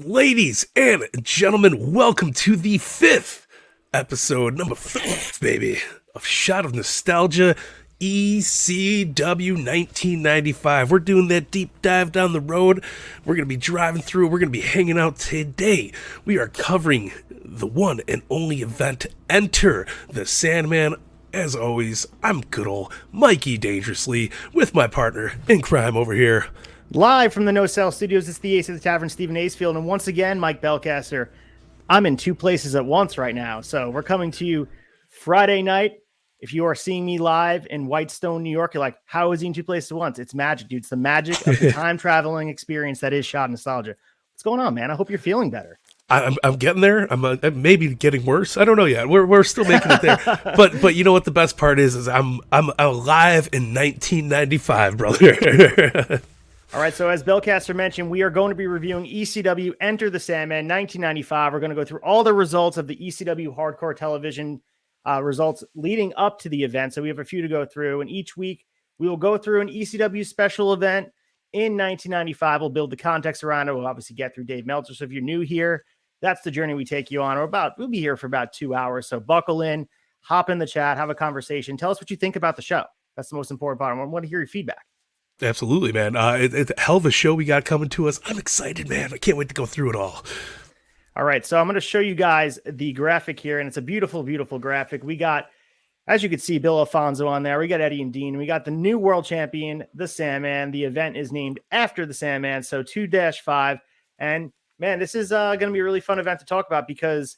Ladies and gentlemen, welcome to the 5th episode, number 5, baby, of Shot of Nostalgia, ECW 1995. We're doing that deep dive down the road. We're going to be driving through. We're going to be hanging out today. We are covering the one and only event, Enter the Sandman. As always, I'm good old Mikey Dangerously with my partner in crime over here. Live from the No Cell Studios, it's the Ace of the Tavern, Stephen ACEFIELD, and once again, Mike Belcaster. I'm in two places at once right now, so we're coming to you Friday night. If you are seeing me live in Whitestone, New York, you're like, how is he in two places at once? It's magic, dude. It's the magic of the time-traveling experience that is Shot Nostalgia. What's going on, man? I hope you're feeling better. I'm getting there. I'm maybe getting worse. I don't know yet. We're still making it there. But you know what the best part is I'm alive in 1995, brother. All right, so as Belcaster mentioned, we are going to be reviewing ECW Enter the Sandman 1995. We're going to go through all the results of the ECW Hardcore Television results leading up to the event. So we have a few to go through, and each week we will go through an ECW special event in 1995. We'll build the context around it. We'll obviously get through Dave Meltzer. So if you're new here, that's the journey we take you on. We'll be here for about 2 hours. So buckle in, hop in the chat, have a conversation. Tell us what you think about the show. That's the most important part. I want to hear your feedback. Absolutely, man. It's a hell of a show we got coming to us. I'm excited, man. I can't wait to go through it all. All right, so I'm going to show you guys the graphic here, and it's a beautiful, beautiful graphic. We got, as you can see, Bill Alfonso on there. We got Eddie and Dean. We got the new world champion, the Sandman. The event is named after the Sandman, so 2-5. And, man, this is going to be a really fun event to talk about because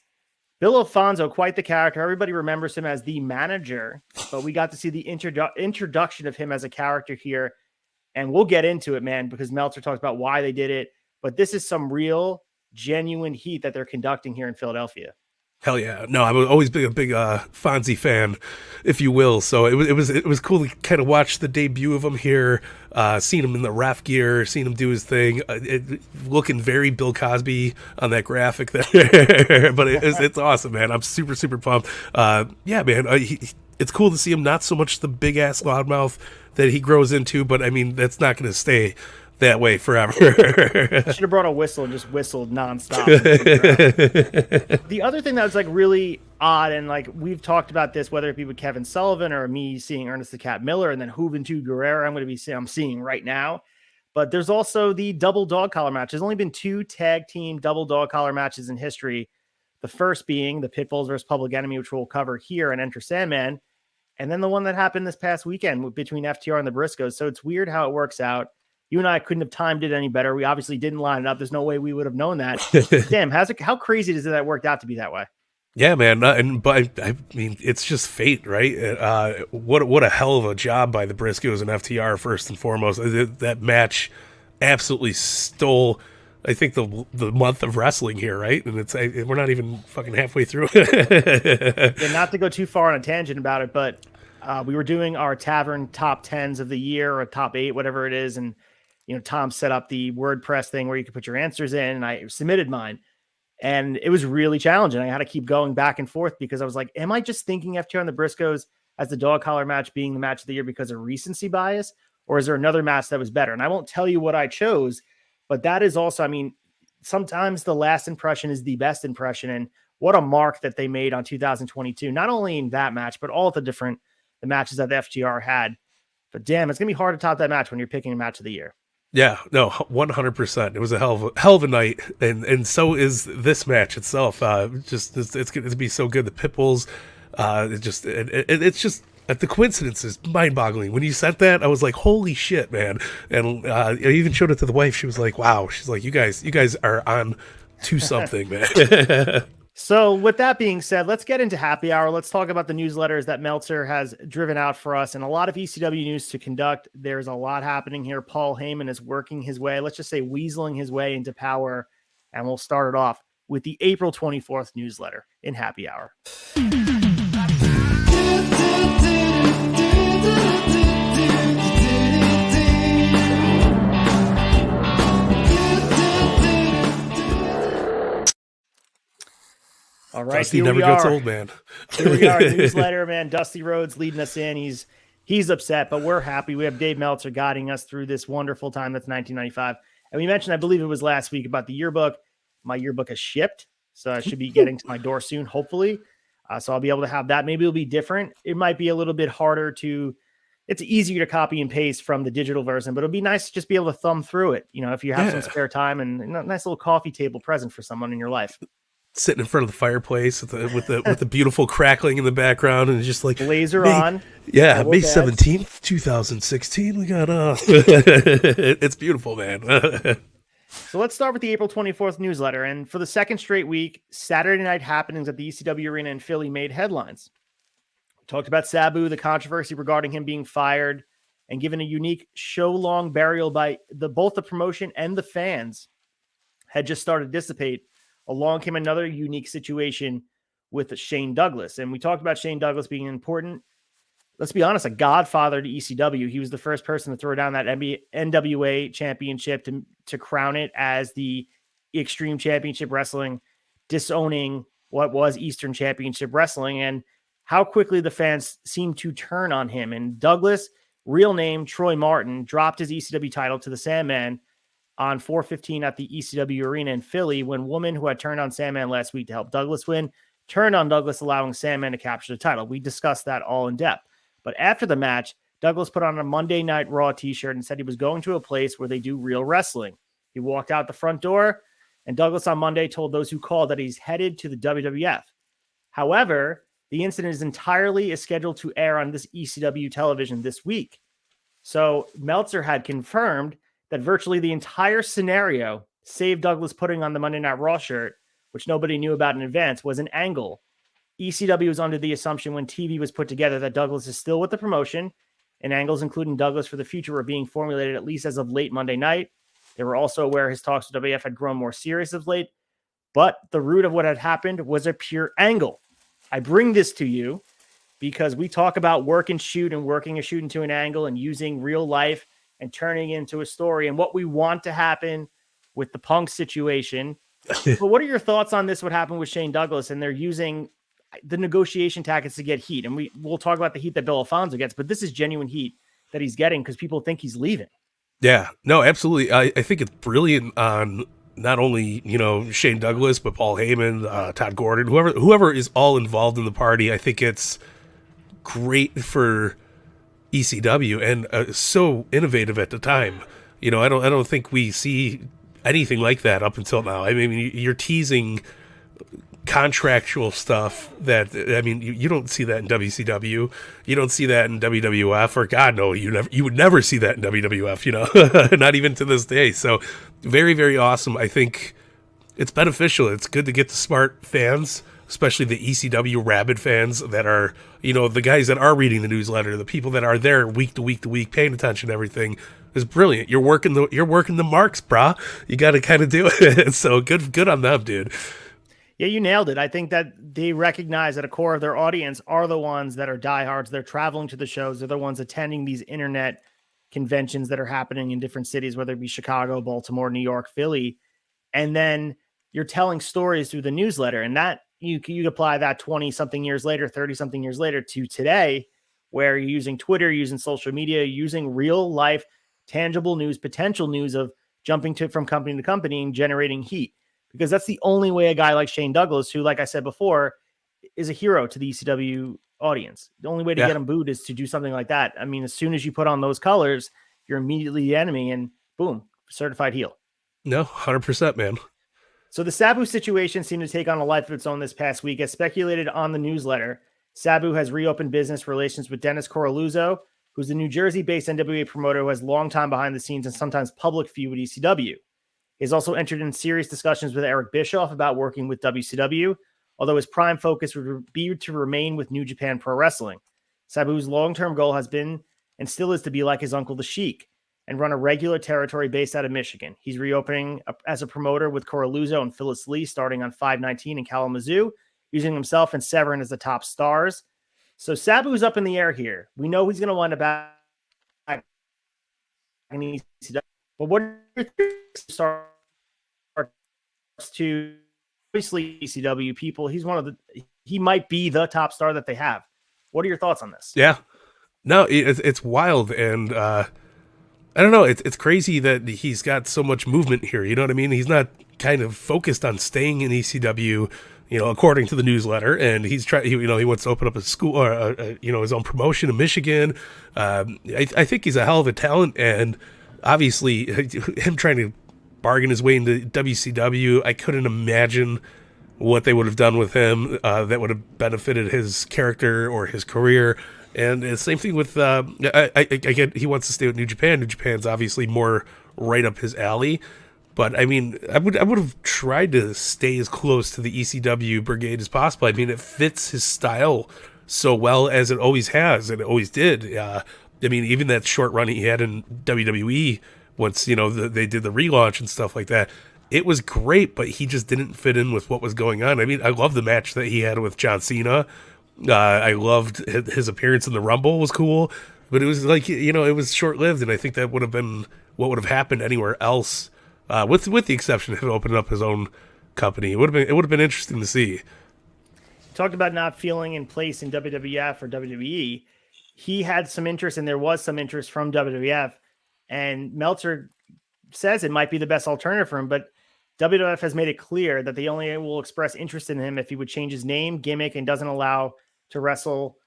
Bill Alfonso, quite the character. Everybody remembers him as the manager, but we got to see the introduction of him as a character here. And we'll get into it, man, because Meltzer talks about why they did it. But this is some real, genuine heat that they're conducting here in Philadelphia. Hell yeah. No, I've always been a big Fonzie fan, if you will. So it was cool to kind of watch the debut of him here, seeing him in the ref gear, seeing him do his thing, looking very Bill Cosby on that graphic there. But it's awesome, man. I'm super, super pumped. Yeah, man, it's cool to see him not so much the big-ass loudmouth that he grows into, but I mean, that's not going to stay that way forever. Should have brought a whistle and just whistled nonstop. The other thing that was like really odd, and like we've talked about this, whether it be with Kevin Sullivan or me seeing Ernest the Cat Miller and then Juventud Guerrero, I'm seeing right now. But there's also the double dog collar match. There's only been 2 tag team double dog collar matches in history. The first being the Pitbulls versus Public Enemy, which we'll cover here and Enter Sandman. And then the one that happened this past weekend between FTR and the Briscoes. So it's weird how it works out. You and I couldn't have timed it any better. We obviously didn't line it up. There's no way we would have known that. Damn, how crazy does that work out to be that way? Yeah, man. But I mean, it's just fate, right? What a hell of a job by the Briscoes and FTR, first and foremost. That match absolutely stole, I think, the month of wrestling here, right? And we're not even fucking halfway through it. Yeah, not to go too far on a tangent about it, but we were doing our tavern top 10s of the year or top 8, whatever it is. And, you know, Tom set up the WordPress thing where you could put your answers in, and I submitted mine. And it was really challenging. I had to keep going back and forth because I was like, am I just thinking FTR and the Briscoes as the dog collar match being the match of the year because of recency bias? Or is there another match that was better? And I won't tell you what I chose, but that is also, I mean, sometimes the last impression is the best impression. And what a mark that they made on 2022, not only in that match, but all of the matches that the FTR had. But damn, it's going to be hard to top that match when you're picking a match of the year. Yeah, no, 100%. It was a hell of a night, and so is this match itself. It's going to be so good. The Pitbulls, it's just the coincidence is mind-boggling. When you said that, I was like, "Holy shit, man!" And I even showed it to the wife. She was like, "Wow." She's like, "You guys are on to something, man." So with that being said, let's get into happy hour. Let's talk about the newsletters that Meltzer has driven out for us and a lot of ECW news to conduct. There's a lot happening here. Paul Heyman is working his way, let's just say weaseling his way into power. And we'll start it off with the April 24th newsletter in happy hour. All right, Dusty never gets old, man. Here we are, newsletter, man. Dusty Rhodes leading us in. He's upset, but we're happy. We have Dave Meltzer guiding us through this wonderful time that's 1995. And we mentioned, I believe it was last week, about the yearbook. My yearbook has shipped, so I should be getting to my door soon, hopefully. So I'll be able to have that. Maybe it'll be different. It might be a little bit harder to. It's easier to copy and paste from the digital version, but it'll be nice to just be able to thumb through it. You know, if you have some spare time and a nice little coffee table present for someone in your life. Sitting in front of the fireplace with the beautiful crackling in the background, and just like blazer on. Yeah, May 17th, 2016. We got it's beautiful, man. So let's start with the April 24th newsletter. And for the second straight week, Saturday night happenings at the ECW Arena in Philly made headlines. We talked about Sabu, the controversy regarding him being fired, and given a unique show-long burial by both the promotion and the fans had just started to dissipate. Along came another unique situation with Shane Douglas. And we talked about Shane Douglas being important, let's be honest, a godfather to ECW. He was the first person to throw down that NWA championship to crown it as the Extreme Championship Wrestling, disowning what was Eastern Championship Wrestling, and how quickly the fans seemed to turn on him. And Douglas, real name Troy Martin, dropped his ECW title to the Sandman on 4/15 at the ECW Arena in Philly, when woman who had turned on Sandman last week to help Douglas win turned on Douglas, allowing Sandman to capture the title. We discussed that all in depth. But after the match, Douglas put on a Monday Night Raw t-shirt and said he was going to a place where they do real wrestling. He walked out the front door, and Douglas on Monday told those who called that he's headed to the WWF. However, the incident is scheduled to air on this ECW television this week. So Meltzer had confirmed that virtually the entire scenario, save Douglas putting on the Monday Night Raw shirt, which nobody knew about in advance, was an angle. ECW was under the assumption when TV was put together that Douglas is still with the promotion, and angles including Douglas for the future were being formulated at least as of late Monday night. They were also aware his talks with WWF had grown more serious of late, but the root of what had happened was a pure angle. I bring this to you because we talk about work and shoot and working a shoot into an angle and using real life and turning it into a story and what we want to happen with the Punk situation. But what are your thoughts on this, what happened with Shane Douglas? And they're using the negotiation tactics to get heat. And we'll talk about the heat that Bill Alfonso gets, but this is genuine heat that he's getting because people think he's leaving. Yeah, no, absolutely. I think it's brilliant on not only, Shane Douglas, but Paul Heyman, Todd Gordon, whoever is all involved in the party. I think it's great for ECW and so innovative at the time. I don't think we see anything like that up until now. I mean, you're teasing contractual stuff that, you don't see that in WCW. You don't see that in WWF, or God, no, you would never see that in WWF, not even to this day. So very, very awesome. I think it's beneficial. It's good to get the smart fans, especially the ECW rabid fans that are, the guys that are reading the newsletter, the people that are there week to week to week, paying attention to everything. Is brilliant. You're working the marks, brah. You got to kind of do it. So good on them, dude. Yeah, you nailed it. I think that they recognize that a core of their audience are the ones that are diehards. They're traveling to the shows. They're the ones attending these internet conventions that are happening in different cities, whether it be Chicago, Baltimore, New York, Philly. And then you're telling stories through the newsletter. And that you apply that 20-something years later, 30-something years later to today, where you're using Twitter, using social media, using real life, tangible news, potential news of jumping from company to company and generating heat. Because that's the only way a guy like Shane Douglas, who, like I said before, is a hero to the ECW audience. The only way to get him booed is to do something like that. I mean, as soon as you put on those colors, you're immediately the enemy and boom, certified heel. No, 100%, man. So the Sabu situation seemed to take on a life of its own this past week. As speculated on the newsletter, Sabu has reopened business relations with Dennis Coralluzzo, who's the New Jersey-based NWA promoter who has long time behind the scenes and sometimes public feud with ECW. He's also entered in serious discussions with Eric Bischoff about working with WCW, although his prime focus would be to remain with New Japan Pro Wrestling. Sabu's long-term goal has been and still is to be like his uncle, the Sheik, and run a regular territory based out of Michigan. He's reopening as a promoter with Coraluzzo and Phyllis Lee starting on 5/19 in Kalamazoo, using himself and Severin as the top stars. So Sabu's up in the air here. We know he's going to wind up back in ECW. But what are your starts to obviously ECW people? He might be the top star that they have. What are your thoughts on this? Yeah, no, it's wild, and I don't know. It's crazy that he's got so much movement here. You know what I mean? He's not kind of focused on staying in ECW, according to the newsletter. And he's he wants to open up a school or his own promotion in Michigan. I think he's a hell of a talent, and obviously him trying to bargain his way into WCW, I couldn't imagine what they would have done with him that would have benefited his character or his career. And the same thing with I get he wants to stay with New Japan. New Japan's obviously more right up his alley. But I mean, I would have tried to stay as close to the ECW brigade as possible. I mean, it fits his style so well, as it always has, and it always did. I mean, even that short run he had in WWE once they did the relaunch and stuff like that, it was great. But he just didn't fit in with what was going on. I mean, I love the match that he had with John Cena. I loved his appearance in the Rumble, was cool, but it was like, it was short-lived, and I think that would have been what would have happened anywhere else, with the exception of him opening up his own company. It would have been interesting to see. Talked about not feeling in place in WWF or WWE. He had some interest, and there was some interest from WWF, and Meltzer says it might be the best alternative for him, but WWF has made it clear that they only will express interest in him if he would change his name, gimmick, and doesn't allow to wrestle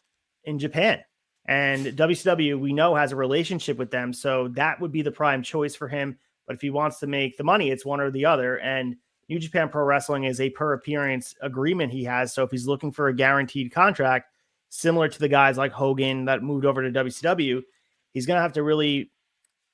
in Japan. And WCW, we know, has a relationship with them, so that would be the prime choice for him. But if he wants to make the money, it's one or the other. And New Japan Pro Wrestling is a per appearance agreement he has. So if he's looking for a guaranteed contract, similar to the guys like Hogan that moved over to WCW, he's going to have to really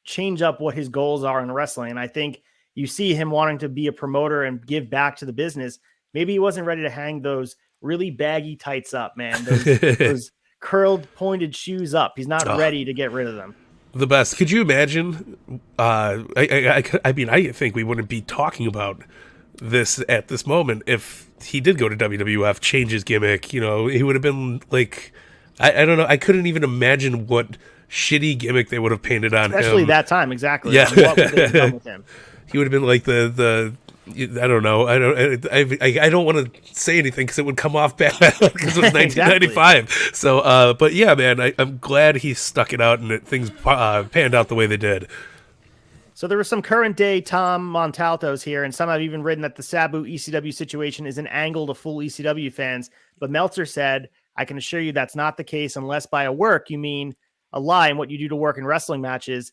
change up what his goals are in wrestling. And I think you see him wanting to be a promoter and give back to the business. Maybe he wasn't ready to hang those really baggy tights up, man. Those curled, pointed shoes up. He's not ready to get rid of them. The best. Could you imagine? I mean, I think we wouldn't be talking about this at this moment if he did go to WWF, change his gimmick. He would have been like, I don't know. I couldn't even imagine what shitty gimmick they would have painted on him. Especially that time, exactly. Yeah. What would they have done with him? He would have been like the I don't know. I don't want to say anything because it would come off bad because it was 1995. Exactly. So, but yeah, man, I'm glad he stuck it out and that things panned out the way they did. So there were some current day Tom Montaltos here, and some have even written that the Sabu ECW situation is an angle to full ECW fans. But Meltzer said, I can assure you that's not the case unless by a work you mean a lie in what you do to work in wrestling matches.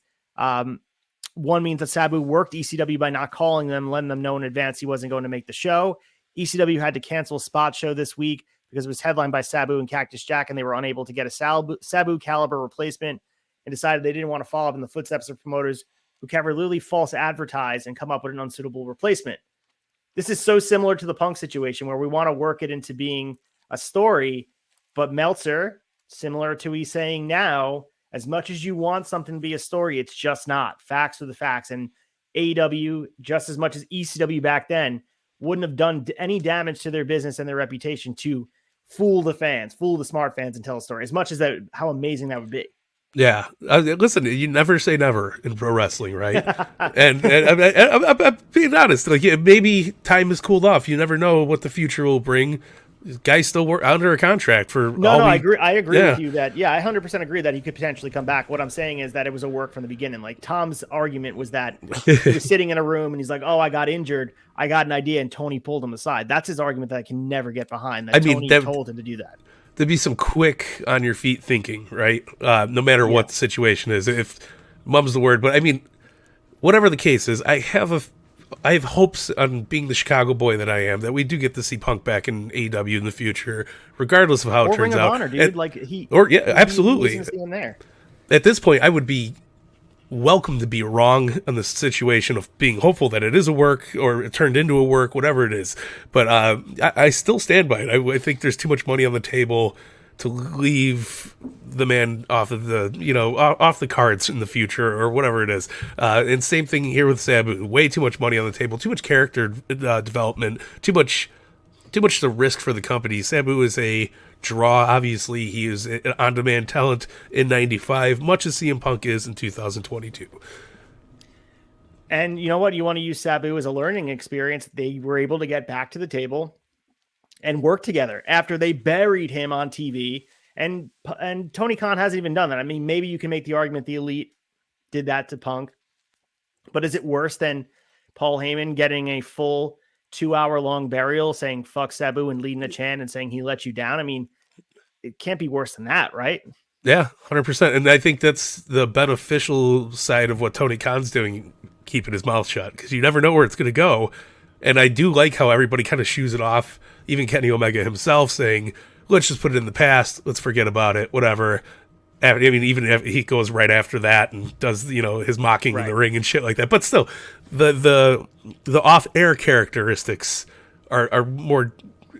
One means that Sabu worked ECW by not calling them, letting them know in advance he wasn't going to make the show. ECW had to cancel a spot show this week because it was headlined by Sabu and Cactus Jack, and they were unable to get a Sabu caliber replacement and decided they didn't want to follow up in the footsteps of promoters who can literally false advertise and come up with an unsuitable replacement. This is so similar to the Punk situation where we want to work it into being a story, but Meltzer, similar to he's saying now, as much as you want something to be a story, it's just not. Facts are the facts. And AEW, just as much as ECW back then, wouldn't have done any damage to their business and their reputation to fool the fans, fool the smart fans and tell a story, as much as that, how amazing that would be. Yeah. Listen, you never say never in pro wrestling, right? and I'm being honest. Like, maybe time has cooled off. You never know what the future will bring. Guys still work under a contract for. I agree. I agree with you that. Yeah, I 100% agree that he could potentially come back. What I'm saying is that it was a work from the beginning. Like Tom's argument was that he was sitting in a room and he's like, "Oh, I got injured. I got an idea," and Tony pulled him aside. That's his argument that I can never get behind. That Tony told him to do that. There'd be some quick on your feet thinking, right? No matter what the situation is. If mum's the word, but I mean, whatever the case is, I have hopes on being the Chicago boy that I am that we do get to see Punk back in AEW in the future, regardless of how it turns Ring of out. Honor, dude. Absolutely. At this point, I would be welcome to be wrong on the situation of being hopeful that it is a work or it turned into a work, whatever it is. But I still stand by it. I think there's too much money on the table to leave the man off of the, off the cards in the future or whatever it is. And same thing here with Sabu. Way too much money on the table, too much character development, too much the risk for the company. Sabu is a draw. Obviously, he is an on-demand talent in 95, much as CM Punk is in 2022. And you know what? You want to use Sabu as a learning experience. They were able to get back to the table and work together after they buried him on TV. And Tony Khan hasn't even done that. I mean, maybe you can make the argument the Elite did that to Punk, but is it worse than Paul Heyman getting a full 2-hour-long burial saying fuck Sabu and leading a chant and saying he let you down? I mean, it can't be worse than that, right? Yeah, 100%. And I think that's the beneficial side of what Tony Khan's doing, keeping his mouth shut, because you never know where it's going to go. And I do like how everybody kind of shoos it off, even Kenny Omega himself saying, let's just put it in the past, let's forget about it, whatever. I mean, even if he goes right after that and does, his mocking in the ring and shit like that. But still, the off-air characteristics are more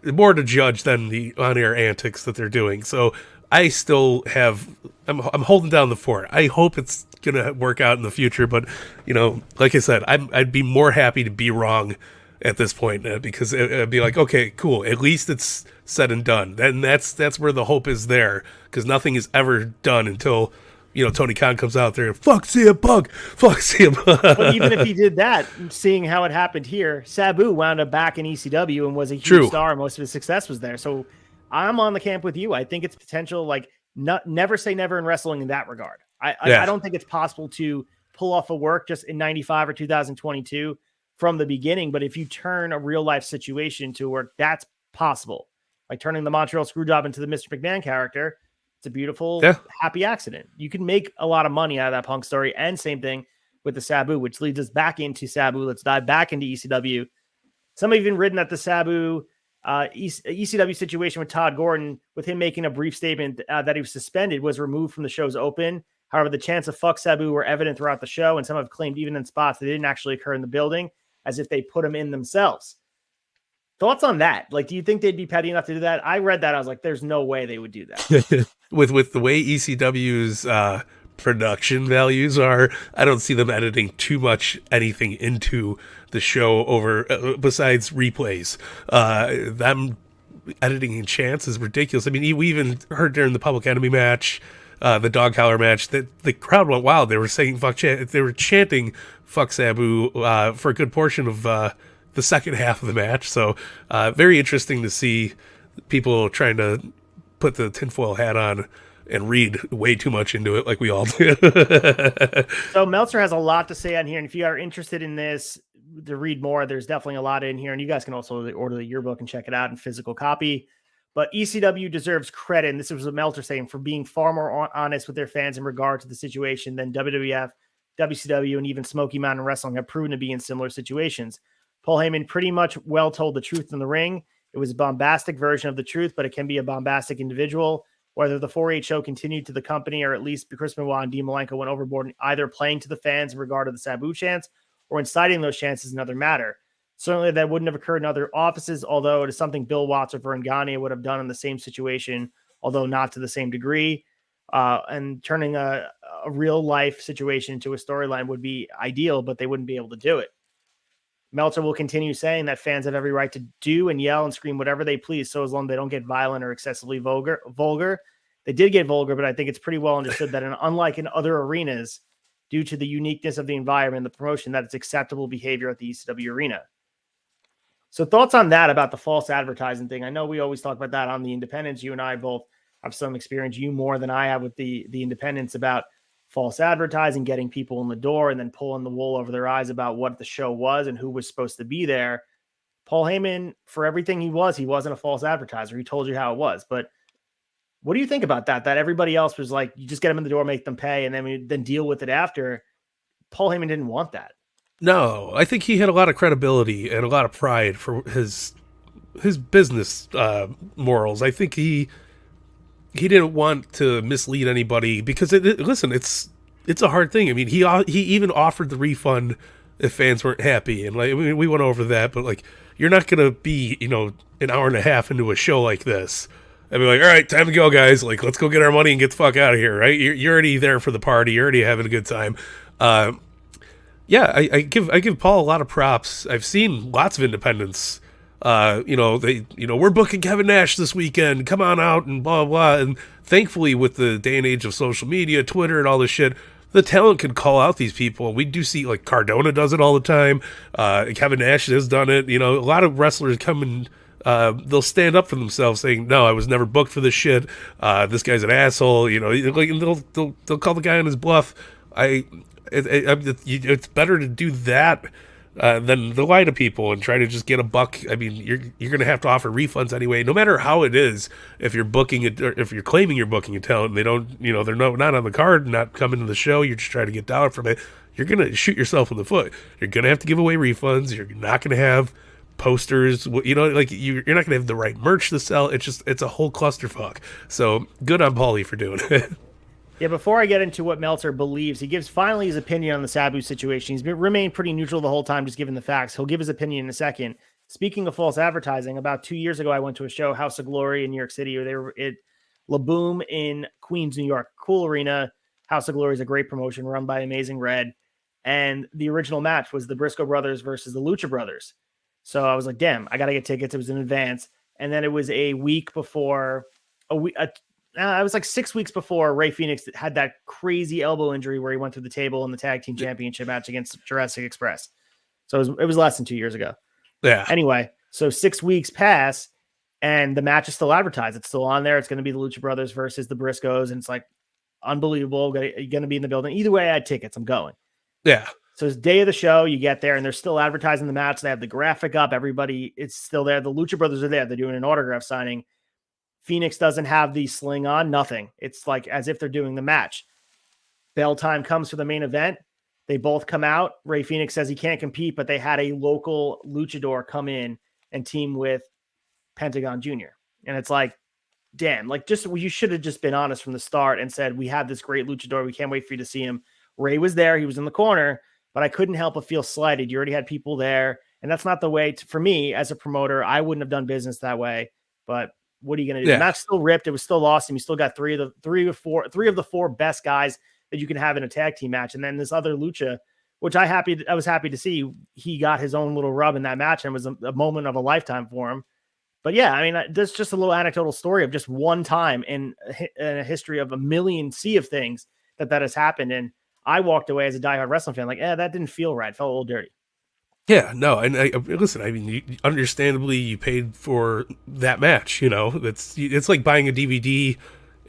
to judge than the on-air antics that they're doing. So I still I'm holding down the fort. I hope it's gonna work out in the future. But like I said, I'd be more happy to be wrong at this point, because it'd be like, okay, cool, at least it's said and done. Then that's where the hope is there, because nothing is ever done until Tony Khan comes out there and fuck CM Punk. But even if he did that, seeing how it happened here, Sabu wound up back in ECW and was a huge star. Most of his success was there. So I'm on the camp with you. I think it's potential, like, never say never in wrestling in that regard. I don't think it's possible to pull off a work just in 95 or 2022 from the beginning. But if you turn a real life situation to work, that's possible. Like turning the Montreal Screwjob into the Mr. McMahon character. It's a beautiful, happy accident. You can make a lot of money out of that Punk story. And same thing with the Sabu, which leads us back into Sabu. Let's dive back into ECW. Some have even written that the Sabu ECW situation with Todd Gordon, with him making a brief statement that he was suspended, was removed from the show's open. However, the chants of fuck Sabu were evident throughout the show, and some have claimed even in spots that didn't actually occur in the building, as if they put them in themselves. Thoughts on that? Like, do you think they'd be petty enough to do that? I read that. I was like, there's no way they would do that. With the way ECW's production values are, I don't see them editing too much anything into the show over besides replays. Them editing in chants is ridiculous. I mean, we even heard during the Public Enemy match, the dog collar match, that the crowd went wild. They were saying fuck, they were chanting fuck Sabu for a good portion of the second half of the match. So very interesting to see people trying to put the tinfoil hat on and read way too much into it, like we all do. So Meltzer has a lot to say on here, and if you are interested in this to read more, there's definitely a lot in here, and you guys can also order the yearbook and check it out in physical copy. But ECW deserves credit, and this was what Meltzer saying, for being far more honest with their fans in regard to the situation than WWF, WCW, and even Smoky Mountain Wrestling have proven to be in similar situations. Paul Heyman pretty much well told the truth in the ring. It was a bombastic version of the truth, but it can be a bombastic individual. Whether the 4-8 show continued to the company, or at least Chris Benoit and Dean Malenko went overboard, either playing to the fans in regard to the Sabu chants or inciting those chants, is another matter. Certainly that wouldn't have occurred in other offices, although it is something Bill Watts or Vern Gagne would have done in the same situation, although not to the same degree. And turning a real life situation into a storyline would be ideal, but they wouldn't be able to do it. Meltzer will continue saying that fans have every right to do and yell and scream whatever they please, so as long as they don't get violent or excessively vulgar. They did get vulgar, but I think it's pretty well understood that unlike in other arenas, due to the uniqueness of the environment and the promotion, that it's acceptable behavior at the ECW arena. So thoughts on that about the false advertising thing? I know we always talk about that on the independents. You and I both have some experience, you more than I have with the independents, about false advertising, getting people in the door and then pulling the wool over their eyes about what the show was and who was supposed to be there. Paul Heyman, for everything he wasn't a false advertiser. He told you how it was. But what do you think about that? That everybody else was like, you just get them in the door, make them pay, and then deal with it after. Paul Heyman didn't want that. No, I think he had a lot of credibility and a lot of pride for his business morals. I think he didn't want to mislead anybody, because listen, it's it's a hard thing. I mean, he even offered the refund if fans weren't happy, and like, I mean, we went over that, but like, you're not gonna be, an hour and a half into a show like this and be like, all right, time to go, guys. Like, let's go get our money and get the fuck out of here, right? You're already there for the party. You're already having a good time. Yeah, I give Paul a lot of props. I've seen lots of independents. We're booking Kevin Nash this weekend. Come on out and blah blah. And thankfully, with the day and age of social media, Twitter, and all this shit, the talent can call out these people. We do see like Cardona does it all the time. Kevin Nash has done it. A lot of wrestlers come and they'll stand up for themselves, saying, "No, I was never booked for this shit. This guy's an asshole." And they'll call the guy on his bluff. It's better to do that than to lie to people and try to just get a buck. I mean, you're going to have to offer refunds anyway, no matter how it is. If you're booking it, or if you're claiming you're booking a talent, and they don't, they're not on the card, not coming to the show, you're just trying to get dollar from it. You're going to shoot yourself in the foot. You're going to have to give away refunds. You're not going to have posters. You're not going to have the right merch to sell. It's a whole clusterfuck. So good on Paulie for doing it. Yeah, before I get into what Meltzer believes, he gives finally his opinion on the Sabu situation. He's remained pretty neutral the whole time, just given the facts. He'll give his opinion in a second. Speaking of false advertising, about 2 years ago, I went to a show, House of Glory in New York City, or they were at La Boom in Queens, New York. Cool arena. House of Glory is a great promotion run by Amazing Red. And the original match was the Briscoe brothers versus the Lucha brothers. So I was like, damn, I got to get tickets. It was in advance. And then it was a week before, I was like 6 weeks before Ray Phoenix had that crazy elbow injury where he went through the table in the tag team championship match against Jurassic Express. So it was less than 2 years ago. Yeah. Anyway, so 6 weeks pass and the match is still advertised. It's still on there. It's going to be the Lucha Brothers versus the Briscoes. And it's like unbelievable. You're going to be in the building. Either way, I had tickets. I'm going. Yeah. So it's day of the show. You get there and they're still advertising the match. They have the graphic up. Everybody, it's still there. The Lucha Brothers are there. They're doing an autograph signing. Phoenix doesn't have the sling on, nothing. It's like as if they're doing the match. Bell time comes for the main event. They both come out. Ray Phoenix says he can't compete, but they had a local luchador come in and team with Pentagon Jr. And it's like, damn, like you should have just been honest from the start and said, we have this great luchador. We can't wait for you to see him. Ray was there. He was in the corner, but I couldn't help but feel slighted. You already had people there. And that's not the way for me as a promoter. I wouldn't have done business that way, but what are you going to do? Yeah. The match still ripped. It was still awesome. You still got three of the four best guys that you can have in a tag team match. And then this other lucha, which I was happy to see, he got his own little rub in that match and was a moment of a lifetime for him. But yeah, I mean, there's just a little anecdotal story of just one time in a history of a million sea of things that has happened. And I walked away as a diehard wrestling fan like, that didn't feel right. It felt a little dirty. Yeah, no, and listen, I mean, understandably, you paid for that match, it's like buying a DVD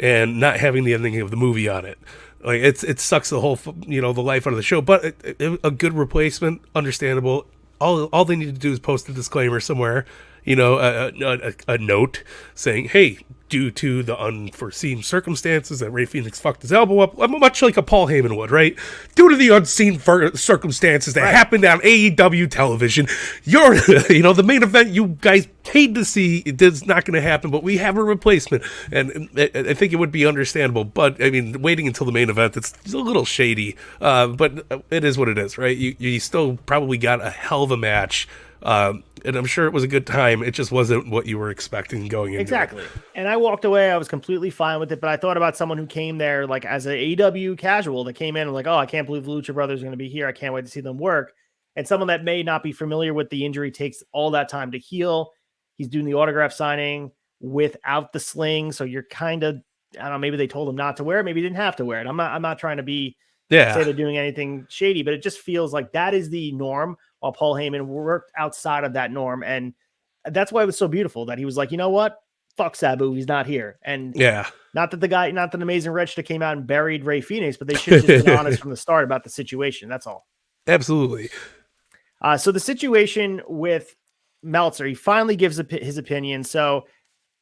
and not having the ending of the movie on it. Like, it sucks the whole, the life out of the show, but a good replacement, understandable. All they need to do is post a disclaimer somewhere, a note saying, hey, due to the unforeseen circumstances that Ray Phoenix fucked his elbow up, much like a Paul Heyman would, right? Due to the unseen circumstances that happened on AEW television, the main event you guys paid to see, it's not going to happen, but we have a replacement. And I think it would be understandable, but I mean, waiting until the main event, it's a little shady, but it is what it is, right? You still probably got a hell of a match. And I'm sure it was a good time. It just wasn't what you were expecting going into exactly. it. And I walked away. I was completely fine with it. But I thought about someone who came there like as an AEW casual that came in and like, oh, I can't believe the Lucha Brothers are going to be here. I can't wait to see them work. And someone that may not be familiar with the injury takes all that time to heal. He's doing the autograph signing without the sling. So you're kind of, I don't know, maybe they told him not to wear it. Maybe he didn't have to wear it. I'm not trying to say they're doing anything shady, but it just feels like that is the norm. While Paul Heyman worked outside of that norm. And that's why it was so beautiful that he was like, you know what? Fuck Sabu. He's not here. And not that Amazing Red should have came out and buried Ray Phoenix, but they should have just been honest from the start about the situation. That's all. Absolutely. So the situation with Meltzer, he finally gives his opinion. So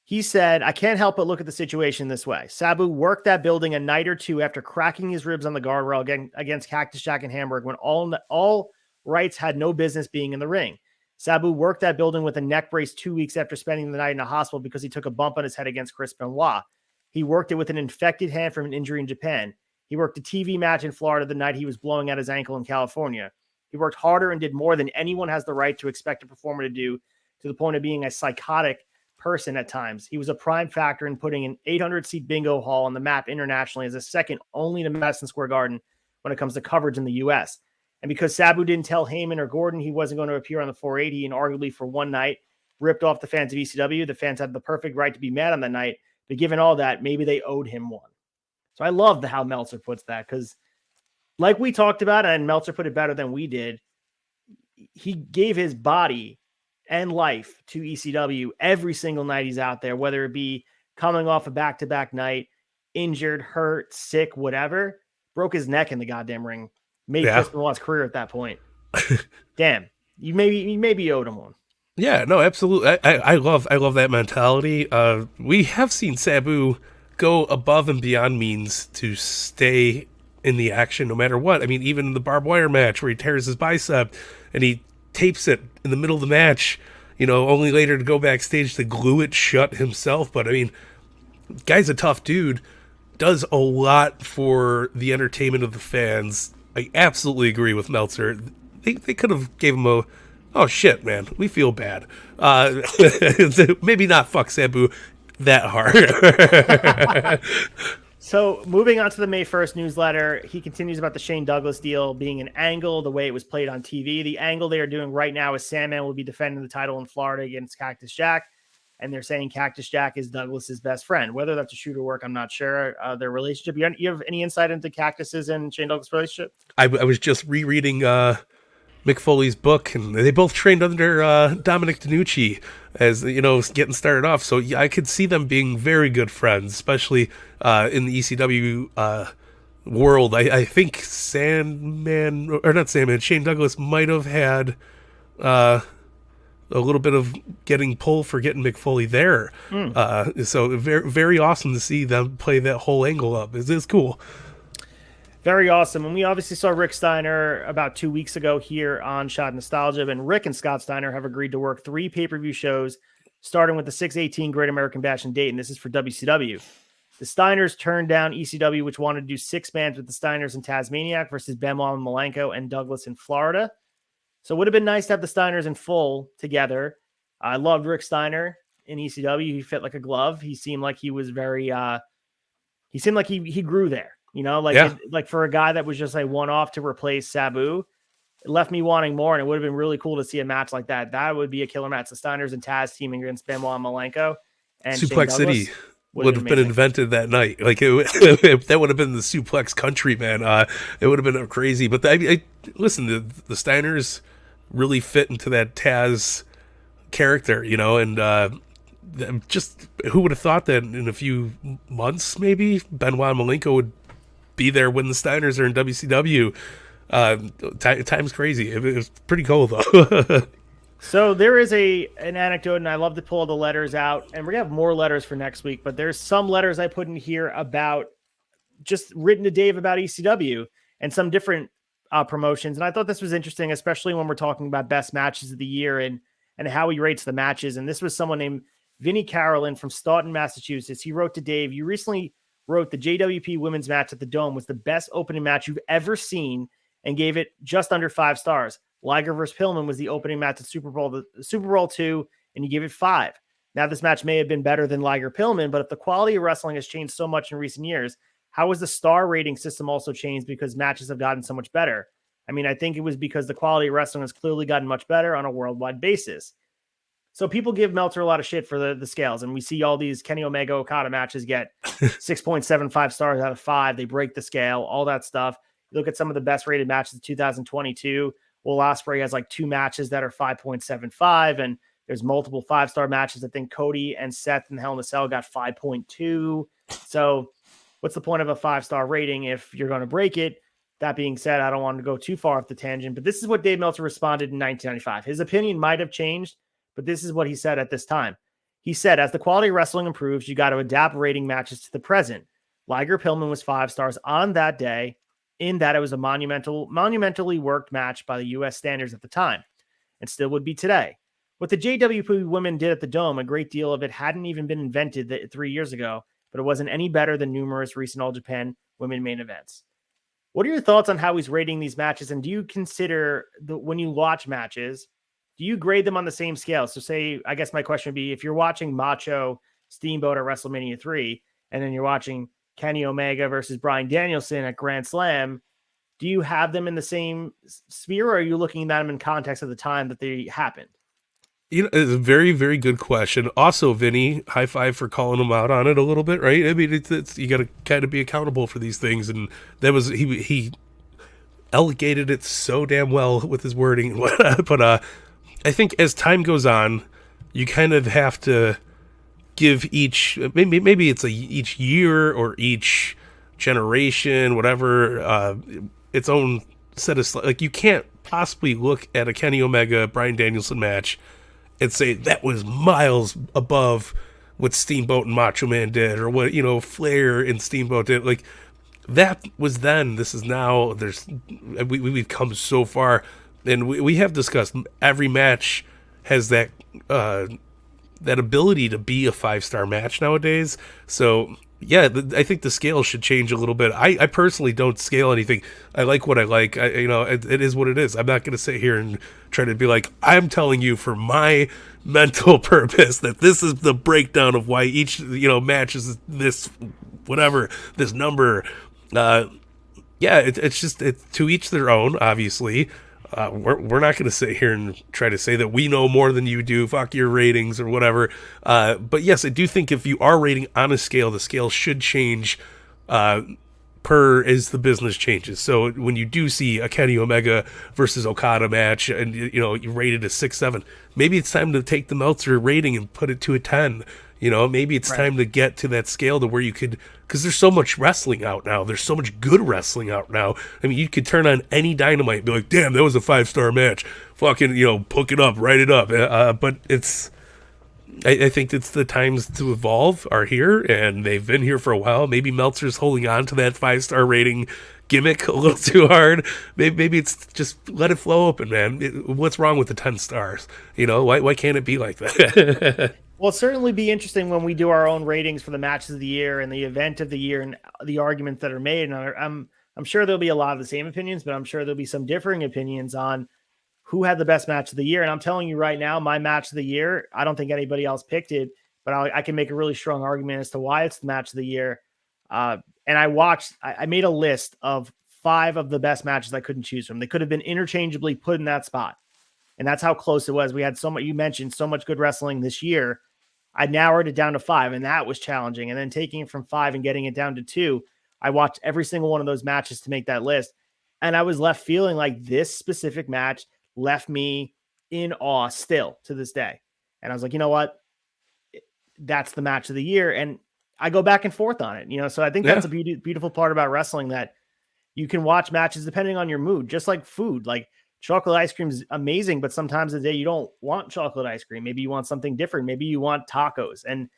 he said, I can't help but look at the situation this way. Sabu worked that building a night or two after cracking his ribs on the guardrail against Cactus Jack and Hamburg when all Rights had no business being in the ring. Sabu worked that building with a neck brace 2 weeks after spending the night in a hospital because he took a bump on his head against Chris Benoit. He worked it with an infected hand from an injury in Japan. He worked a TV match in Florida the night he was blowing out his ankle in California. He worked harder and did more than anyone has the right to expect a performer to do, to the point of being a psychotic person at times. He was a prime factor in putting an 800-seat bingo hall on the map internationally as a second only to Madison Square Garden when it comes to coverage in the U.S. And because Sabu didn't tell Heyman or Gordon he wasn't going to appear on the 480 and arguably for one night ripped off the fans of ECW, the fans had the perfect right to be mad on that night. But given all that, maybe they owed him one. So I love how Meltzer puts that, because like we talked about, and Meltzer put it better than we did, he gave his body and life to ECW every single night he's out there, whether it be coming off a back-to-back night, injured, hurt, sick, whatever. Broke his neck in the goddamn ring. Made Chris Benoit's career at that point. Damn, you maybe owed him one. Yeah, no, absolutely. I love that mentality. We have seen Sabu go above and beyond means to stay in the action no matter what. I mean, even the barbed wire match where he tears his bicep and he tapes it in the middle of the match, only later to go backstage to glue it shut himself. But I mean, guy's a tough dude, does a lot for the entertainment of the fans. I absolutely agree with Meltzer. They could have gave him oh shit, man, we feel bad. Maybe not fuck Sabu that hard. So moving on to the May 1st newsletter, he continues about the Shane Douglas deal being an angle, the way it was played on TV. The angle they are doing right now is Sandman will be defending the title in Florida against Cactus Jack. And they're saying Cactus Jack is Douglas's best friend. Whether that's a shoot or work, I'm not sure. Their relationship. You have any insight into Cactus's and Shane Douglas' relationship? I was just rereading Mick Foley's book, and they both trained under Dominic DeNucci as, getting started off. So yeah, I could see them being very good friends, especially in the ECW world. I think Shane Douglas might have had a little bit of getting pull for getting Mick Foley there. So very, very awesome to see them play that whole angle up. It's cool. Very awesome. And we obviously saw Rick Steiner about 2 weeks ago here on Shot Nostalgia. And Rick and Scott Steiner have agreed to work 3 pay-per-view shows, starting with the 6/18 Great American Bash in Dayton. This is for WCW. The Steiners turned down ECW, which wanted to do 6 bands with the Steiners and Tasmaniac versus Benoit and Malenko and Douglas in Florida. So it would have been nice to have the Steiners in full together. I loved Rick Steiner in ECW. He fit like a glove. He seemed like he was very, he seemed like he grew there. Like for a guy that was just a one-off to replace Sabu, it left me wanting more, and it would have been really cool to see a match like that. That would be a killer match. The Steiners and Taz teaming against Benoit and Malenko. And Suplex City would have been invented that night. Like that would have been the Suplex Country, man. It would have been crazy. But listen, the Steiners really fit into that Taz character, and just who would have thought that in a few months, maybe Benoit and Malenko would be there when the Steiners are in WCW. Time's crazy. It was pretty cool though. So there is an anecdote, and I love to pull the letters out, and we're gonna have more letters for next week, but there's some letters I put in here about just written to Dave about ECW and some different promotions. And I thought this was interesting, especially when we're talking about best matches of the year and how he rates the matches. And this was someone named Vinnie Carolyn from Staunton, Massachusetts. He wrote to Dave, "You recently wrote the JWP women's match at the Dome was the best opening match you've ever seen and gave it just under 5 stars. Liger versus Pillman was the opening match at Super Bowl 2, and you gave it 5. Now, this match may have been better than Liger Pillman, but if the quality of wrestling has changed so much in recent years, how has the star rating system also changed because matches have gotten so much better? I mean, I think it was because the quality of wrestling has clearly gotten much better on a worldwide basis." So people give Meltzer a lot of shit for the scales, and we see all these Kenny Omega Okada matches get 6.75 stars out of 5. They break the scale, all that stuff. You look at some of the best rated matches of 2022. Will Ospreay has like 2 matches that are 5.75, and there's multiple 5-star matches. I think Cody and Seth in Hell in a Cell got 5.2. So what's the point of a 5-star rating if you're going to break it? That being said, I don't want to go too far off the tangent, but this is what Dave Meltzer responded in 1995. His opinion might have changed, but this is what he said at this time. He said, "As the quality of wrestling improves, you got to adapt rating matches to the present. Liger Pillman was 5 stars on that day, in that it was a monumentally worked match by the U.S. standards at the time, and still would be today. What the JWP women did at the Dome, a great deal of it hadn't even been invented 3 years ago, but it wasn't any better than numerous recent All Japan women main events. What are your thoughts on how he's rating these matches? And do you consider when you watch matches, do you grade them on the same scale? So say, I guess my question would be, if you're watching Macho Steamboat at WrestleMania 3, and then you're watching Kenny Omega versus Bryan Danielson at Grand Slam, do you have them in the same sphere, or are you looking at them in context of the time that they happened? You know, it's a very, very good question. Also, Vinny, high five for calling him out on it a little bit, right? I mean, it's you got to kind of be accountable for these things, and that was he elegated it so damn well with his wording. But I think as time goes on, you kind of have to give each maybe it's each year or each generation, whatever, its own set of like you can't possibly look at a Kenny Omega Bryan Danielson match and say that was miles above what Steamboat and Macho Man did, or what, you know, Flair and Steamboat did. Like, that was then. This is now. We've come so far, and we have discussed every match has that that ability to be a 5-star match nowadays. So yeah, I think the scale should change a little bit. I personally don't scale anything. I like what I like. It is what it is. I'm not going to sit here and try to be like, I'm telling you for my mental purpose that this is the breakdown of why each, you know, match is this, whatever, this number. It's just to each their own, obviously. We're not going to sit here and try to say that we know more than you do. Fuck your ratings or whatever. But yes, I do think if you are rating on a scale, the scale should change per as the business changes. So when you do see a Kenny Omega versus Okada match, and you know you rate it a 6-7, maybe it's time to take the Meltzer rating and put it to a 10. You know, maybe it's time to get to that scale to where you could, because there's so much wrestling out now. There's so much good wrestling out now. I mean, you could turn on any Dynamite and be like, damn, that was a 5-star match. Fucking, you know, hook it up, write it up. But it's, I think it's the times to evolve are here, and they've been here for a while. Maybe Meltzer's holding on to that 5-star rating gimmick a little too hard. Maybe it's just let it flow open, man. What's wrong with the 10 stars? You know, why can't it be like that? Well, it'll certainly be interesting when we do our own ratings for the matches of the year and the event of the year and the arguments that are made. And I'm sure there'll be a lot of the same opinions, but I'm sure there'll be some differing opinions on who had the best match of the year. And I'm telling you right now, my match of the year, I don't think anybody else picked it, but I can make a really strong argument as to why it's the match of the year. And I made a list of 5 of the best matches I couldn't choose from. They could have been interchangeably put in that spot. And that's how close it was. We had so much, you mentioned so much good wrestling this year. I narrowed it down to 5, and that was challenging. And then taking it from 5 and getting it down to 2, I watched every single one of those matches to make that list. And I was left feeling like this specific match left me in awe still to this day. And I was like, you know what? That's the match of the year. And I go back and forth on it, you know? So I think that's a beautiful part about wrestling, that you can watch matches depending on your mood, just like food. Like, chocolate ice cream is amazing, but sometimes a day you don't want chocolate ice cream. Maybe you want something different. Maybe you want tacos. And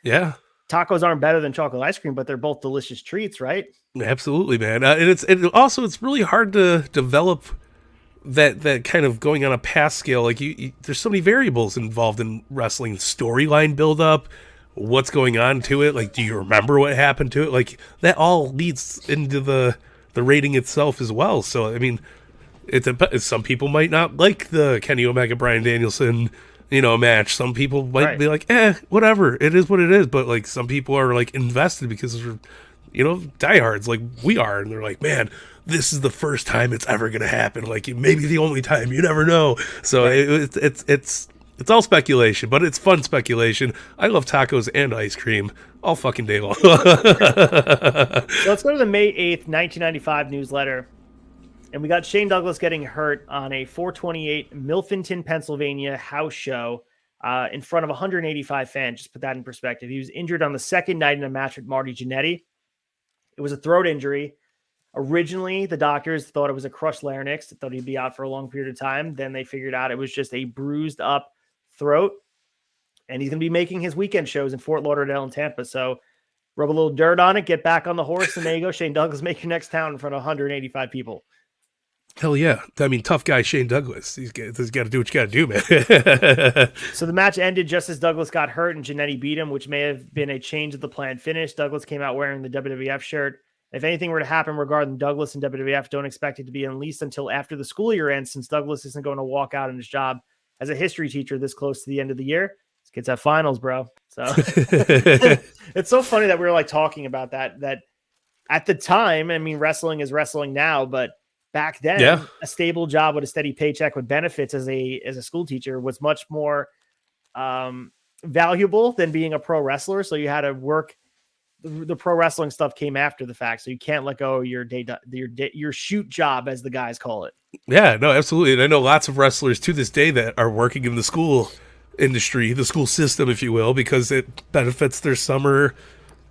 tacos aren't better than chocolate ice cream, but they're both delicious treats, right? Absolutely, man. And it's really hard to develop that kind of going on a past scale. Like there's so many variables involved in wrestling. Storyline build up, what's going on to it. Like, do you remember what happened to it? Like, that all leads into the rating itself as well. So, I mean, some people might not like the Kenny Omega Bryan Danielson, you know, match. Some people might be like, whatever, it is what it is. But like, some people are like invested because they're, you know, diehards like we are, and they're like, man, this is the first time it's ever gonna happen. Like, maybe the only time. You never know. So it's all speculation, but it's fun speculation. I love tacos and ice cream all fucking day long. So let's go to the May 8th, 1995 newsletter. And we got Shane Douglas getting hurt on a 428 Milfonton, Pennsylvania house show in front of 185 fans. Just put that in perspective. He was injured on the second night in a match with Marty Jannetty. It was a throat injury. Originally, the doctors thought it was a crushed larynx. They thought he'd be out for a long period of time. Then they figured out it was just a bruised up throat. And he's going to be making his weekend shows in Fort Lauderdale and Tampa. So rub a little dirt on it, get back on the horse, and there you go. Shane Douglas, make your next town in front of 185 people. Hell yeah. I mean, tough guy Shane Douglas. He's got to do what you got to do, man. So the match ended just as Douglas got hurt and Jannetty beat him, which may have been a change of the planned finish. Douglas came out wearing the WWF shirt If anything were to happen regarding Douglas and WWF, don't expect it to be at least until after the school year ends, since Douglas isn't going to walk out on his job as a history teacher this close to the end of the year. These kids have finals, bro. So it's so funny that we were like talking about that at the time. I mean, wrestling is wrestling now, but back then, a stable job with a steady paycheck with benefits as a school teacher was much more valuable than being a pro wrestler. So you had to work. The pro wrestling stuff came after the fact, so you can't let go of your shoot job, as the guys call it. Yeah, no, absolutely. And I know lots of wrestlers to this day that are working in the school industry, the school system, if you will, because it benefits their summer,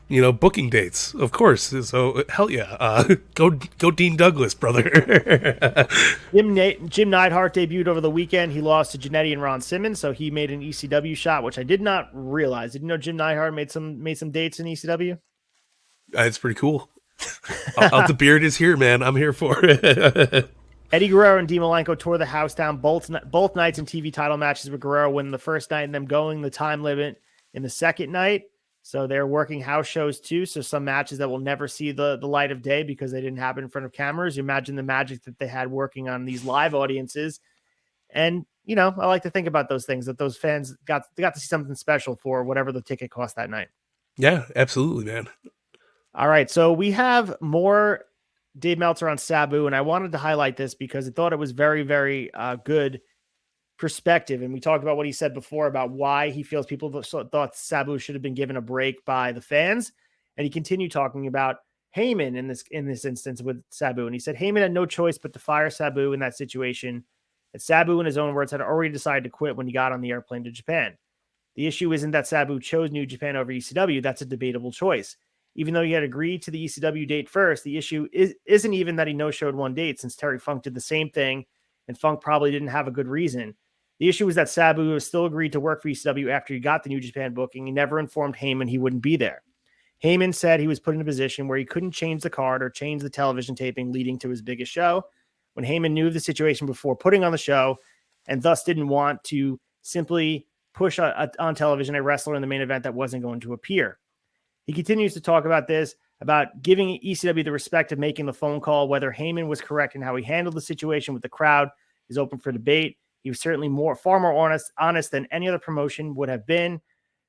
booking dates, of course. So hell yeah, go Dean Douglas, brother. Jim Neidhart debuted over the weekend. He lost to Jannetti and Ron Simmons, so he made an ECW shot, which I did not realize. Did you know Jim Neidhart made some dates in ECW? It's pretty cool. The beard is here, man. I'm here for it. Eddie Guerrero and Dean Malenko tore the house down both nights in TV title matches, with Guerrero winning the first night and them going the time limit in the second night. So they're working house shows too. So some matches that will never see the light of day because they didn't happen in front of cameras. You imagine the magic that they had working on these live audiences. And, I like to think about those things, that those fans got to see something special for whatever the ticket cost that night. Yeah, absolutely, man. All right. So we have more Dave Meltzer on Sabu, and I wanted to highlight this because I thought it was very, very good perspective. And we talked about what he said before about why he feels people thought Sabu should have been given a break by the fans. And he continued talking about Heyman in this instance with Sabu. And he said Heyman had no choice but to fire Sabu in that situation. And Sabu, in his own words, had already decided to quit when he got on the airplane to Japan. The issue isn't that Sabu chose New Japan over ECW. That's a debatable choice. Even though he had agreed to the ECW date first, the issue isn't even that he no-showed one date, since Terry Funk did the same thing, and Funk probably didn't have a good reason. The issue was that Sabu was still agreed to work for ECW after he got the New Japan booking. He never informed Heyman he wouldn't be there. Heyman said he was put in a position where he couldn't change the card or change the television taping leading to his biggest show. When Heyman knew of the situation before putting on the show, and thus didn't want to simply push on television a wrestler in the main event that wasn't going to appear. He continues to talk about this, about giving ECW the respect of making the phone call. Whether Heyman was correct in how he handled the situation with the crowd is open for debate. He was certainly far more honest than any other promotion would have been.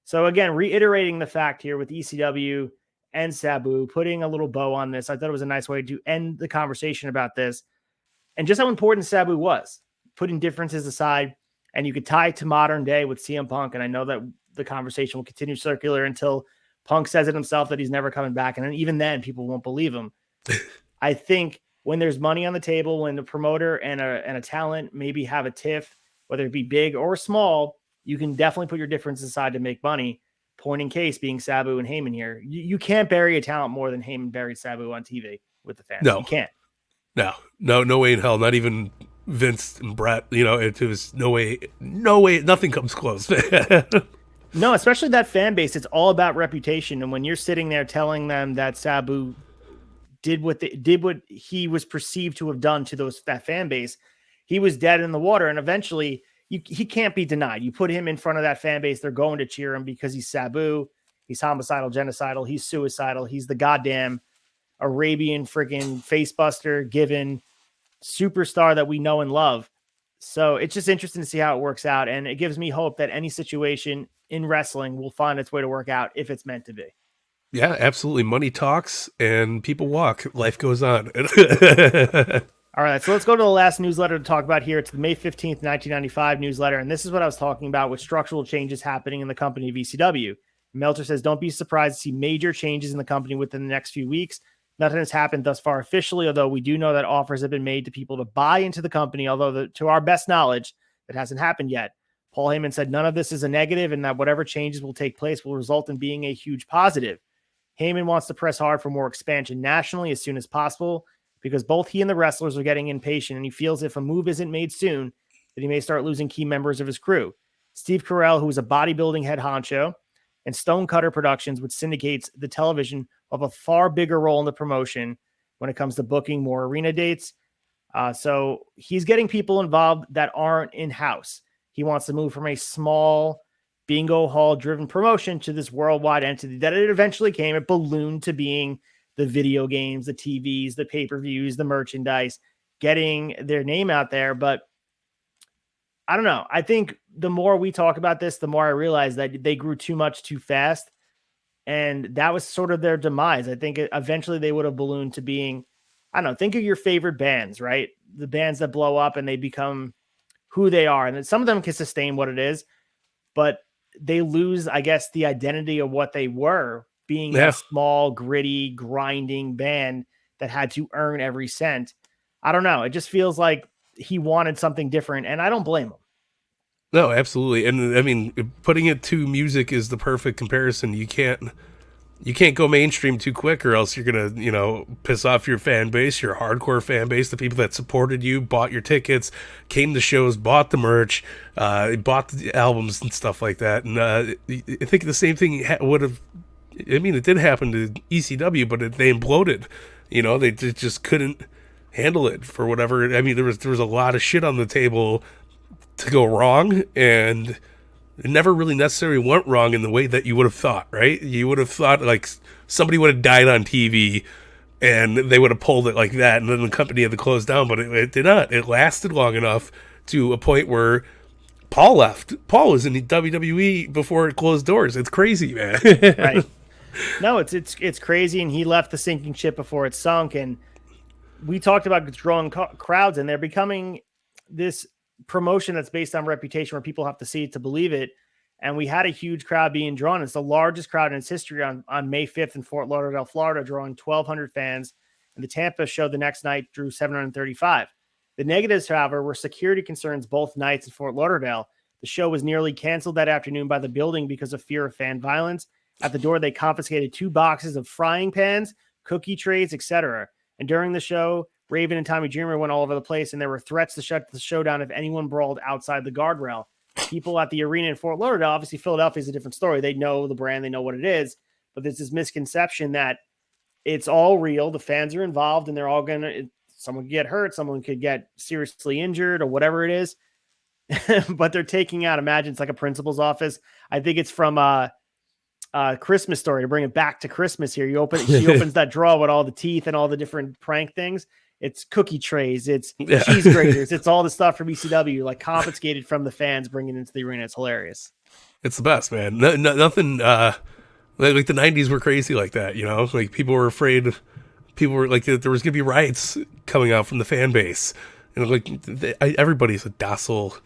So again, reiterating the fact here with ECW and Sabu, putting a little bow on this. I thought it was a nice way to end the conversation about this, and just how important Sabu was, putting differences aside. And you could tie it to modern day with CM Punk. And I know that the conversation will continue circular until Punk says it himself that he's never coming back. And then even then, people won't believe him. I think when there's money on the table, when the promoter and a talent maybe have a tiff, whether it be big or small, you can definitely put your differences aside to make money. Point in case being Sabu and Heyman here. You can't bury a talent more than Heyman buried Sabu on TV with the fans. No. You can't. No way in hell. Not even Vince and Brett. It was no way. Nothing comes close. No, especially that fan base. It's all about reputation. And when you're sitting there telling them that Sabu did what he was perceived to have done to that fan base, he was dead in the water. And eventually he can't be denied. You put him in front of that fan base, they're going to cheer him because he's Sabu. He's homicidal, genocidal. He's suicidal. He's the goddamn Arabian friggin' facebuster given superstar that we know and love. So it's just interesting to see how it works out. And it gives me hope that any situation in wrestling will find its way to work out if it's meant to be. Yeah, absolutely. Money talks and people walk. Life goes on. All right, so let's go to the last newsletter to talk about here. It's the May 15th, 1995 newsletter. And this is what I was talking about with structural changes happening in the company of ECW. Meltzer says, don't be surprised to see major changes in the company within the next few weeks. Nothing has happened thus far officially, although we do know that offers have been made to people to buy into the company, although to our best knowledge, that hasn't happened yet. Paul Heyman said none of this is a negative and that whatever changes will take place will result in being a huge positive. Heyman wants to press hard for more expansion nationally as soon as possible because both he and the wrestlers are getting impatient, and he feels if a move isn't made soon, that he may start losing key members of his crew. Steve Carell, who is a bodybuilding head honcho, and Stonecutter Productions, which syndicates the television, of a far bigger role in the promotion when it comes to booking more arena dates. So he's getting people involved that aren't in-house. He wants to move from a small bingo hall driven promotion to this worldwide entity that it eventually came. It ballooned to being the video games, the TVs, the pay-per-views, the merchandise, getting their name out there. But I don't know. I think the more we talk about this, the more I realize that they grew too much too fast. And that was sort of their demise. I think eventually they would have ballooned to being, I don't know, think of your favorite bands, right? The bands that blow up and they become who they are. And some of them can sustain what it is, but they lose, I guess, the identity of what they were, being that small, gritty, grinding band that had to earn every cent. I don't know. It just feels like he wanted something different, and I don't blame him. No, absolutely. And I mean, putting it to music is the perfect comparison. You can't go mainstream too quick, or else you're going to, piss off your fan base, your hardcore fan base, the people that supported you, bought your tickets, came to shows, bought the merch, bought the albums and stuff like that. And I think the same thing would have, it did happen to ECW, but they imploded. They just couldn't handle it for whatever. There was a lot of shit on the table to go wrong, and it never really necessarily went wrong in the way that you would have thought, right? You would have thought like somebody would have died on TV and they would have pulled it like that, and then the company had to close down, but it did not. It lasted long enough to a point where Paul left. Paul was in the WWE before it closed doors. It's crazy, man. Right. No, it's crazy, and he left the sinking ship before it sunk, and we talked about drawing crowds, and they're becoming this promotion that's based on reputation where people have to see it to believe it. And we had a huge crowd being drawn. It's the largest crowd in its history on May 5th in Fort Lauderdale, Florida, drawing 1,200 fans. And the Tampa show the next night drew 735. The negatives, however, were security concerns both nights in Fort Lauderdale. The show was nearly canceled that afternoon by the building because of fear of fan violence. At the door, they confiscated 2 boxes of frying pans, cookie trays, etc. And during the show, Raven and Tommy Dreamer went all over the place, and there were threats to shut the show down if anyone brawled outside the guardrail. People at the arena in Fort Lauderdale, obviously Philadelphia is a different story. They know the brand, they know what it is, but there's this misconception that it's all real. The fans are involved, and they're all someone could get hurt, someone could get seriously injured, or whatever it is. But they're taking out, imagine it's like a principal's office. I think it's from Christmas Story, to bring it back to Christmas here. She opens that drawer with all the teeth and all the different prank things. It's cookie trays, it's cheese graters, it's all the stuff from ECW, like confiscated from the fans, bringing it into the arena. It's hilarious. It's the best, man. Nothing like the 90s were crazy like that, like people were afraid. People were like, there was gonna be riots coming out from the fan base, and like everybody's a docile,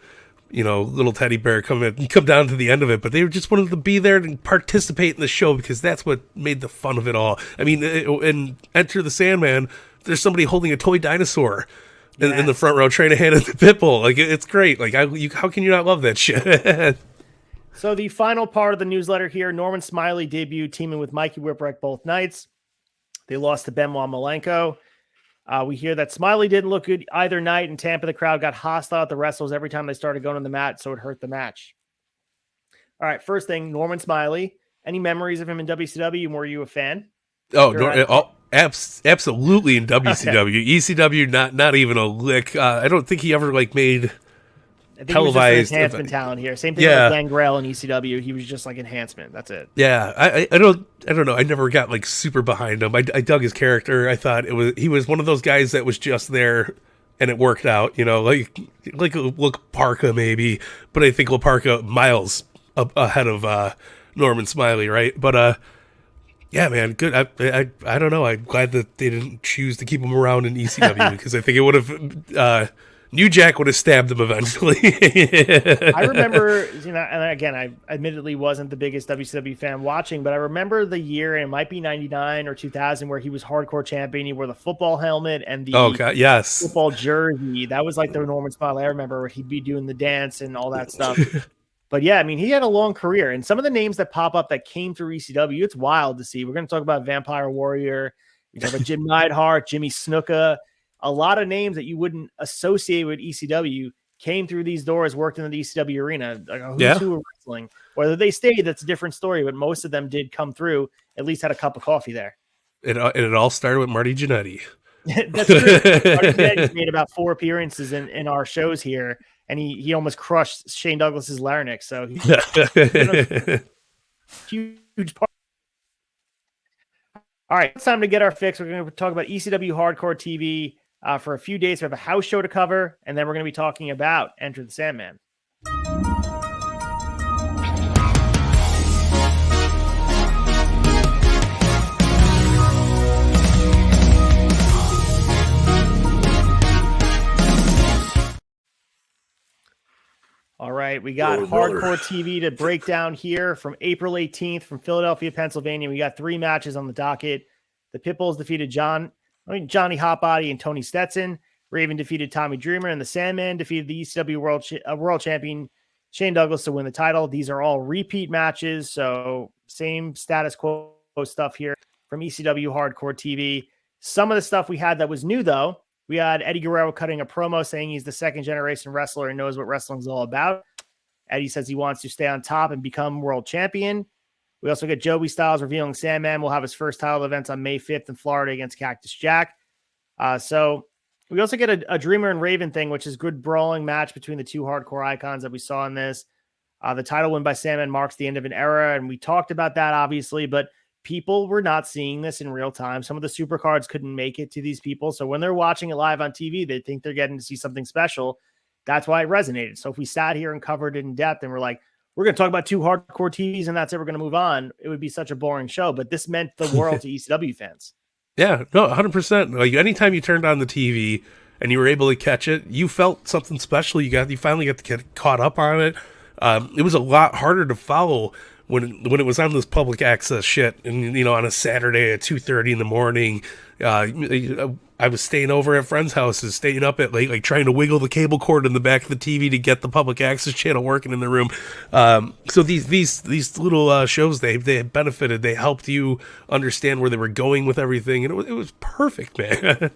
little teddy bear come down to the end of it, but they just wanted to be there and participate in the show because that's what made the fun of it all. In Enter the Sandman, there's somebody holding a toy dinosaur in the front row trying to hand it to Pitbull. Like, it's great. Like, how can you not love that shit? So the final part of the newsletter here, Norman Smiley debuted teaming with Mikey Whipwreck both nights. They lost to Benoit Malenko. We hear that Smiley didn't look good either night. In Tampa, the crowd got hostile at the wrestlers every time they started going on the mat, so it hurt the match. All right, first thing, Norman Smiley. Any memories of him in WCW? Were you a fan? Absolutely in WCW. Okay. ECW, not even a lick. I don't think he ever made televised. He was just enhancement talent here. Same thing with Glenn Grell in ECW. He was just like enhancement. That's it. Yeah, I don't know. I never got super behind him. I dug his character. I thought he was one of those guys that was just there and it worked out. Like Parka maybe, but I think Parka miles ahead of Norman Smiley, right? But yeah, man, good. I don't know. I'm glad that they didn't choose to keep him around in ECW because I think it would have New Jack would have stabbed him eventually. I remember, and again, I admittedly wasn't the biggest WCW fan watching, but I remember the year, and it might be 99 or 2000, where he was hardcore champion. He wore the football helmet and the football jersey. That was like the Norman Smiley. I remember he'd be doing the dance and all that stuff. But yeah, he had a long career, and some of the names that pop up that came through ECW, it's wild to see. We're going to talk about Vampire Warrior, we talk about Jim Neidhart, Jimmy Snuka. A lot of names that you wouldn't associate with ECW came through these doors, worked in the ECW arena. Who's who were wrestling. Whether they stayed, that's a different story, but most of them did come through, at least had a cup of coffee there. It all started with Marty Jannetty. That's true. Marty Jannetty made about 4 appearances in our shows here, and he almost crushed Shane Douglas's larynx. So he's huge part. All right, it's time to get our fix. We're going to talk about ECW Hardcore TV for a few days. We have a house show to cover, and then we're going to be talking about Enter the Sandman. All right, we got Hardcore TV to break down here from April 18th from Philadelphia, Pennsylvania. We got 3 matches on the docket. The Pitbulls defeated Johnny Hotbody and Tony Stetson. Raven defeated Tommy Dreamer, and the Sandman defeated the ECW World Champion Shane Douglas to win the title. These are all repeat matches, so same status quo stuff here from ECW Hardcore TV. Some of the stuff we had that was new, though. We had Eddie Guerrero cutting a promo saying he's the second-generation wrestler and knows what wrestling is all about. Eddie says he wants to stay on top and become world champion. We also get Joey Styles revealing Sandman will have his first title events on May 5th in Florida against Cactus Jack. So we also get a Dreamer and Raven thing, which is good brawling match between the two hardcore icons that we saw in this. The title win by Sandman marks the end of an era, and we talked about that, obviously, but people were not seeing this in real time. Some of the supercards couldn't make it to these people. So when they're watching it live on TV, they think they're getting to see something special. That's why it resonated. So if we sat here and covered it in depth and we're like, we're going to talk about 2 hardcore TVs and that's it, we're going to move on, it would be such a boring show. But this meant the world to ECW fans. Yeah, no, 100%. Like anytime you turned on the TV and you were able to catch it, you felt something special. You finally got to get caught up on it. It was a lot harder to follow when it was on this public access shit, and on a Saturday at 2:30 in the morning. I was staying over at friends' houses, staying up at like trying to wiggle the cable cord in the back of the TV to get the public access channel working in the room. So these little shows, they benefited. They helped you understand where they were going with everything, and it was perfect, man.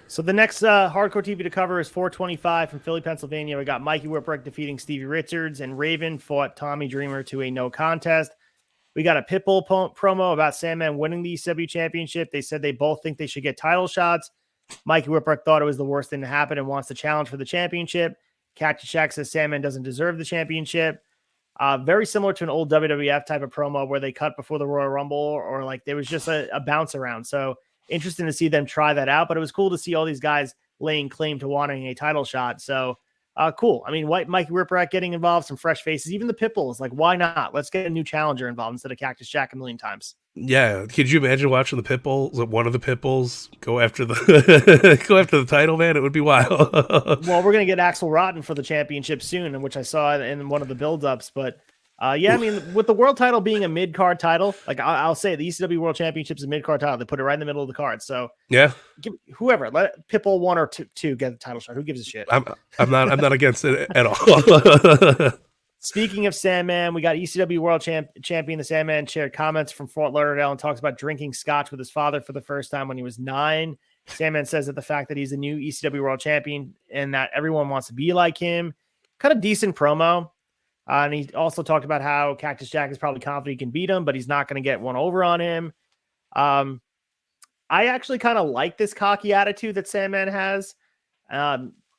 So the next hardcore TV to cover is 425 from Philly, Pennsylvania. We got Mikey Whipwreck defeating Stevie Richards, and Raven fought Tommy Dreamer to a no contest. We got a Pitbull promo about Sandman winning the ECW championship. They said they both think they should get title shots. Mikey Whipwreck thought it was the worst thing to happen and wants to challenge for the championship. Cactus Jack says Sandman doesn't deserve the championship. Very similar to an old WWF type of promo where they cut before the Royal Rumble, or like there was just a bounce around. So interesting to see them try that out, but it was cool to see all these guys laying claim to wanting a title shot. So cool. I mean, Mikey Whipwreck getting involved, some fresh faces, even the Pitbulls. Like, why not? Let's get a new challenger involved instead of Cactus Jack a million times. Yeah, could you imagine watching the Pitbulls, one of the Pitbulls, go after the title, man? It would be wild. Well, we're gonna get Axel Rotten for the championship soon, which I saw in one of the build-ups, but. Yeah, I mean, with the world title being a mid-card title, like I'll say the ECW World Championship is a mid-card title. They put it right in the middle of the card. So yeah, whoever, let Pitbull 1 or 2 get the title shot. Who gives a shit? I'm not against it at all. Speaking of Sandman, we got ECW World Champion. The Sandman shared comments from Fort Lauderdale and talks about drinking scotch with his father for the first time when he was 9. Sandman says that the fact that he's the new ECW World Champion and that everyone wants to be like him, kind of decent promo. And he also talked about how Cactus Jack is probably confident he can beat him, but he's not going to get one over on him. I actually kind of like this cocky attitude that Sandman has,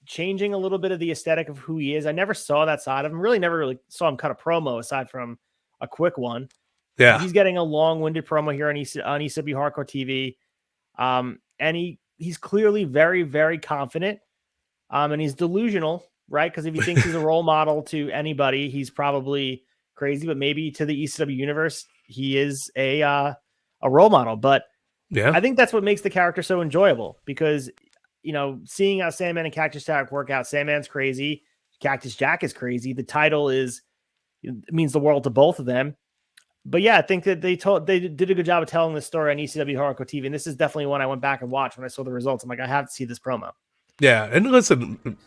changing a little bit of the aesthetic of who he is. I never saw that side of him. Never really saw him cut a promo aside from a quick one. Yeah, he's getting a long-winded promo here on ECW Hardcore TV, and he's clearly very, very confident, and he's delusional. Right, because if he thinks he's a role model to anybody, he's probably crazy. But maybe to the ECW universe, he is a role model. But yeah, I think that's what makes the character so enjoyable. Because seeing how Sandman and Cactus Jack work out, Sandman's crazy, Cactus Jack is crazy. The title means the world to both of them. But yeah, I think that they did a good job of telling this story on ECW Hardcore TV, and this is definitely one I went back and watched when I saw the results. I'm like, I have to see this promo. Yeah, and listen.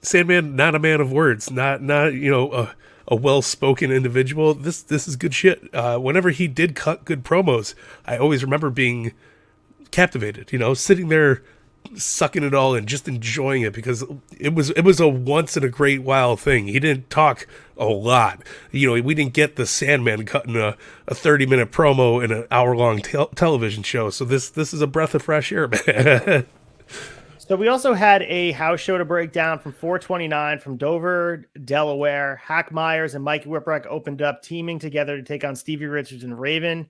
Sandman, not a man of words, not a well-spoken individual. This is good shit. Whenever he did cut good promos, I always remember being captivated. Sitting there, sucking it all in, just enjoying it because it was a once in a great while thing. He didn't talk a lot. We didn't get the Sandman cutting a 30-minute promo in an hour-long television show. So this is a breath of fresh air, man. So we also had a house show to break down from 429 from Dover, Delaware. Hack Myers and Mikey Whipwreck opened up, teaming together to take on Stevie Richards and Raven.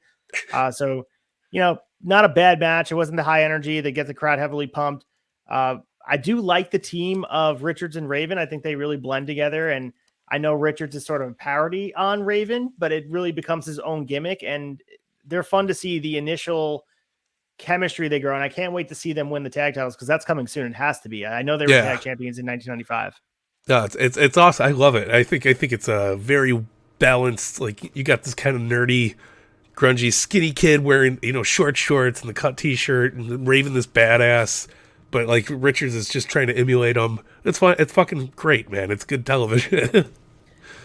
So not a bad match. It wasn't the high energy that gets the crowd heavily pumped. I do like the team of Richards and Raven. I think they really blend together. And I know Richards is sort of a parody on Raven, but it really becomes his own gimmick. And they're fun to see the initial chemistry they grow. And I can't wait to see them win the tag titles because that's coming soon. It has to be. I know they were tag champions in 1995. No, it's awesome. I love it. I think it's a very balanced. Like, you got this kind of nerdy, grungy, skinny kid wearing short shorts and the cut T-shirt, and Raven this badass. But like Richards is just trying to emulate him. It's fun. It's fucking great, man. It's good television.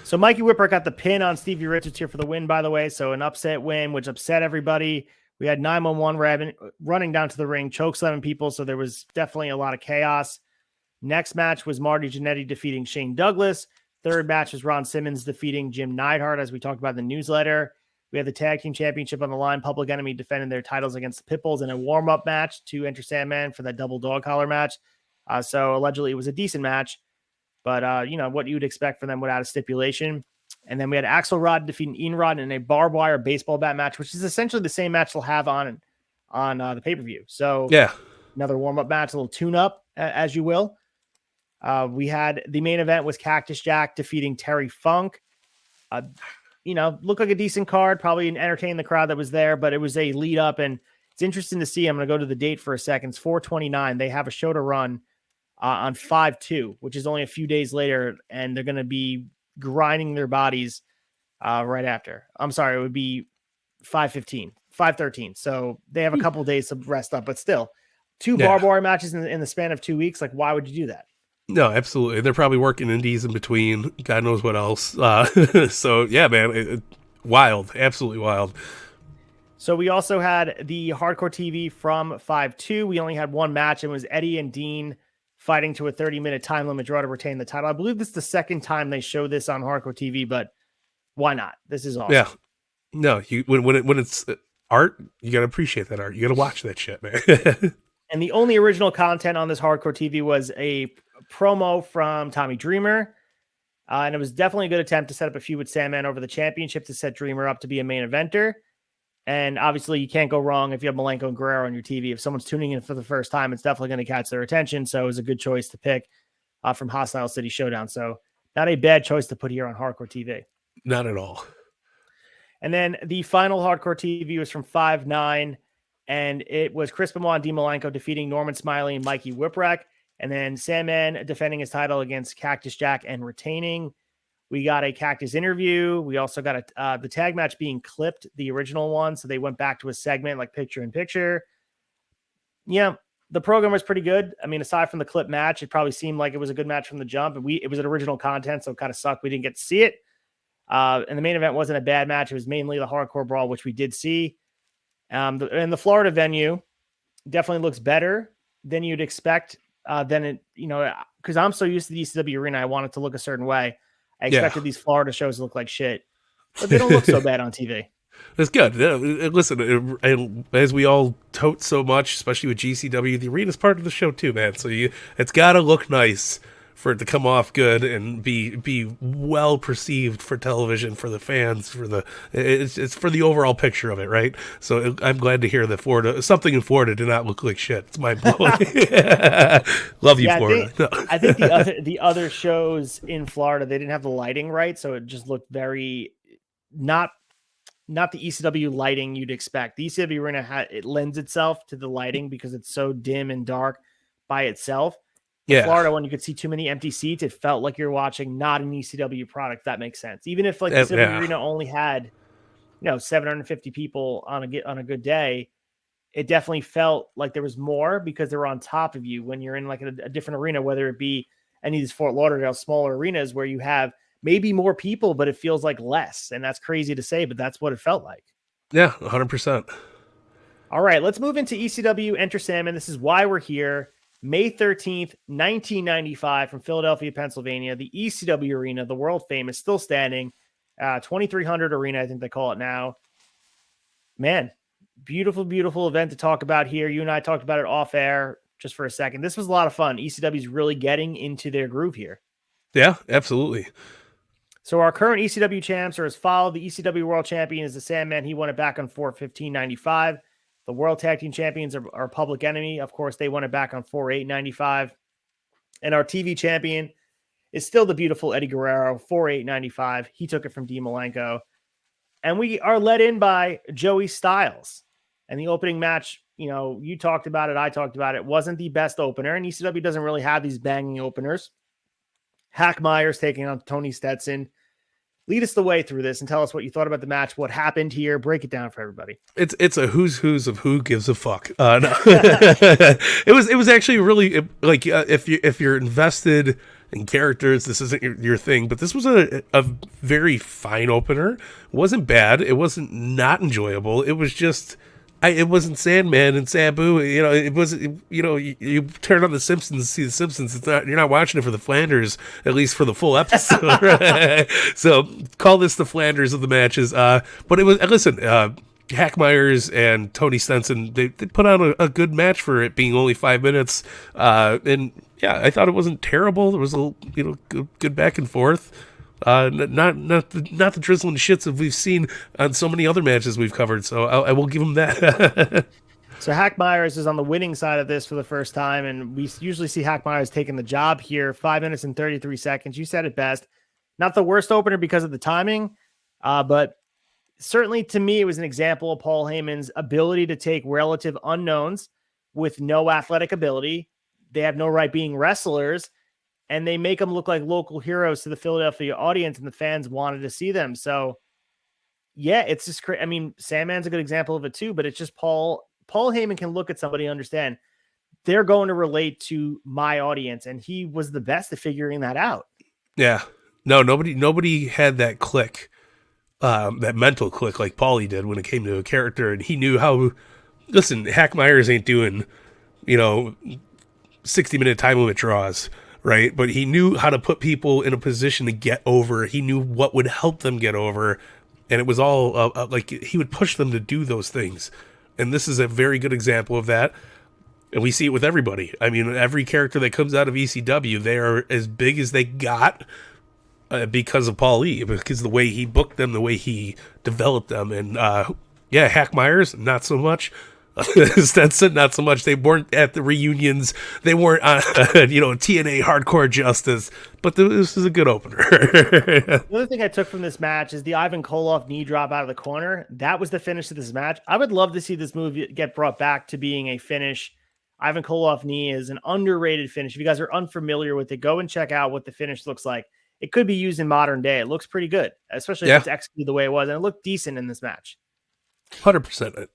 So Mikey Whipwreck got the pin on Stevie Richards here for the win, by the way. So an upset win, which upset everybody. We had 911 running down to the ring, chokeslamming people. So there was definitely a lot of chaos. Next match was Marty Jannetty defeating Shane Douglas. Third match was Ron Simmons defeating Jim Neidhart, as we talked about in the newsletter. We had the tag team championship on the line. Public Enemy defending their titles against the Pitbulls in a warm-up match to enter Sandman for that double dog collar match. So allegedly it was a decent match, but what you would expect from them without a stipulation. And then we had Axel Rod defeating Ian Rod in a barbed wire baseball bat match, which is essentially the same match they'll have on the pay-per-view. So yeah, another warm-up match, a little tune-up, as you will. We had the main event was Cactus Jack defeating Terry Funk. Looked like a decent card, probably entertain the crowd that was there, but it was a lead up, and it's interesting to see. I'm going to go to the date for a second. It's 4/29. They have a show to run on 5/2, which is only a few days later, and they're going to be grinding their bodies right after. I'm sorry, it would be 5/15, 5/13. So they have a couple days to rest up, but still, two barbed wire matches in the span of 2 weeks. Like, why would you do that? No, absolutely. They're probably working indies in between. God knows what else. So, yeah, man, wild. Absolutely wild. So we also had the Hardcore TV from 5/2. We only had one match. It was Eddie and Dean fighting to a 30-minute time limit draw to retain the title. I believe this is the second time they show this on Hardcore TV, but why not? This is awesome. Yeah. No, when it's art, you got to appreciate that art. You got to watch that shit, man. And the only original content on this Hardcore TV was a promo from Tommy Dreamer. And it was definitely a good attempt to set up a feud with Sandman over the championship to set Dreamer up to be a main eventer. And obviously you can't go wrong if you have Malenko and Guerrero on your TV. If someone's tuning in for the first time, it's definitely going to catch their attention. So it was a good choice to pick from Hostile City Showdown. So not a bad choice to put here on Hardcore TV. Not at all. And then the final Hardcore TV was from 5/9. And it was Chris Benoit and Dean Malenko defeating Norman Smiley and Mikey Whipwreck. And then Sandman defending his title against Cactus Jack and retaining. We got a Cactus interview. We also got the tag match being clipped, the original one. So they went back to a segment like picture in picture. Yeah, the program was pretty good. I mean, aside from the clip match, it probably seemed like it was a good match from the jump. And it was an original content, so it kind of sucked. We didn't get to see it. And the main event wasn't a bad match. It was mainly the hardcore brawl, which we did see. And the Florida venue definitely looks better than you'd expect. Because I'm so used to the ECW arena, I want it to look a certain way. I expected these Florida shows to look like shit, but they don't look so bad on TV. That's good. Listen, as we all tote so much, especially with GCW, the arena's part of the show too, man. So it's got to look nice for it to come off good and be well perceived for television, for the fans, it's for the overall picture of it, right? So I'm glad to hear that something in Florida did not look like shit. It's mind blowing. Love you, Florida. I think the other shows in Florida, they didn't have the lighting right, so it just looked very not the ECW lighting you'd expect. The ECW arena it lends itself to the lighting because it's so dim and dark by itself. Yeah. Florida, when you could see too many empty seats, it felt like you're watching not an ECW product. That makes sense. Even if like the ECW arena only had, 750 people on a good day, it definitely felt like there was more because they were on top of you when you're in like a different arena, whether it be any of these Fort Lauderdale smaller arenas where you have maybe more people, but it feels like less. And that's crazy to say, but that's what it felt like. Yeah, 100%. All right, let's move into ECW Enter Sandman. This is why we're here. May 13th, 1995 from Philadelphia, Pennsylvania, the ECW arena, the world famous, still standing, 2300 arena, I think they call it now. Man, beautiful, beautiful event to talk about here. You and I talked about it off air just for a second. This was a lot of fun. ECW is really getting into their groove here. Yeah, absolutely. So our current ECW champs are as follows. The ECW world champion is the Sandman. He won it back on 4/15/95. The World Tag Team Champions are Public Enemy. Of course, they won it back on 4/8/95. And our TV champion is still the beautiful Eddie Guerrero, 4/8/95. He took it from Dean Malenko. And we are led in by Joey Styles. And the opening match, you talked about it, I talked about it, wasn't the best opener. And ECW doesn't really have these banging openers. Hack Myers taking on Tony Stetson. Lead us the way through this and tell us what you thought about the match, what happened here. Break it down for everybody. It's a who's of who gives a fuck. No. it was actually really like if you're invested in characters, this isn't your thing. But this was a very fine opener. It wasn't bad. It wasn't not enjoyable. It was just. It wasn't Sandman and Sabu. It wasn't. You turn on The Simpsons to see The Simpsons. It's not. You're not watching it for the Flanders, at least for the full episode. Right? So call this the Flanders of the matches. But it was. Listen, Hack Myers and Tony Stetson. They put on a good match for it being only 5 minutes. And yeah, I thought it wasn't terrible. There was a good back and forth. Not the drizzling shits that we've seen on so many other matches we've covered. So I will give him that. So Hack Myers is on the winning side of this for the first time, and we usually see Hack Myers taking the job here. 5 minutes and 33 seconds. You said it best. Not the worst opener because of the timing, but certainly to me, it was an example of Paul Heyman's ability to take relative unknowns with no athletic ability. They have no right being wrestlers, and they make them look like local heroes to the Philadelphia audience, and the fans wanted to see them. So, yeah, it's just crazy. I mean, Sandman's a good example of it too, but it's just Paul Heyman can look at somebody and understand they're going to relate to my audience, and he was the best at figuring that out. Yeah. No, nobody had that click, that mental click like Paulie did when it came to a character, and he knew how. Listen, Hack Myers ain't doing, 60-minute time limit draws. Right. But he knew how to put people in a position to get over. He knew what would help them get over. And it was all like he would push them to do those things. And this is a very good example of that. And we see it with everybody. I mean, every character that comes out of ECW, they are as big as they got because of Paul Lee, because the way he booked them, the way he developed them. And Hack Myers, not so much. Stetson, not so much. They weren't at the reunions. They weren't on, TNA Hardcore Justice. But this is a good opener. The other thing I took from this match is the Ivan Koloff knee drop out of the corner. That was the finish of this match. I would love to see this move get brought back to being a finish. Ivan Koloff knee is an underrated finish. If you guys are unfamiliar with it, go and check out what the finish looks like. It could be used in modern day. It looks pretty good, especially if it's executed the way it was. And it looked decent in this match. 100%.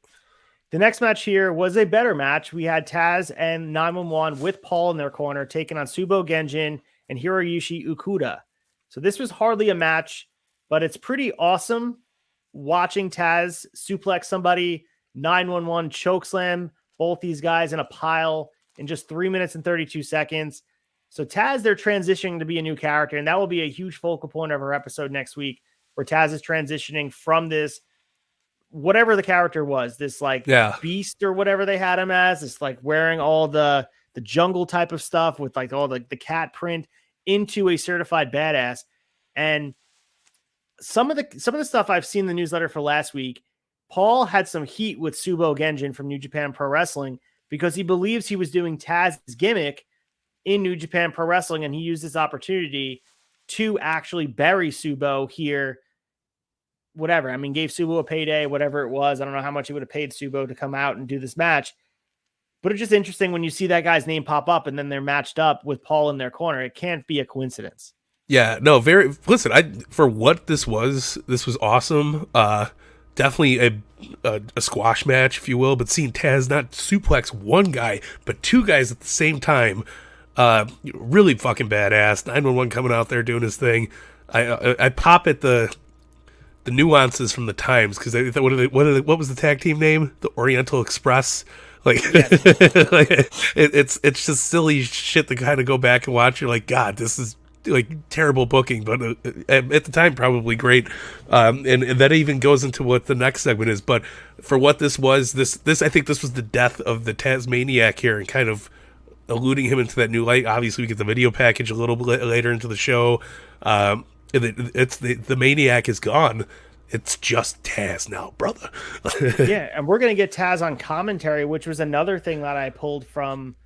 The next match here was a better match. We had Taz and 911 with Paul in their corner, taking on Subo Genjin and Hiroyoshi Ukuda. So this was hardly a match, but it's pretty awesome watching Taz suplex somebody, 911 chokeslam both these guys in a pile in just 3 minutes and 32 seconds. So Taz, they're transitioning to be a new character, and that will be a huge focal point of our episode next week, where Taz is transitioning from this whatever the character was, this beast or whatever they had him as, this like wearing all the jungle type of stuff with like all the cat print into a certified badass. And some of the stuff I've seen in the newsletter for last week, Paul had some heat with Subo Genjin from New Japan Pro Wrestling because he believes he was doing Taz's gimmick in New Japan Pro Wrestling, and he used this opportunity to actually bury Subo here. Whatever. I mean, gave Subo a payday, whatever it was. I don't know how much he would have paid Subo to come out and do this match. But it's just interesting when you see that guy's name pop up and then they're matched up with Paul in their corner. It can't be a coincidence. Yeah, no, listen, for what this was awesome. Definitely a squash match, if you will, but seeing Taz not suplex one guy, but two guys at the same time, really fucking badass. 911 coming out there doing his thing. I pop at the nuances from the times, because what was the tag team name? The Oriental Express. Like, like it's just silly shit to kind of go back and watch. You're like, God, this is like terrible booking, but at the time probably great. And that even goes into what the next segment is. But for what this was, this I think this was the death of the Tasmaniac here, and kind of alluding him into that new light. Obviously, we get the video package a little bit later into the show. It's the Maniac is gone, it's just Taz now, brother. Yeah, and we're going to get Taz on commentary, which was another thing that I pulled from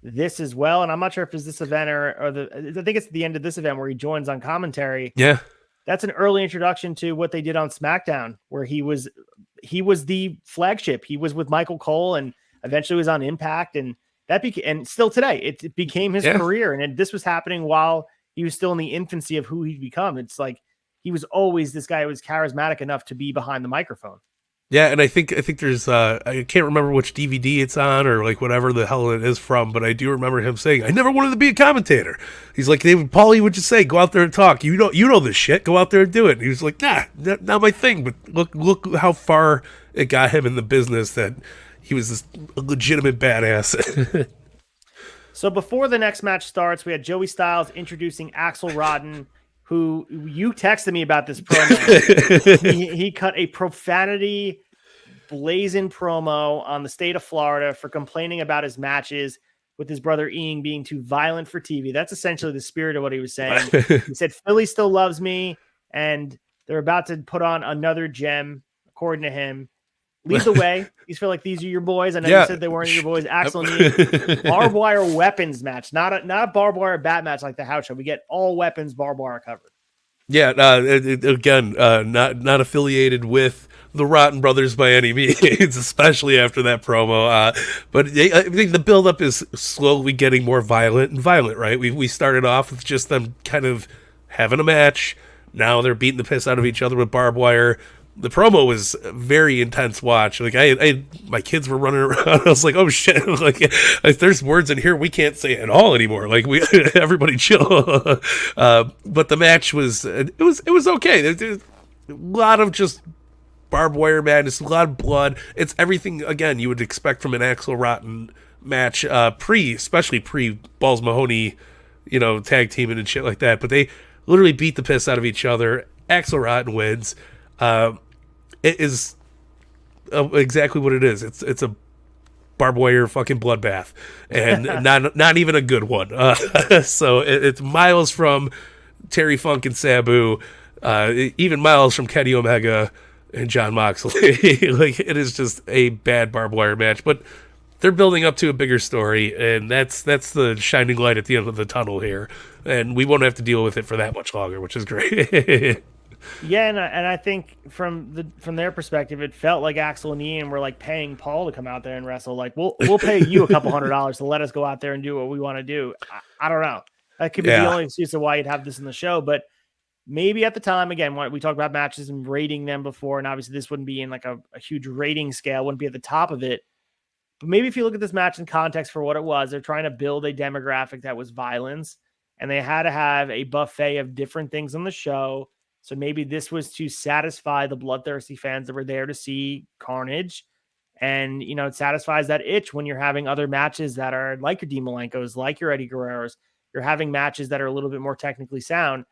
this as well. And I'm not sure if it's this event or I think it's the end of this event where he joins on commentary. Yeah. That's an early introduction to what they did on SmackDown, where he was the flagship. He was with Michael Cole and eventually was on Impact, and that became, and still today, it became his career. And this was happening while he was still in the infancy of who he'd become. It's like he was always this guy who was charismatic enough to be behind the microphone. Yeah, and I think there's I can't remember which DVD it's on or like whatever the hell it is from, but I do remember him saying, "I never wanted to be a commentator." He's like, Paulie would just say, "Go out there and talk. You know this shit. Go out there and do it." And he was like, "Nah, not my thing." But look how far it got him in the business, that he was this legitimate badass. So before the next match starts, we had Joey Styles introducing Axel Rotten, who you texted me about this promo. he cut a profanity blazing promo on the state of Florida for complaining about his matches with his brother Ian being too violent for TV. That's essentially the spirit of what he was saying. He said, Philly still loves me, and they're about to put on another gem, according to him. Lead the way. These feel like these are your boys. I know you said they weren't your boys. Axel and Ian. Barbed wire weapons match, not a barbed wire bat match like the house show. We get all weapons barbed wire covered. Yeah, again, not affiliated with the Rotten Brothers by any means, especially after that promo. But I think the buildup is slowly getting more violent and violent, right? We started off with just them kind of having a match. Now they're beating the piss out of each other with barbed wire. The promo was a very intense watch. Like my kids were running around. I was like, "Oh shit!" Like, if there's words in here we can't say at all anymore. Like, everybody chill. But the match was okay. There's a lot of just barbed wire madness, a lot of blood. It's everything again you would expect from an Axel Rotten match, especially pre Balls Mahoney, tag teaming and shit like that. But they literally beat the piss out of each other. Axel Rotten wins. It is exactly what it is. It's a barbed wire fucking bloodbath, and not even a good one. So it's miles from Terry Funk and Sabu, even miles from Kenny Omega and John Moxley. Like, it is just a bad barbed wire match, but they're building up to a bigger story, and that's the shining light at the end of the tunnel here, and we won't have to deal with it for that much longer, which is great. Yeah, and I think from their perspective, it felt like Axel and Ian were like paying Paul to come out there and wrestle. Like, we'll pay you a couple $100 to let us go out there and do what we want to do. I don't know. That could be the only excuse of why you'd have this in the show. But maybe at the time, again, when we talked about matches and rating them before, and obviously this wouldn't be in like a huge rating scale, wouldn't be at the top of it. But maybe if you look at this match in context for what it was, they're trying to build a demographic that was violence, and they had to have a buffet of different things on the show. So maybe this was to satisfy the bloodthirsty fans that were there to see carnage. And, it satisfies that itch when you're having other matches that are like your Dean Malenkos, like your Eddie Guerreros. You're having matches that are a little bit more technically sound.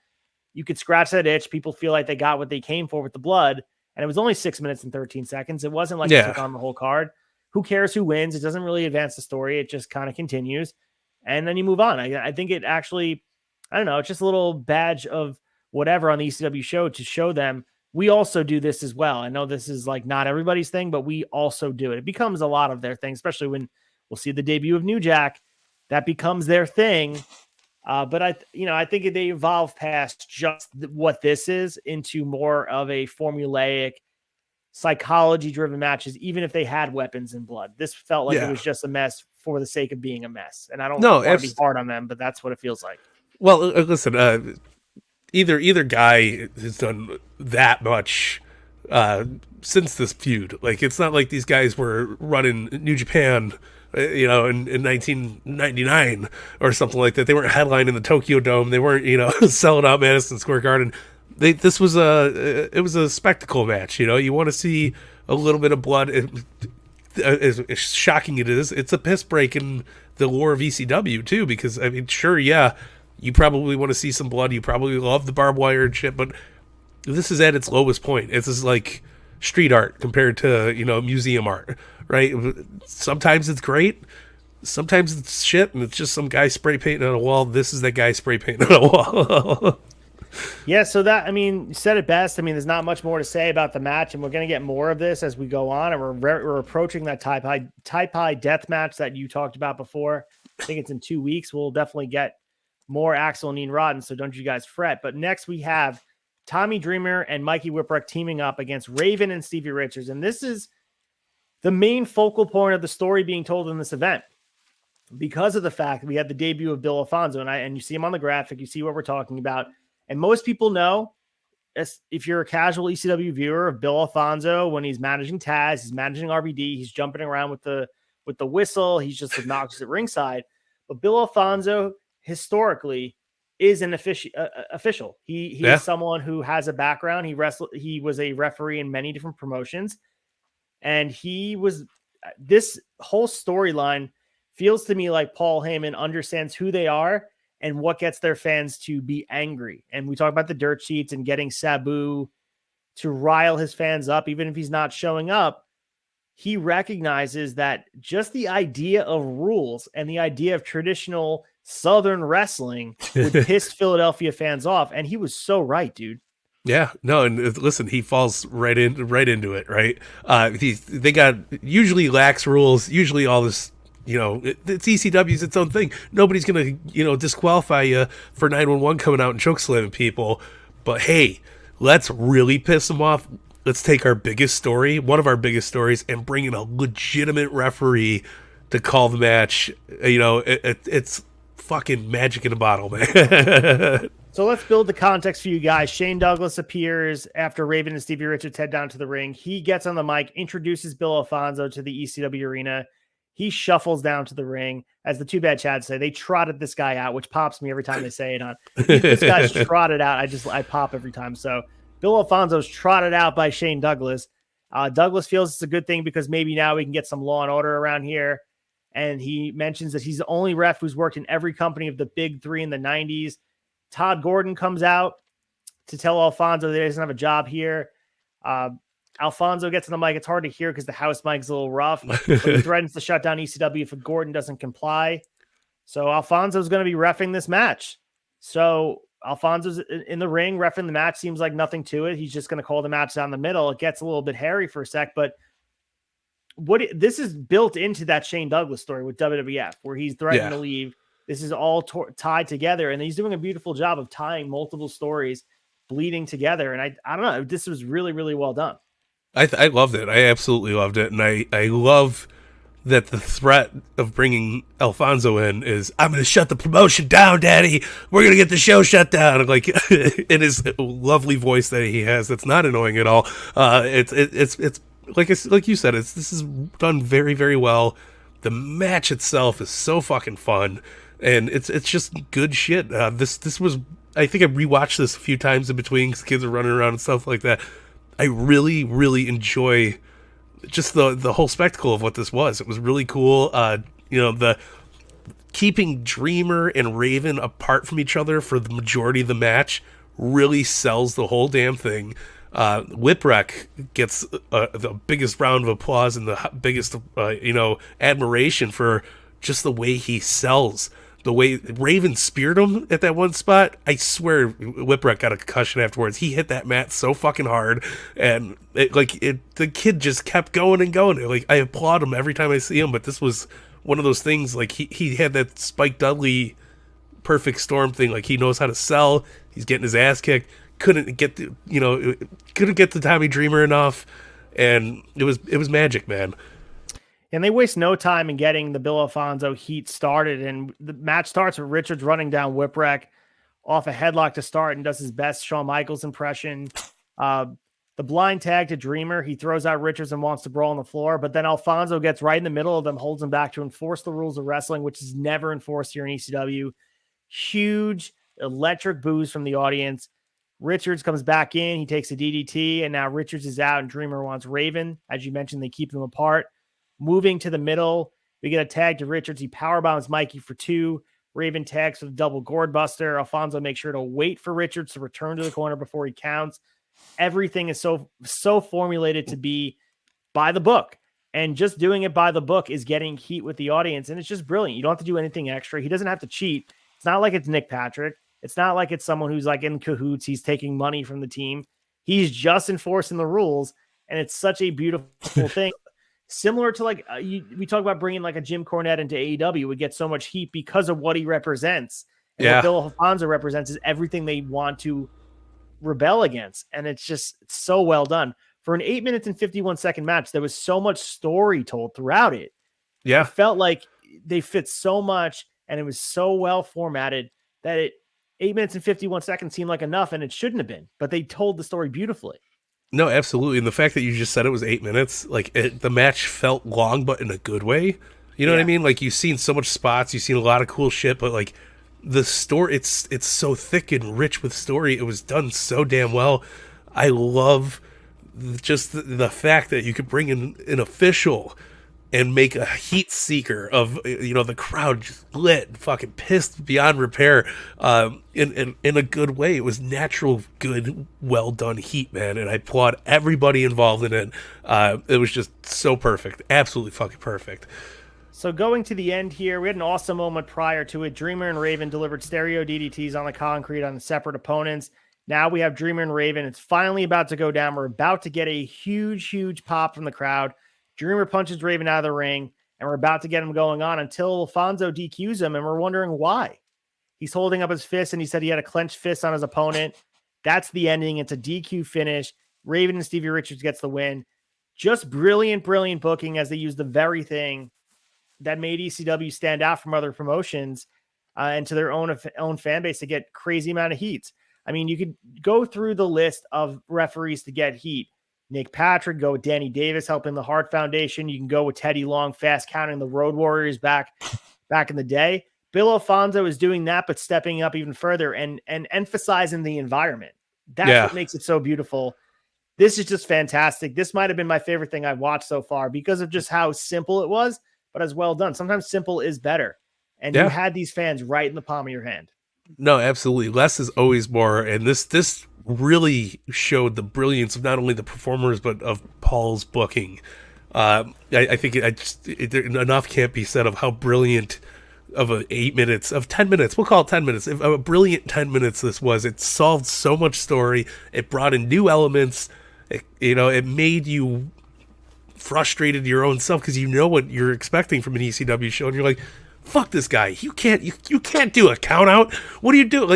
You could scratch that itch. People feel like they got what they came for with the blood. And it was only 6 minutes and 13 seconds. It wasn't like it took on the whole card. Who cares who wins? It doesn't really advance the story. It just kind of continues. And then you move on. I think it actually, I don't know, it's just a little badge of whatever on the ECW show to show them we also do this as well. I know this is like not everybody's thing, but we also do it. It becomes a lot of their thing, especially when we'll see the debut of New Jack. That becomes their thing. But I think they evolve past just what this is into more of a formulaic, psychology-driven matches, even if they had weapons and blood. This felt like it was just a mess for the sake of being a mess. And I don't want to be hard on them, but that's what it feels like. Well, listen, either guy has done that much since this feud. Like, it's not like these guys were running New Japan, in 1999 or something like that. They weren't headlining the Tokyo Dome. They weren't, selling out Madison Square Garden. This was a spectacle match. You want to see a little bit of blood. As shocking it is, it's a piss break in the lore of ECW too. Because I mean, sure, you probably want to see some blood. You probably love the barbed wire and shit, but this is at its lowest point. This is like street art compared to, museum art, right? Sometimes it's great. Sometimes it's shit, and it's just some guy spray painting on a wall. This is that guy spray painting on a wall. Yeah, so that, I mean, you said it best. I mean, there's not much more to say about the match, and we're going to get more of this as we go on, and we're approaching that type high death match that you talked about before. I think it's in 2 weeks. We'll definitely get more Axel and Ian Rotten, so don't you guys fret. But next we have Tommy Dreamer and Mikey Whipwreck teaming up against Raven and Stevie Richards, and this is the main focal point of the story being told in this event, because of the fact that we had the debut of Bill Alfonso, and you see him on the graphic, you see what we're talking about. And most people know, if you're a casual ECW viewer, of Bill Alfonso when he's managing Taz, he's managing RVD, he's jumping around with the whistle, he's just obnoxious at ringside. But Bill Alfonso historically is an official. He is someone who has a background. He was a referee in many different promotions, and this whole storyline feels to me like Paul Heyman understands who they are and what gets their fans to be angry. And we talk about the dirt sheets and getting Sabu to rile his fans up, even if he's not showing up. He recognizes that just the idea of rules and the idea of traditional Southern wrestling would piss Philadelphia fans off. And he was so right, dude. Yeah, no, and listen, he falls right into it, right? They got usually lax rules, usually all this. It's ECW's its own thing. Nobody's going to, disqualify you for 911 coming out and chokeslamming people. But hey, let's really piss them off. Let's take our biggest story, one of our biggest stories, and bring in a legitimate referee to call the match. It's fucking magic in a bottle, man. So let's build the context for you guys. Shane Douglas appears after Raven and Stevie Richards head down to the ring. He gets on the mic, introduces Bill Alfonso to the ECW arena. He shuffles down to the ring. As the Too Bad Chads say, they trotted this guy out, which pops me every time they say it on. This guy's trotted out. I pop every time. So Bill Alfonso's trotted out by Shane Douglas. Douglas feels it's a good thing because maybe now we can get some law and order around here. And he mentions that he's the only ref who's worked in every company of the big three in the 90s. Todd Gordon comes out to tell Alfonso that he doesn't have a job here. Alfonso gets on the mic. It's hard to hear because the house mic's a little rough. But he threatens to shut down ECW if Gordon doesn't comply. So Alfonso's going to be reffing this match. So Alfonso's in the ring reffing the match. Seems like nothing to it. He's just going to call the match down the middle. It gets a little bit hairy for a sec, but this is built into that Shane Douglas story with WWF, where he's threatening to leave. This is all tied together, and he's doing a beautiful job of tying multiple stories, bleeding together. And I don't know. This was really, really well done. I loved it. I absolutely loved it. And I love that the threat of bringing Alfonso in is, I'm going to shut the promotion down, Daddy. We're going to get the show shut down. Like, in his lovely voice that he has, that's not annoying at all. It's like you said, this is done very, very well. The match itself is so fucking fun, and it's just good shit. This was, I think I rewatched this a few times in between because kids are running around and stuff like that. I really, really enjoy just the whole spectacle of what this was. It was really cool. The keeping Dreamer and Raven apart from each other for the majority of the match really sells the whole damn thing. Whipwreck gets the biggest round of applause and the biggest, admiration for just the way he sells. The way Raven speared him at that one spot, I swear Whipwreck got a concussion afterwards. He hit that mat so fucking hard, and the kid just kept going and going. Like, I applaud him every time I see him, but this was one of those things. Like, he had that Spike Dudley perfect storm thing. Like, he knows how to sell. He's getting his ass kicked. Couldn't get the Tommy Dreamer enough, and it was magic, man. And they waste no time in getting the Bill Alfonso heat started. And the match starts with Richards running down Whipwreck off a headlock to start and does his best Shawn Michaels impression. The blind tag to Dreamer. He throws out Richards and wants to brawl on the floor. But then Alfonso gets right in the middle of them, holds him back to enforce the rules of wrestling, which is never enforced here in ECW. Huge electric boos from the audience. Richards comes back in. He takes a DDT. And now Richards is out and Dreamer wants Raven. As you mentioned, they keep them apart. Moving to the middle, we get a tag to Richards. He powerbombs Mikey for 2. Raven tags with a double gourd buster. Alfonso makes sure to wait for Richards to return to the corner before he counts. Everything is so formulated to be by the book. And just doing it by the book is getting heat with the audience. And it's just brilliant. You don't have to do anything extra. He doesn't have to cheat. It's not like it's Nick Patrick. It's not like it's someone who's like in cahoots. He's taking money from the team. He's just enforcing the rules. And it's such a beautiful thing. Similar to like, we talk about bringing like a Jim Cornette into AEW would get so much heat because of what he represents. And what Bill Alfonso represents is everything they want to rebel against. And it's so well done. For an 8 minutes and 51-second match, there was so much story told throughout it. Yeah. It felt like they fit so much and it was so well formatted that 8 minutes and 51 seconds seemed like enough, and it shouldn't have been, but they told the story beautifully. No, absolutely. And the fact that you just said it was 8 minutes, like the match felt long, but in a good way. You know what I mean? Like you've seen so much spots, you've seen a lot of cool shit, but like the story, it's so thick and rich with story. It was done so damn well. I love just the fact that you could bring in an official and make a heat seeker of, the crowd just lit, fucking pissed beyond repair, in a good way. It was natural, good, well done heat, man, and I applaud everybody involved in it. It was just so perfect, absolutely fucking perfect. So going to the end here, we had an awesome moment prior to it. Dreamer and Raven delivered stereo DDTs on the concrete on the separate opponents. Now we have Dreamer and Raven. It's finally about to go down. We're about to get a huge pop from the crowd. Dreamer punches Raven out of the ring, and we're about to get him going on until Alfonso DQs him, and we're wondering why. He's holding up his fist, and he said he had a clenched fist on his opponent. That's the ending. It's a DQ finish. Raven and Stevie Richards gets the win. Just brilliant booking as they use the very thing that made ECW stand out from other promotions and to their own fan base to get crazy amount of heat. I mean, you could go through the list of referees to get heat. Nick Patrick, go with Danny Davis helping the Hart Foundation. You can go with Teddy Long, fast counting the Road Warriors back in the day. Bill Alfonso is doing that, but stepping up even further and emphasizing the environment. That's what makes it so beautiful. This is just fantastic. This might have been my favorite thing I've watched so far because of just how simple it was, but as well done. Sometimes simple is better. And you had these fans right in the palm of your hand. No, absolutely. Less is always more. And this really showed the brilliance of not only the performers, but of Paul's booking. I think enough can't be said of how brilliant of 10 minutes, we'll call it 10 minutes, a brilliant 10 minutes this was. It solved so much story. It brought in new elements. It made you frustrated your own self because you know what you're expecting from an ECW show, and you're like, fuck this guy. You can't do a count out. What do you do?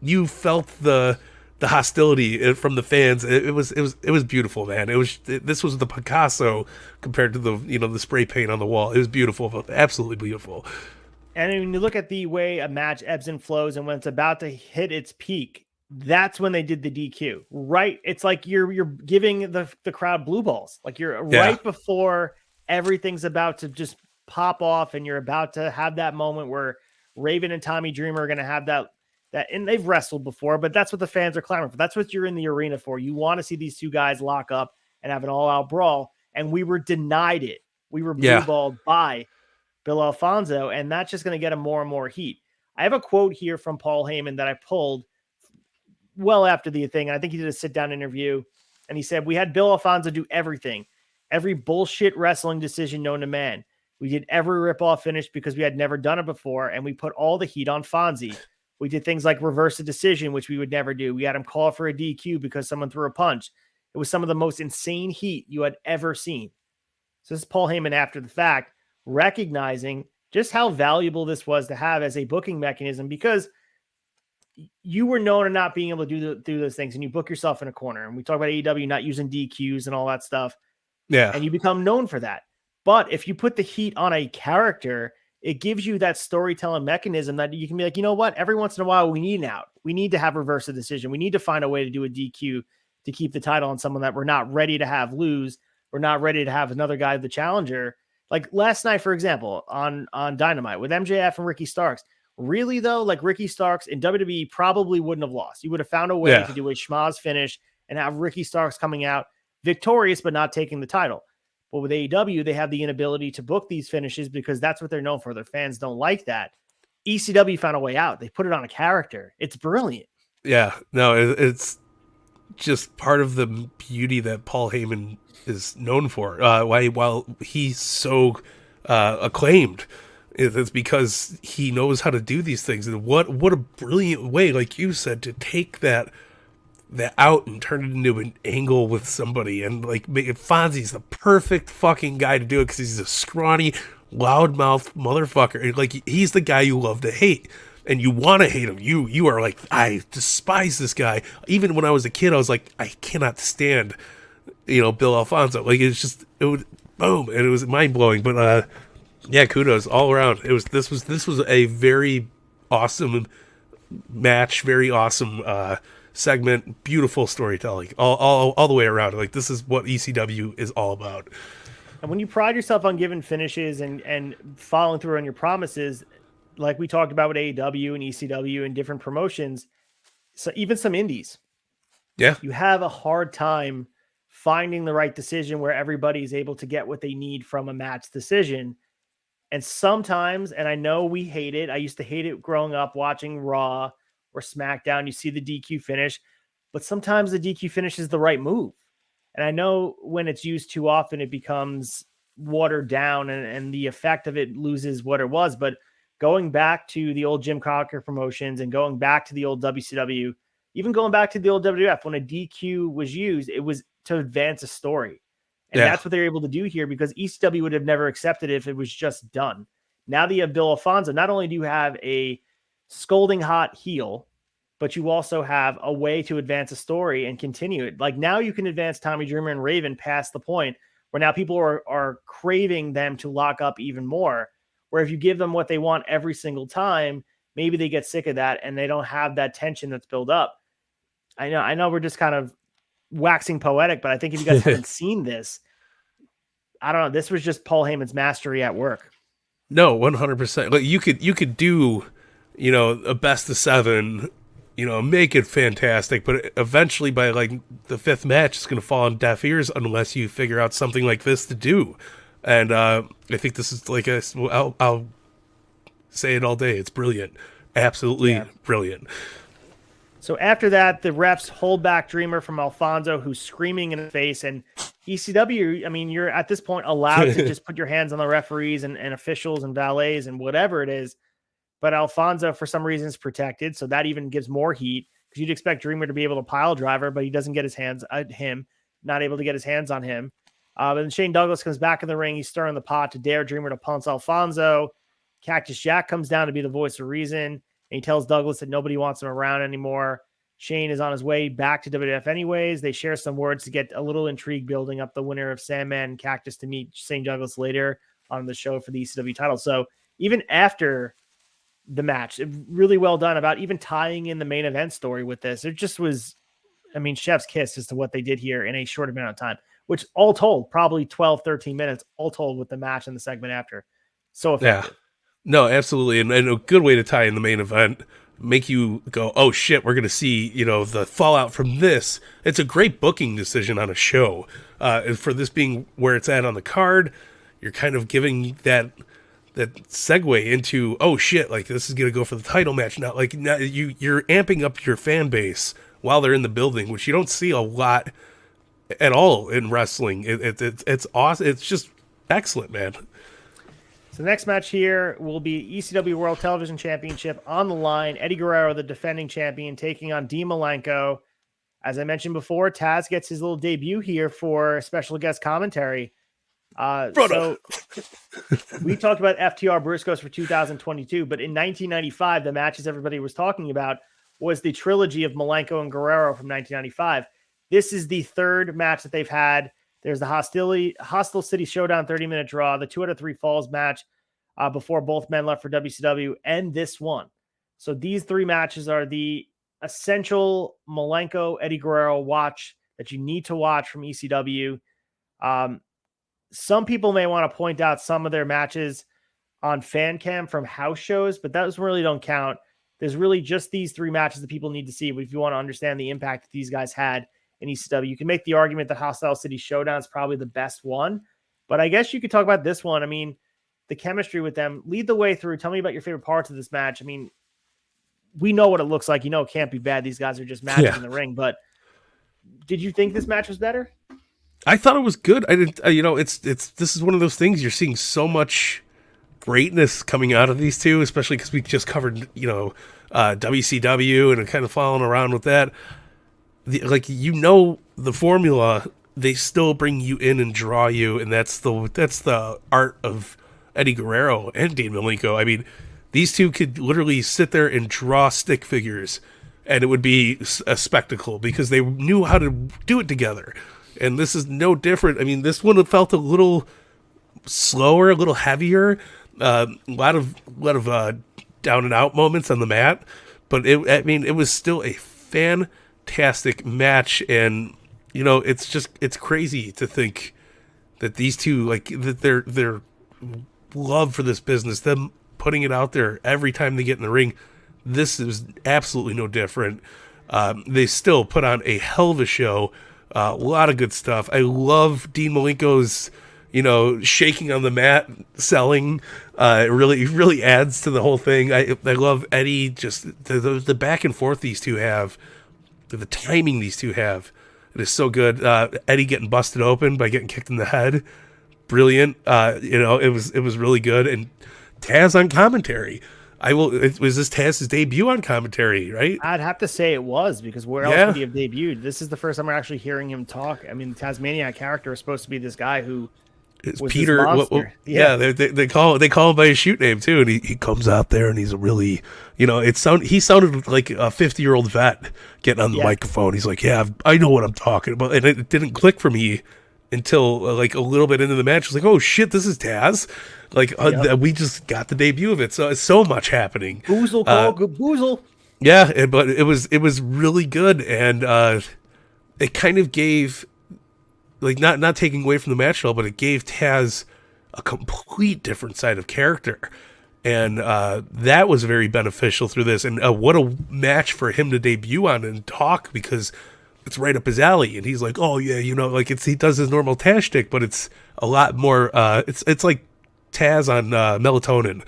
You felt the hostility from the fans. It was beautiful, man. This was the Picasso compared to the spray paint on the wall. It was beautiful, absolutely beautiful. And when you look at the way a match ebbs and flows, and when it's about to hit its peak, that's when they did the DQ. Right? It's like you're giving the crowd blue balls. Like you're right before everything's about to just pop off, and you're about to have that moment where Raven and Tommy Dreamer are going to have that, and they've wrestled before, but that's what the fans are clamoring for. That's what you're in the arena for. You want to see these two guys lock up and have an all-out brawl, and we were denied it. We were blue-balled by Bill Alfonso, and that's just going to get him more and more heat. I have a quote here from Paul Heyman that I pulled well after the thing. I think he did a sit-down interview, and he said, "We had Bill Alfonso do everything, every bullshit wrestling decision known to man. We did every rip-off finish because we had never done it before, and we put all the heat on Fonzie. We did things like reverse a decision, which we would never do. We had him call for a DQ because someone threw a punch. It was some of the most insane heat you had ever seen." So this is Paul Heyman after the fact, recognizing just how valuable this was to have as a booking mechanism, because you were known for not being able to do those things, and you book yourself in a corner. And we talk about AEW not using DQs and all that stuff. Yeah. And you become known for that. But if you put the heat on a character, it gives you that storytelling mechanism that you can be like, you know what? Every once in a while, we need an out. We need to have reverse a decision. We need to find a way to do a DQ to keep the title on someone that we're not ready to have lose. We're not ready to have another guy, the challenger. Like last night, for example, on Dynamite with MJF and Ricky Starks. Really, though, like Ricky Starks in WWE probably wouldn't have lost. You would have found a way to do a schmaz finish and have Ricky Starks coming out victorious, but not taking the title. But with AEW, they have the inability to book these finishes because that's what they're known for. Their fans don't like that. ECW found a way out. They put it on a character. It's brilliant. Yeah, no, it's just part of the beauty that Paul Heyman is known for. While he's so acclaimed, It's because he knows how to do these things. And what a brilliant way, like you said, to take that out and turn it into an angle with somebody. And like Fonzie's the perfect fucking guy to do it because he's a scrawny, loudmouth motherfucker. And, like, he's the guy you love to hate. And you want to hate him. You are like, I despise this guy. Even when I was a kid, I was like, I cannot stand, Bill Alfonso. Like, it would boom, and it was mind blowing. But yeah, kudos all around. This was a very awesome match, very awesome segment, beautiful storytelling, all the way around. Like, this is what ECW is all about. And when you pride yourself on giving finishes and following through on your promises, like we talked about with AEW and ECW and different promotions, so even some indies, yeah, you have a hard time finding the right decision where everybody's able to get what they need from a match decision. And sometimes, and I know we hate it, I used to hate it growing up watching Raw or SmackDown, you see the DQ finish, but sometimes the DQ finish is the right move. And I know when it's used too often, it becomes watered down and the effect of it loses what it was. But going back to the old Jim Crocker promotions and going back to the old WCW, even going back to the old WWF, when a DQ was used, it was to advance a story. And that's what they're able to do here, because ECW would have never accepted it if it was just done. Now that you have Bill Alfonso, not only do you have a scolding hot heel, but you also have a way to advance a story and continue it. Like, now you can advance Tommy Dreamer and Raven past the point where now people are craving them to lock up even more. Where if you give them what they want every single time, maybe they get sick of that and they don't have that tension that's built up. I know we're just kind of waxing poetic, but I think if you guys haven't seen this, I don't know, this was just Paul Heyman's mastery at work. No, 100%. Like, you could do, a best of 7, make it fantastic, but eventually by like the 5th match, it's going to fall on deaf ears unless you figure out something like this to do. And I think this is like I'll say it all day. It's brilliant. Absolutely brilliant. So after that, the refs hold back Dreamer from Alfonso, who's screaming in his face. And ECW, I mean, you're at this point allowed to just put your hands on the referees and officials and valets and whatever it is. But Alfonso, for some reason, is protected. So that even gives more heat, because you'd expect Dreamer to be able to pile driver, but he doesn't get his hands at him, not able to get his hands on him. But then Shane Douglas comes back in the ring. He's stirring the pot to dare Dreamer to pounce Alfonso. Cactus Jack comes down to be the voice of reason. And he tells Douglas that nobody wants him around anymore. Shane is on his way back to WWF anyways. They share some words to get a little intrigue building up the winner of Sandman and Cactus to meet Shane Douglas later on the show for the ECW title. So even after the match, really well done about even tying in the main event story with this. It just was, I mean, chef's kiss as to what they did here in a short amount of time, which all told, probably 12, 13 minutes, all told, with the match and the segment after. So effective. Yeah. No, absolutely. And a good way to tie in the main event, make you go, oh shit, we're going to see, the fallout from this. It's a great booking decision on a show. And for this being where it's at on the card, you're kind of giving that segue into, oh shit, like this is going to go for the title match now. Like, now you're amping up your fan base while they're in the building, which you don't see a lot at all in wrestling. It's awesome. It's just excellent, man. So the next match here will be ECW World Television Championship on the line. Eddie Guerrero, the defending champion, taking on Dean Malenko. As I mentioned before, Taz gets his little debut here for special guest commentary. So we talked about FTR Briscoes for 2022, but in 1995, the matches everybody was talking about was the trilogy of Malenko and Guerrero from 1995. This is the third match that they've had. There's the Hostile City Showdown 30-minute draw, the 2 out of 3 falls match before both men left for WCW, and this one. So these 3 matches are the essential Malenko Eddie Guerrero watch that you need to watch from ECW. Some people may want to point out some of their matches on fan cam from house shows, but those really don't count. There's really just these 3 matches that people need to see if you want to understand the impact that these guys had in ECW. You can make the argument that Hostile City Showdown is probably the best one, but I guess you could talk about this one. I mean, the chemistry with them. Lead the way through. Tell me about your favorite parts of this match. I mean, we know what it looks like. It can't be bad. These guys are just matching in the ring, but did you think this match was better? I thought it was good. I didn't, this is one of those things you're seeing so much greatness coming out of these two, especially because we just covered, WCW and kind of following around with that. The formula, they still bring you in and draw you, and that's the art of Eddie Guerrero and Dean Malenko. I mean, these two could literally sit there and draw stick figures, and it would be a spectacle because they knew how to do it together. And this is no different. I mean, this one felt a little slower, a little heavier, a lot of down and out moments on the mat, but it was still a fantastic match. And it's crazy to think that these two, like, that their love for this business, them putting it out there every time they get in the ring, this is absolutely no different. They still put on a hell of a show, a lot of good stuff. I love Dean Malenko's shaking on the mat, selling. It really adds to the whole thing. I love Eddie, just the back and forth these two have, the timing these two have. It is so good. Eddie getting busted open by getting kicked in the head, brilliant. It was really good. And Taz on commentary. Was this Taz's debut on commentary, right? I'd have to say it was, because where else would he have debuted? This is the first time we're actually hearing him talk. I mean, the Tasmaniac character is supposed to be this guy who was Peter. They call him by his shoot name too, and he comes out there and he's a really, he sounded like a 50-year-old vet getting on the microphone. He's like, yeah, I know what I'm talking about, and it didn't click for me until like a little bit into the match. I was like, oh shit, this is Taz. Like, we just got the debut of it, so it's so much happening. Boozle, boozle. Yeah, but it was really good, and it kind of gave, like, not taking away from the match at all, but it gave Taz a complete different side of character, and that was very beneficial through this. And what a match for him to debut on and talk, because it's right up his alley. And he's like, oh yeah, he does his normal Taz shtick, but it's a lot more. It's like Taz on melatonin.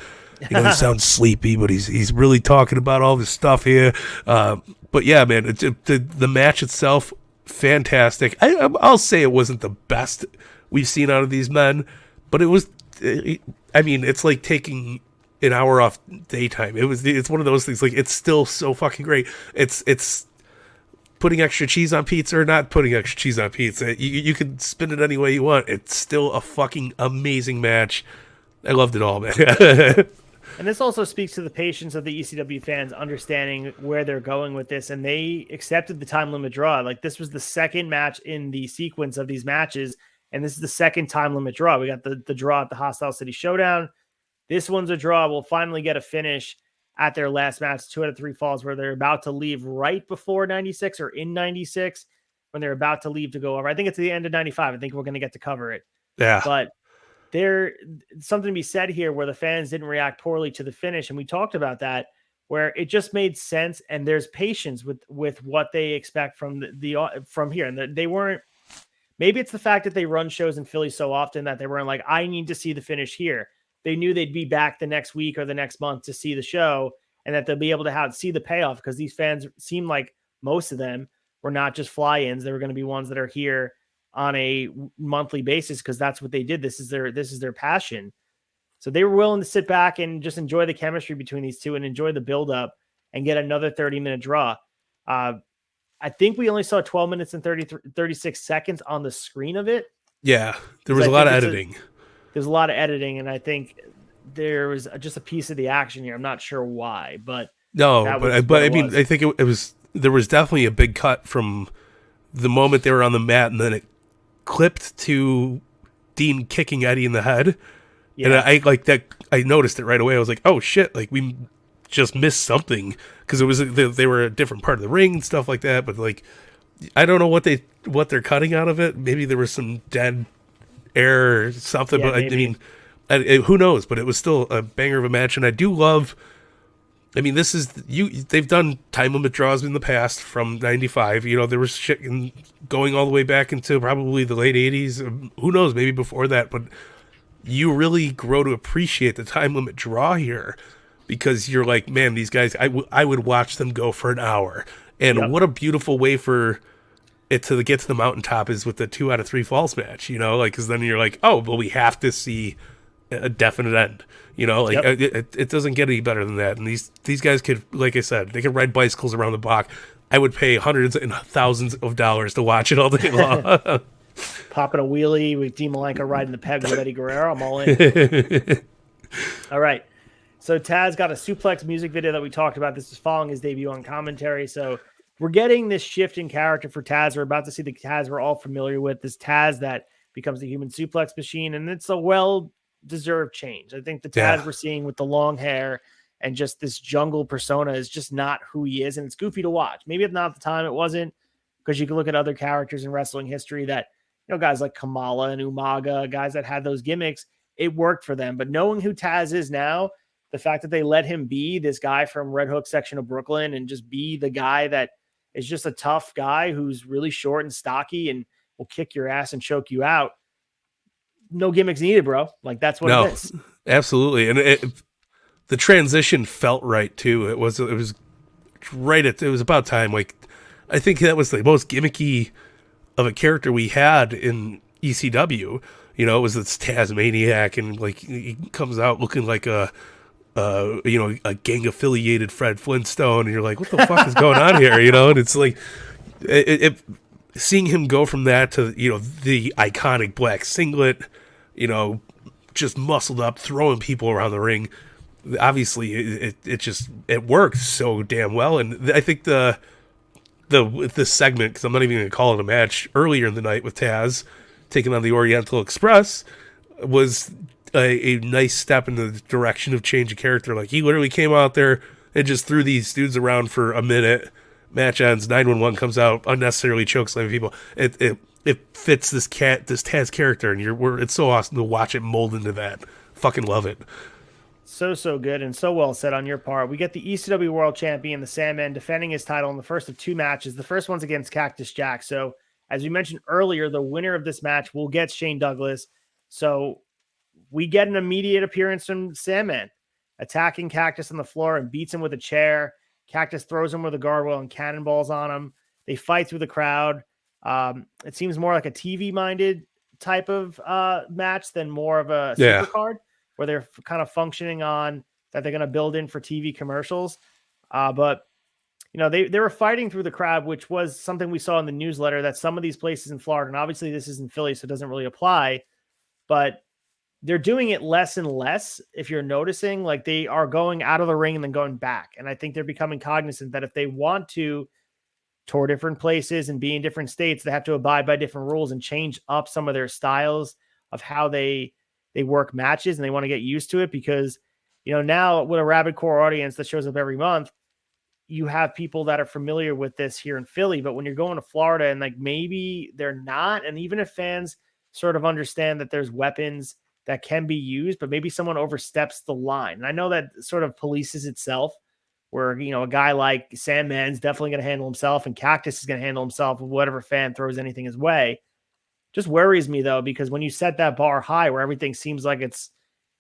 He sounds sleepy, but he's really talking about all this stuff here. But yeah, man, the match itself, fantastic. I'll say it wasn't the best we've seen out of these men, but it was. I mean, it's like taking an hour off daytime. It's one of those things. Like, it's still so fucking great. It's putting extra cheese on pizza or not putting extra cheese on pizza. You can spin it any way you want. It's still a fucking amazing match. I loved it all, man. And this also speaks to the patience of the ECW fans understanding where they're going with this, and they accepted the time limit draw. Like, this was the second match in the sequence of these matches, and this is the second time limit draw. We got the draw at the Hostile City Showdown. This one's a draw. We'll finally get a finish at their last match, 2 out of 3 falls, where they're about to leave right before 96 or in 96, when they're about to leave to go over. I think it's the end of 95. I think we're going to get to cover it. Yeah. But there's something to be said here where the fans didn't react poorly to the finish. And we talked about that, where it just made sense. And there's patience with what they expect from from here. And they weren't, maybe it's the fact that they run shows in Philly so often that they weren't like, I need to see the finish here. They knew they'd be back the next week or the next month to see the show, and that they'll be able to see the payoff, because these fans seem like most of them were not just fly-ins. They were going to be ones that are here on a monthly basis, because that's what they did. This is their passion. So they were willing to sit back and just enjoy the chemistry between these two and enjoy the build-up and get another 30-minute draw. I think we only saw 12 minutes and 36 seconds on the screen of it. Yeah, there was a lot of editing. There's a lot of editing, and I think there was just a piece of the action here. I'm not sure why, but I mean, I think there was definitely a big cut from the moment they were on the mat, and then it clipped to Dean kicking Eddie in the head. Yeah. And I like that. I noticed it right away. I was like, oh shit, like we just missed something, because it was they were a different part of the ring and stuff like that. But like, I don't know what they're cutting out of it. Maybe there was some dead air or something, but maybe. I mean, who knows? But it was still a banger of a match, and I do love. I mean, this is they've done time limit draws in the past from '95. There was shit going all the way back into probably the late '80s. Who knows? Maybe before that. But you really grow to appreciate the time limit draw here, because you're like, man, these guys. I would watch them go for an hour, and what a beautiful way for it to get to the mountaintop is with the 2 out of 3 falls match, because then you're like, oh, well, we have to see a definite end. You know, like it doesn't get any better than that. And these guys could, like I said, they could ride bicycles around the block. I would pay hundreds and thousands of dollars to watch it all day long. Popping a wheelie with Dean Malenko riding the peg with Eddie Guerrero. I'm all in. All right. So Taz got a suplex music video that we talked about. This is following his debut on commentary. So we're getting this shift in character for Taz. We're about to see the Taz we're all familiar with, this Taz that becomes the human suplex machine. And it's a well-deserved change. I think the Taz we're seeing with the long hair and just this jungle persona is just not who he is. And it's goofy to watch. Maybe not at the time it wasn't, because you can look at other characters in wrestling history that, you know, guys like Kamala and Umaga, guys that had those gimmicks, it worked for them. But knowing who Taz is now, the fact that they let him be this guy from Red Hook section of Brooklyn and just be the guy that is just a tough guy who's really short and stocky and will kick your ass and choke you out. No gimmicks needed, bro. Like, that's what it is. Absolutely. And the transition felt right too. It was right it was about time. Like, I think that was the most gimmicky of a character we had in ECW. You know, it was this Tasmaniac, and like he comes out looking like a gang affiliated Fred Flintstone, and you're like, what the fuck is going on here? You know, and it's like seeing him go from that to, you know, the iconic black singlet, you know, just muscled up, throwing people around the ring. Obviously, it worked so damn well, and I think this segment, because I'm not even going to call it a match, earlier in the night with Taz taking on the Oriental Express, was a nice step in the direction of change of character. Like, he literally came out there and just threw these dudes around for a minute. Match ends, 911 comes out, unnecessarily chokeslamming people. It fits this Taz character, and it's so awesome to watch it mold into that. Fucking love it. So good and so well said on your part. We get the ECW World Champion, the Sandman, defending his title in the first of two matches. The first one's against Cactus Jack. So, as we mentioned earlier, the winner of this match will get Shane Douglas. So, we get an immediate appearance from Sandman, attacking Cactus on the floor and beats him with a chair. Cactus throws him with a guardrail and cannonballs on him. They fight through the crowd. It seems more like a TV-minded type of match than more of a supercard, where they're kind of functioning on that they're going to build in for TV commercials. But, you know, they were fighting through the crowd, which was something we saw in the newsletter, that some of these places in Florida, and obviously this is in Philly, so it doesn't really apply, but they're doing it less and less. If you're noticing, like, they are going out of the ring and then going back. And I think they're becoming cognizant that if they want to tour different places and be in different states, they have to abide by different rules and change up some of their styles of how they work matches, and they want to get used to it, because, you know, now with a rabid core audience that shows up every month, you have people that are familiar with this here in Philly. But when you're going to Florida and, like, maybe they're not, and even if fans sort of understand that there's weapons that can be used, but maybe someone oversteps the line. And I know that sort of polices itself, where, you know, a guy like Sandman's definitely going to handle himself, and Cactus is going to handle himself with whatever fan throws anything his way. Just worries me, though, because when you set that bar high where everything seems like it's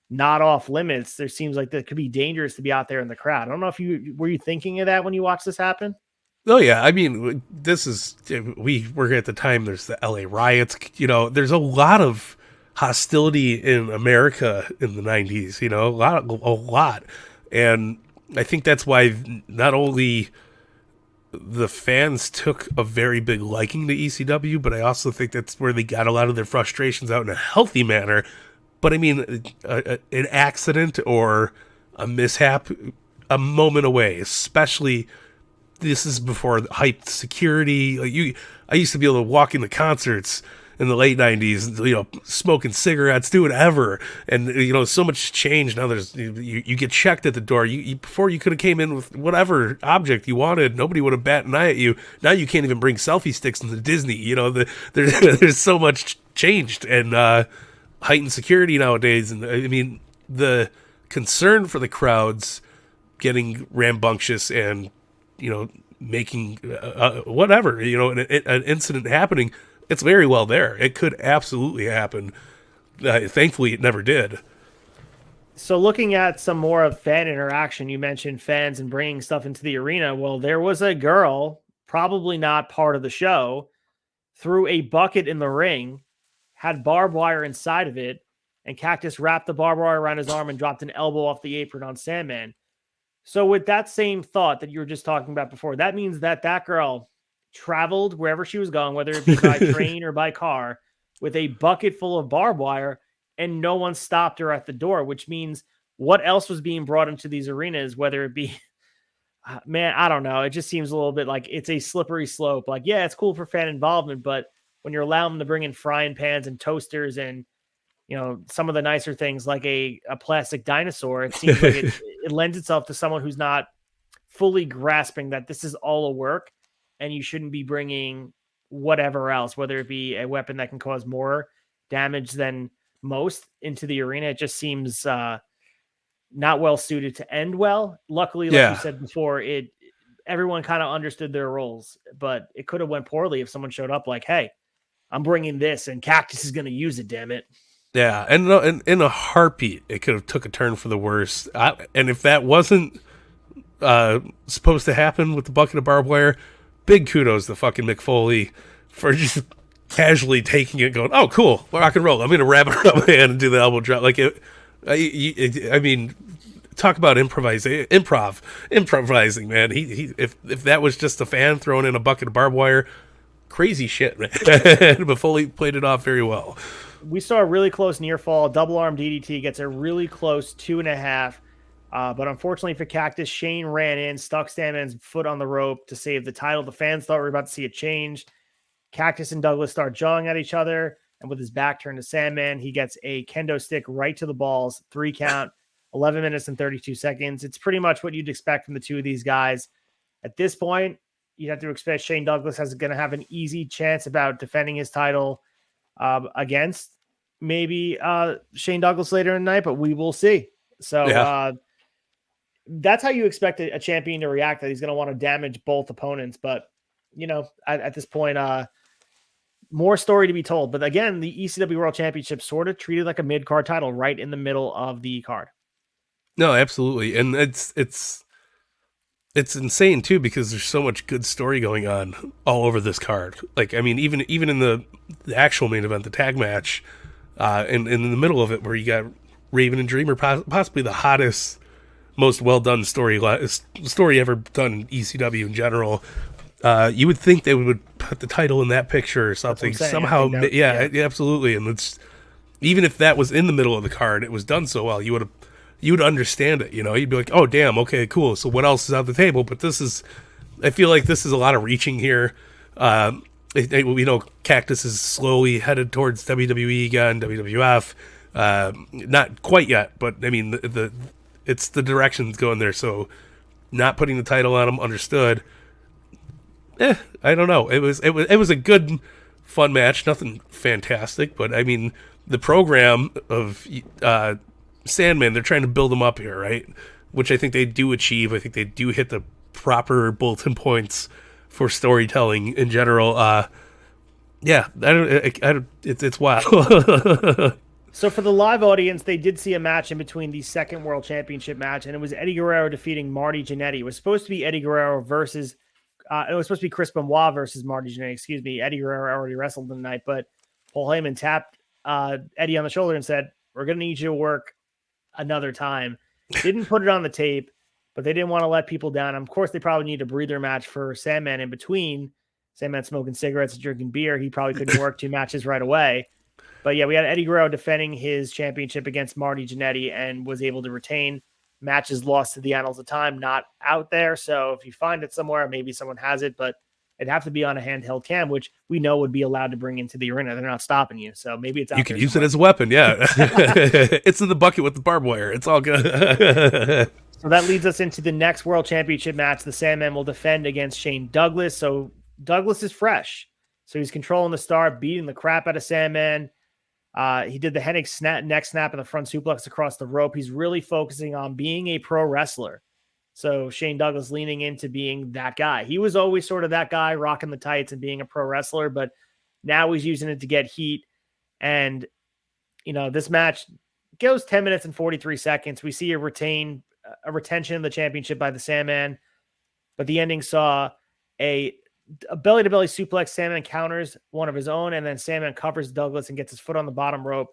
not off limits, there seems like that could be dangerous to be out there in the crowd. I don't know if were you thinking of that when you watched this happen? Oh yeah, I mean, we were at the time. There's the LA riots. You know, there's a lot of hostility in America in the 90s. You know, a lot, and I think that's why not only the fans took a very big liking to ECW, but I also think that's where they got a lot of their frustrations out in a healthy manner. But I mean, an accident or a mishap, a moment away, especially. This is before hyped security. I used to be able to walk into concerts in the late 90s, you know, smoking cigarettes, do whatever. And, you know, so much change. Now you get checked at the door. Before you could have came in with whatever object you wanted. Nobody would have bat an eye at you. Now you can't even bring selfie sticks into Disney. You know, there's so much changed, and heightened security nowadays. And I mean, the concern for the crowds getting rambunctious and, you know, making whatever, you know, an incident happening, it's very well there. It could absolutely happen. Thankfully, it never did. So looking at some more of fan interaction, you mentioned fans and bringing stuff into the arena. Well, there was a girl, probably not part of the show, threw a bucket in the ring, had barbed wire inside of it, and Cactus wrapped the barbed wire around his arm and dropped an elbow off the apron on Sandman. So with that same thought that you were just talking about before, that means that that girl traveled wherever she was going, whether it be by train or by car, with a bucket full of barbed wire, and no one stopped her at the door, which means what else was being brought into these arenas, whether it be, man, I don't know. It just seems a little bit like it's a slippery slope. Like, yeah, it's cool for fan involvement, but when you're allowing them to bring in frying pans and toasters and, you know, some of the nicer things like a plastic dinosaur, it seems like it lends itself to someone who's not fully grasping that this is all a work and you shouldn't be bringing whatever else, whether it be a weapon that can cause more damage than most into the arena. It just seems not well suited to end well. Luckily, like you said before, everyone kind of understood their roles, but it could have went poorly if someone showed up like, hey, I'm bringing this and Cactus is going to use it, damn it. Yeah, and in a heartbeat, it could have took a turn for the worse. And if that wasn't supposed to happen with the bucket of barbed wire, big kudos to fucking Mick Foley for just casually taking it, going, "Oh, cool, rock and roll. I'm gonna wrap it around my hand and do the elbow drop." Like I mean, talk about improvising, man. If that was just a fan throwing in a bucket of barbed wire, crazy shit, man. But Foley played it off very well. We saw a really close near fall, double arm DDT, gets a really close 2.5. But unfortunately for Cactus, Shane ran in, stuck Sandman's foot on the rope to save the title. The fans thought we were about to see a change. Cactus and Douglas start jawing at each other, and with his back turned to Sandman, he gets a kendo stick right to the balls, 3 count, 11 minutes and 32 seconds. It's pretty much what you'd expect from the two of these guys. At this point, you'd have to expect Shane Douglas is going to have an easy chance about defending his title against maybe Shane Douglas later in the night, but we will see. So that's how you expect a champion to react, that he's going to want to damage both opponents. But, you know, at this point, more story to be told. But again, the ECW World Championship sort of treated like a mid-card title right in the middle of the card. No, absolutely. And it's insane too, because there's so much good story going on all over this card. Like, I mean, even in the actual main event, the tag match, in the middle of it, where you got Raven and Dreamer, possibly the hottest, most well done story ever done in ECW in general. You would think they would put the title in that picture or something somehow. Yeah, absolutely. And it's, even if that was in the middle of the card, it was done so well, you would understand it. You know, you'd be like, oh damn, okay, cool. So what else is on the table? But I feel like this is a lot of reaching here. We know Cactus is slowly headed towards WWE again, WWF. Not quite yet, but I mean, it's the direction's going there. So not putting the title on him, understood. I don't know. It was a good, fun match. Nothing fantastic, but I mean, the program of Sandman, they're trying to build him up here, right? Which I think they do achieve. I think they do hit the proper bulletin points for storytelling in general. It's wild. So for the live audience, they did see a match in between the second World Championship match, and it was Eddie Guerrero defeating Marty Jannetty. It was supposed to be Eddie Guerrero versus, it was supposed to be Chris Benoit versus Marty Jannetty. Excuse me. Eddie Guerrero already wrestled tonight, but Paul Heyman tapped Eddie on the shoulder and said, "We're going to need you to work another time." Didn't put it on the tape, but they didn't want to let people down. Of course, they probably need a breather match for Sandman in between. Sandman smoking cigarettes and drinking beer. He probably couldn't work 2 matches right away. But yeah, we had Eddie Guerrero defending his championship against Marty Jannetty and was able to retain. Matches lost to the annals of time, not out there. So if you find it somewhere, maybe someone has it, but it'd have to be on a handheld cam, which we know would be allowed to bring into the arena. They're not stopping you. So maybe it's out You can use it as a weapon, yeah. It's in the bucket with the barbed wire. It's all good. So that leads us into the next World Championship match. The Sandman will defend against Shane Douglas. So Douglas is fresh. So he's controlling the start, beating the crap out of Sandman. He did the neck snap and the front suplex across the rope. He's really focusing on being a pro wrestler. So Shane Douglas leaning into being that guy. He was always sort of that guy, rocking the tights and being a pro wrestler, but now he's using it to get heat. And, you know, this match goes 10 minutes and 43 seconds. We see a retention of the championship by the Sandman, but the ending saw a belly-to-belly suplex. Sandman counters one of his own, and then Sandman covers Douglas and gets his foot on the bottom rope.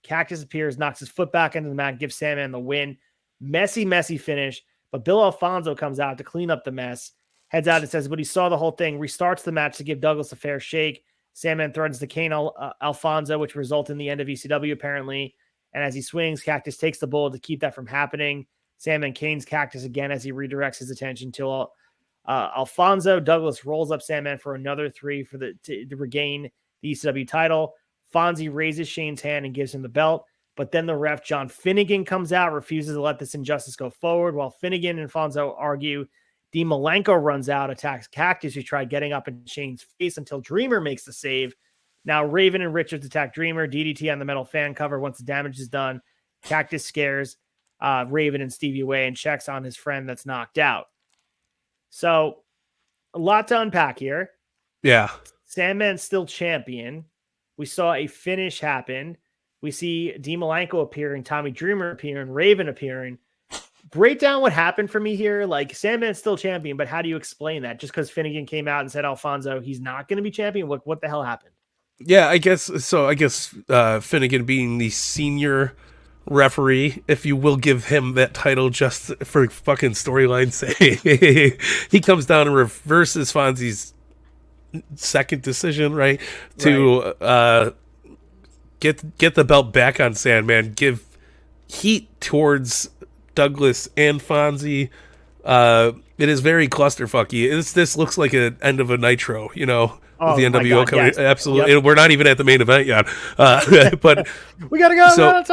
Cactus appears, knocks his foot back into the mat, gives Sandman the win. Messy finish. But Bill Alfonso comes out to clean up the mess, heads out and says, but he saw the whole thing, restarts the match to give Douglas a fair shake. Sandman threatens to cane Alfonso, which results in the end of ECW, apparently. And as he swings, Cactus takes the bullet to keep that from happening. Sandman canes Cactus again as he redirects his attention to Alfonso. Douglas rolls up Sandman for another 3 to regain the ECW title. Fonzie raises Shane's hand and gives him the belt. But then the ref, John Finnegan, comes out, refuses to let this injustice go forward. While Finnegan and Fonzo argue, Dean Malenko runs out, attacks Cactus, who tried getting up in Shane's face until Dreamer makes the save. Now Raven and Richards attack Dreamer, DDT on the metal fan cover. Once the damage is done, Cactus scares Raven and Stevie away and checks on his friend that's knocked out. So a lot to unpack here. Yeah. Sandman's still champion. We saw a finish happen. We see Dean Malenko appearing, Tommy Dreamer appearing, Raven appearing. Break down what happened for me here. Like, Sandman's still champion, but how do you explain that? Just because Finnegan came out and said Alfonso, he's not going to be champion? What the hell happened? Yeah, I guess so. I guess Finnegan being the senior referee, if you will give him that title just for fucking storyline's sake, he comes down and reverses Fonzie's second decision, right? To get the belt back on Sandman, give heat towards Douglas and Fonzie. It is very clusterfucky. This looks like an end of a Nitro, you know. Oh, the NWO God, coming, yes. absolutely. Yep. And we're not even at the main event yet, but we gotta go.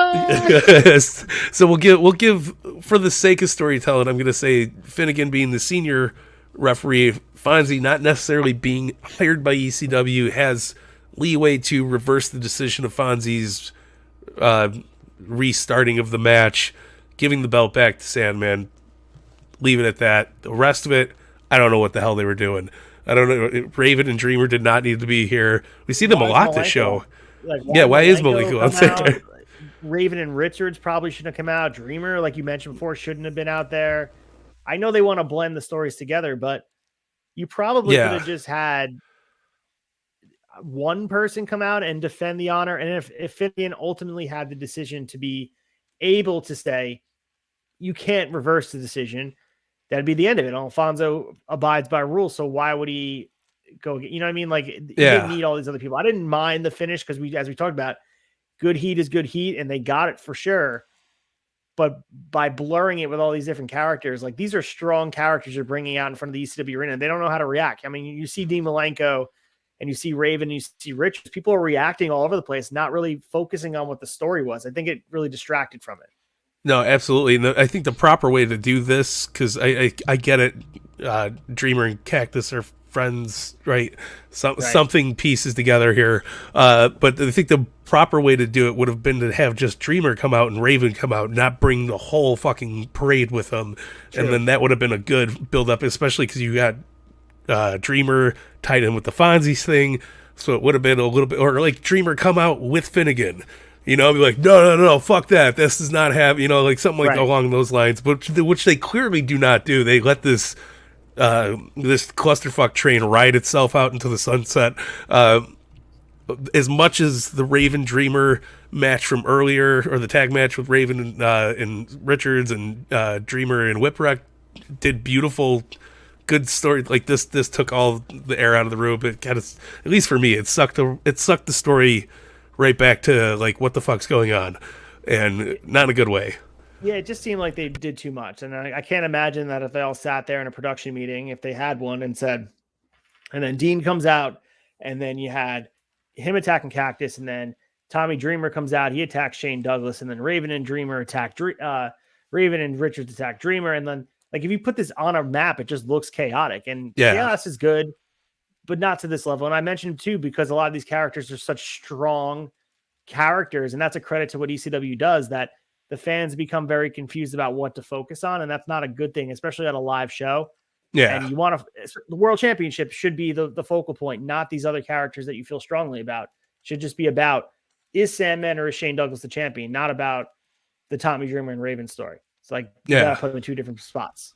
So we'll give for the sake of storytelling, I'm going to say Finnegan being the senior referee, Fonzie not necessarily being hired by ECW, has leeway to reverse the decision of Fonzie's restarting of the match, giving the belt back to Sandman. Leave it at that. The rest of it, I don't know what the hell they were doing. I don't know. Raven and Dreamer did not need to be here. We see them a lot this show. Why is Malenko? Raven and Richards probably shouldn't have come out. Dreamer, like you mentioned before, shouldn't have been out there. I know they want to blend the stories together, but you probably could have just had one person come out and defend the honor. And if Finnegan ultimately had the decision to be able to say, you can't reverse the decision, that'd be the end of it. Alfonso abides by rules, so why would he go? You know what I mean? Like, you didn't need all these other people. I didn't mind the finish because as we talked about, good heat is good heat, and they got it for sure. But by blurring it with all these different characters, like, these are strong characters you're bringing out in front of the ECW arena, and they don't know how to react. I mean, you see Dean Malenko, and you see Raven, and you see Richards. People are reacting all over the place, not really focusing on what the story was. I think it really distracted from it. No, absolutely. And I think the proper way to do this, because I get it, Dreamer and Cactus are friends, right? Something pieces together here. But I think the proper way to do it would have been to have just Dreamer come out and Raven come out, not bring the whole fucking parade with them. True. And then that would have been a good build-up, especially because you got Dreamer tied in with the Fonzie thing. So it would have been a little bit, or like Dreamer come out with Finnegan. You know, be like, no, fuck that. This does not have, you know, like something like along those lines, but which they clearly do not do. They let this clusterfuck train ride itself out into the sunset. As much as the Raven Dreamer match from earlier, or the tag match with Raven and Richards and Dreamer and Whipwreck did beautiful, good story. Like this took all the air out of the room. It kind of, at least for me, it sucked the story right back to like, what the fuck's going on, and not in a good way. Yeah, it just seemed like they did too much, and I can't imagine that if they all sat there in a production meeting, if they had one, and said, and then Dean comes out, and then you had him attacking Cactus, and then Tommy Dreamer comes out, he attacks Shane Douglas, and then Raven and Dreamer attack Raven and Richards attack Dreamer, and then, like, if you put this on a map, it just looks chaotic, and chaos is good, but not to this level. And I mentioned too, because a lot of these characters are such strong characters, and that's a credit to what ECW does, that the fans become very confused about what to focus on. And that's not a good thing, especially at a live show. Yeah. And you want to, the World Championship should be the focal point, not these other characters that you feel strongly about. It should just be about, is Sandman or is Shane Douglas the champion? Not about the Tommy Dreamer and Raven story. It's like, you gotta put them in two different spots.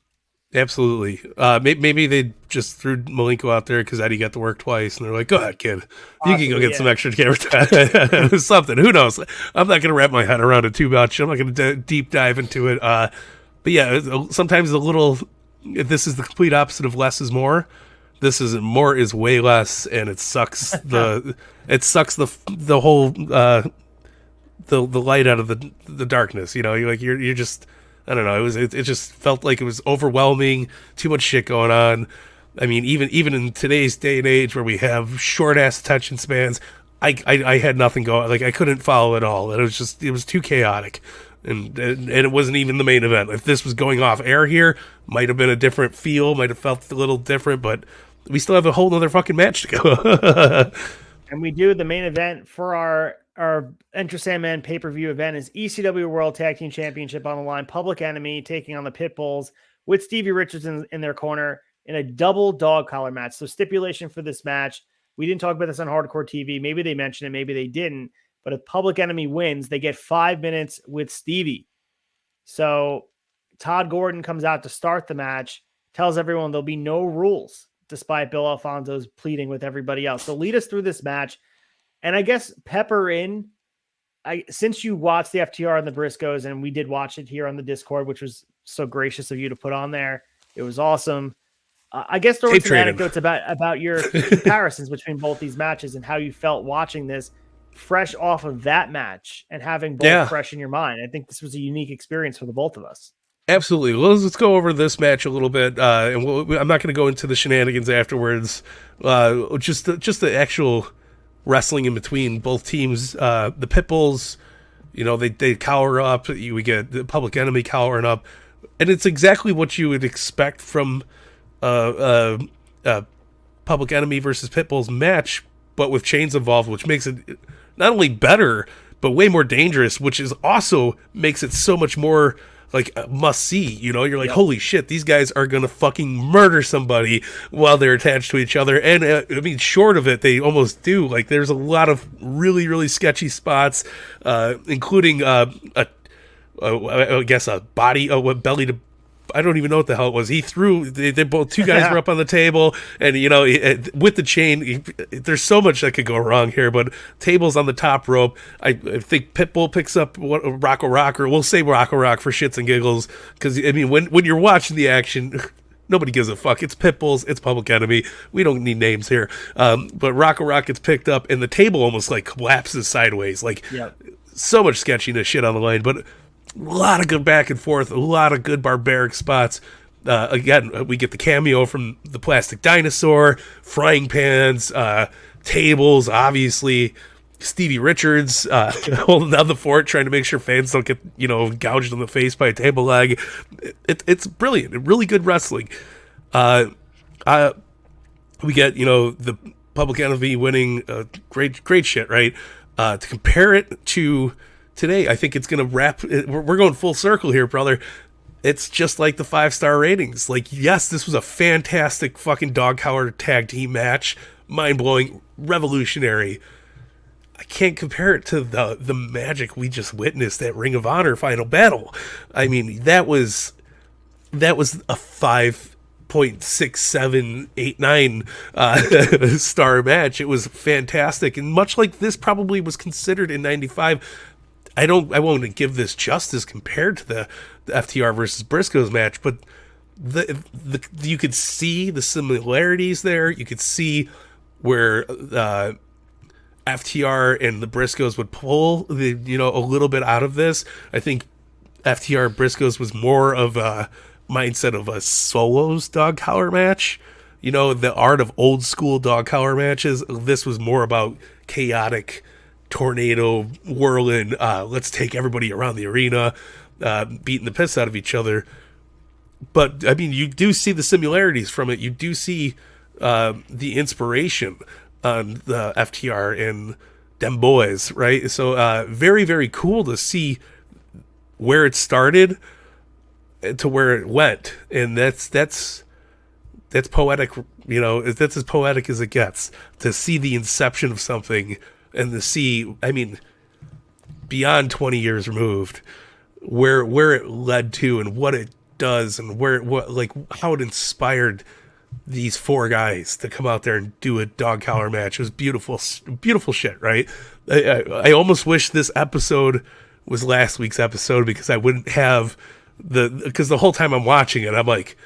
Absolutely. Maybe they just threw Malenko out there because Eddie got to work twice, and they're like, "Go ahead, kid. You can go get some extra camera time." Something. Who knows? I'm not going to wrap my head around it too much. I'm not going to deep dive into it. But yeah, sometimes a little. This is the complete opposite of less is more. This is more is way less, and it sucks the whole the light out of the darkness. You're just. I don't know. It just felt like it was overwhelming. Too much shit going on. I mean, even in today's day and age where we have short ass attention spans, I had nothing going. Like I couldn't follow it all. It was too chaotic, and it wasn't even the main event. If this was going off air here, might have been a different feel. Might have felt a little different, but we still have a whole other fucking match to go. And we do the main event for our Enter Sandman pay-per-view event is ECW World Tag Team Championship on the line. Public Enemy taking on the Pitbulls with Stevie Richards in their corner in a double dog collar match. So stipulation for this match, we didn't talk about this on Hardcore TV. Maybe they mentioned it, maybe they didn't. But if Public Enemy wins, they get 5 minutes with Stevie. So Todd Gordon comes out to start the match, tells everyone there'll be no rules, despite Bill Alfonso's pleading with everybody else. So lead us through this match. And I guess pepper in, since you watched the FTR and the Briscoes, and we did watch it here on the Discord, which was so gracious of you to put on there. It was awesome. I guess there were some anecdotes about your comparisons between both these matches and how you felt watching this fresh off of that match and having both fresh in your mind. I think this was a unique experience for the both of us. Absolutely. Well, let's go over this match a little bit, and I'm not going to go into the shenanigans afterwards. Just the actual wrestling in between both teams. The Pitbulls, they cower up. We get the Public Enemy cowering up, and it's exactly what you would expect from Public Enemy versus Pitbulls match, but with chains involved, which makes it not only better but way more dangerous, which is also makes it so much more like must see. You're like, holy shit, these guys are gonna fucking murder somebody while they're attached to each other. And I mean, short of it, they almost do. Like, there's a lot of really, really sketchy spots, including I guess a body, belly to. I don't even know what the hell it was. He threw. They both two guys were up on the table, and with the chain, there's so much that could go wrong here. But table's on the top rope. I think Pitbull picks up Rocco Rock, or we'll say Rocco Rock for shits and giggles, because I mean, when you're watching the action, nobody gives a fuck. It's Pitbulls, it's Public Enemy. We don't need names here. But Rocco Rock gets picked up, and the table almost like collapses sideways. Like, so much sketchiness shit on the line, but. A lot of good back and forth, a lot of good barbaric spots. Again, we get the cameo from the Plastic Dinosaur, frying pans, tables, obviously. Stevie Richards holding down the fort, trying to make sure fans don't get, gouged in the face by a table leg. It's brilliant. Really good wrestling. We get, the Public Enemy winning. Great shit, right? To compare it to today, I think it's going to wrap. We're going full circle here, brother. It's just like the 5-star ratings. Like, yes, this was a fantastic fucking dog collar tag team match. Mind-blowing, revolutionary. I can't compare it to the magic we just witnessed at Ring of Honor Final Battle. I mean, that was a 5.6789 star match. It was fantastic, and much like this probably was considered in 95. I won't give this justice compared to the FTR versus Briscoes match, but you could see the similarities there. You could see where FTR and the Briscoes would pull a little bit out of this. I think FTR Briscoes was more of a mindset of a solos dog collar match. The art of old school dog collar matches. This was more about chaotic tornado whirling, let's take everybody around the arena, beating the piss out of each other. But I mean, you do see the similarities from it. You do see the inspiration on the FTR and them boys, right? So very, very cool to see where it started to where it went, and that's poetic. That's as poetic as it gets, to see the inception of something. And to see, I mean, beyond 20 years removed, where it led to and what it does and how it inspired these four guys to come out there and do a dog collar match. It was beautiful, beautiful shit, right? I almost wish this episode was last week's episode because I wouldn't have because the whole time I'm watching it, I'm like,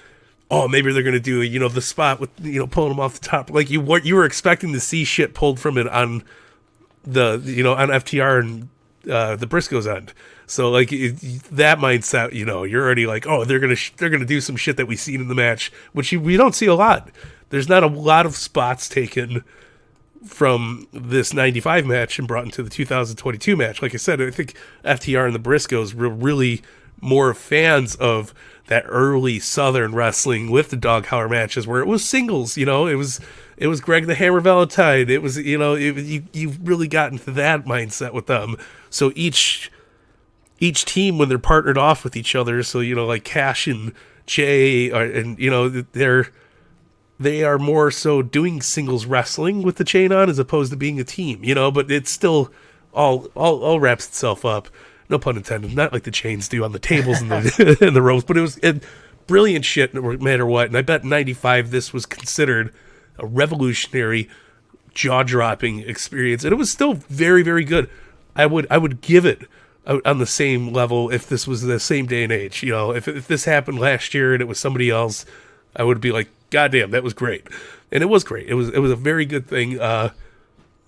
oh, maybe they're going to do, the spot with, pulling them off the top. Like you were expecting to see shit pulled from it on on FTR and the Briscoes end. So like that mindset, you're already like, oh, they're gonna do some shit that we've seen in the match, which we don't see a lot. There's not a lot of spots taken from this 95 match and brought into the 2022 match. Like I said, I think FTR and the Briscoes were really more fans of that early Southern wrestling with the dog collar matches where it was singles. It was Greg the Hammer Valentine. It was you've really got into that mindset with them. So each team, when they're partnered off with each other, so like Cash and Jay they are more so doing singles wrestling with the chain on as opposed to being a team, but it's still all wraps itself up. No pun intended. Not like the chains do on the tables and the and the ropes, but it was brilliant shit no matter what. And I bet 95 this was considered a revolutionary, jaw-dropping experience, and it was still very, very good. I would give it on the same level if this was the same day and age. If this happened last year and it was somebody else, I would be like, God damn, that was great. And it was great. It was a very good thing.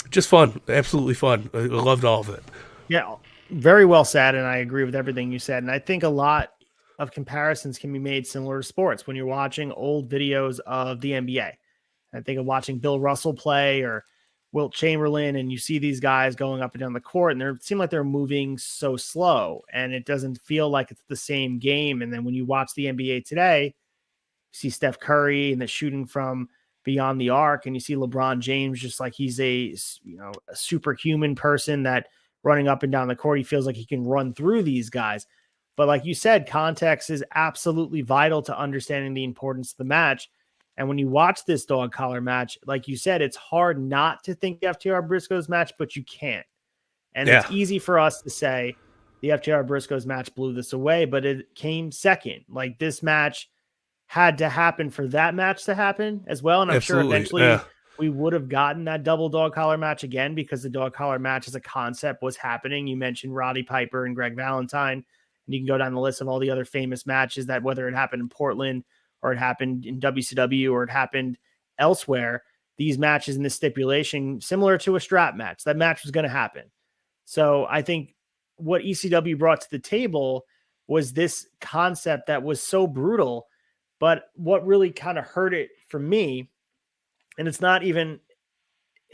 Just fun. Absolutely fun. I loved all of it. Yeah, very well said, and I agree with everything you said. And I think a lot of comparisons can be made similar to sports. When you're watching old videos of the NBA, I think of watching Bill Russell play or Wilt Chamberlain, and you see these guys going up and down the court, and it seems like they're moving so slow, and it doesn't feel like it's the same game. And then when you watch the NBA today, you see Steph Curry and the shooting from beyond the arc, and you see LeBron James just like he's a superhuman person that running up and down the court, he feels like he can run through these guys. But like you said, context is absolutely vital to understanding the importance of the match. And when you watch this dog collar match, like you said, it's hard not to think FTR Briscoes match, but you can't. And It's easy for us to say the FTR Briscoes match blew this away, but it came second. Like this match had to happen for that match to happen as well. And I'm sure eventually we would have gotten that double dog collar match again because the dog collar match as a concept was happening. You mentioned Roddy Piper and Greg Valentine, and you can go down the list of all the other famous matches that whether it happened in Portland or it happened in WCW or it happened elsewhere, these matches in this stipulation, similar to a strap match, that match was going to happen. So I think what ECW brought to the table was this concept that was so brutal, but what really kind of hurt it for me, and it's not even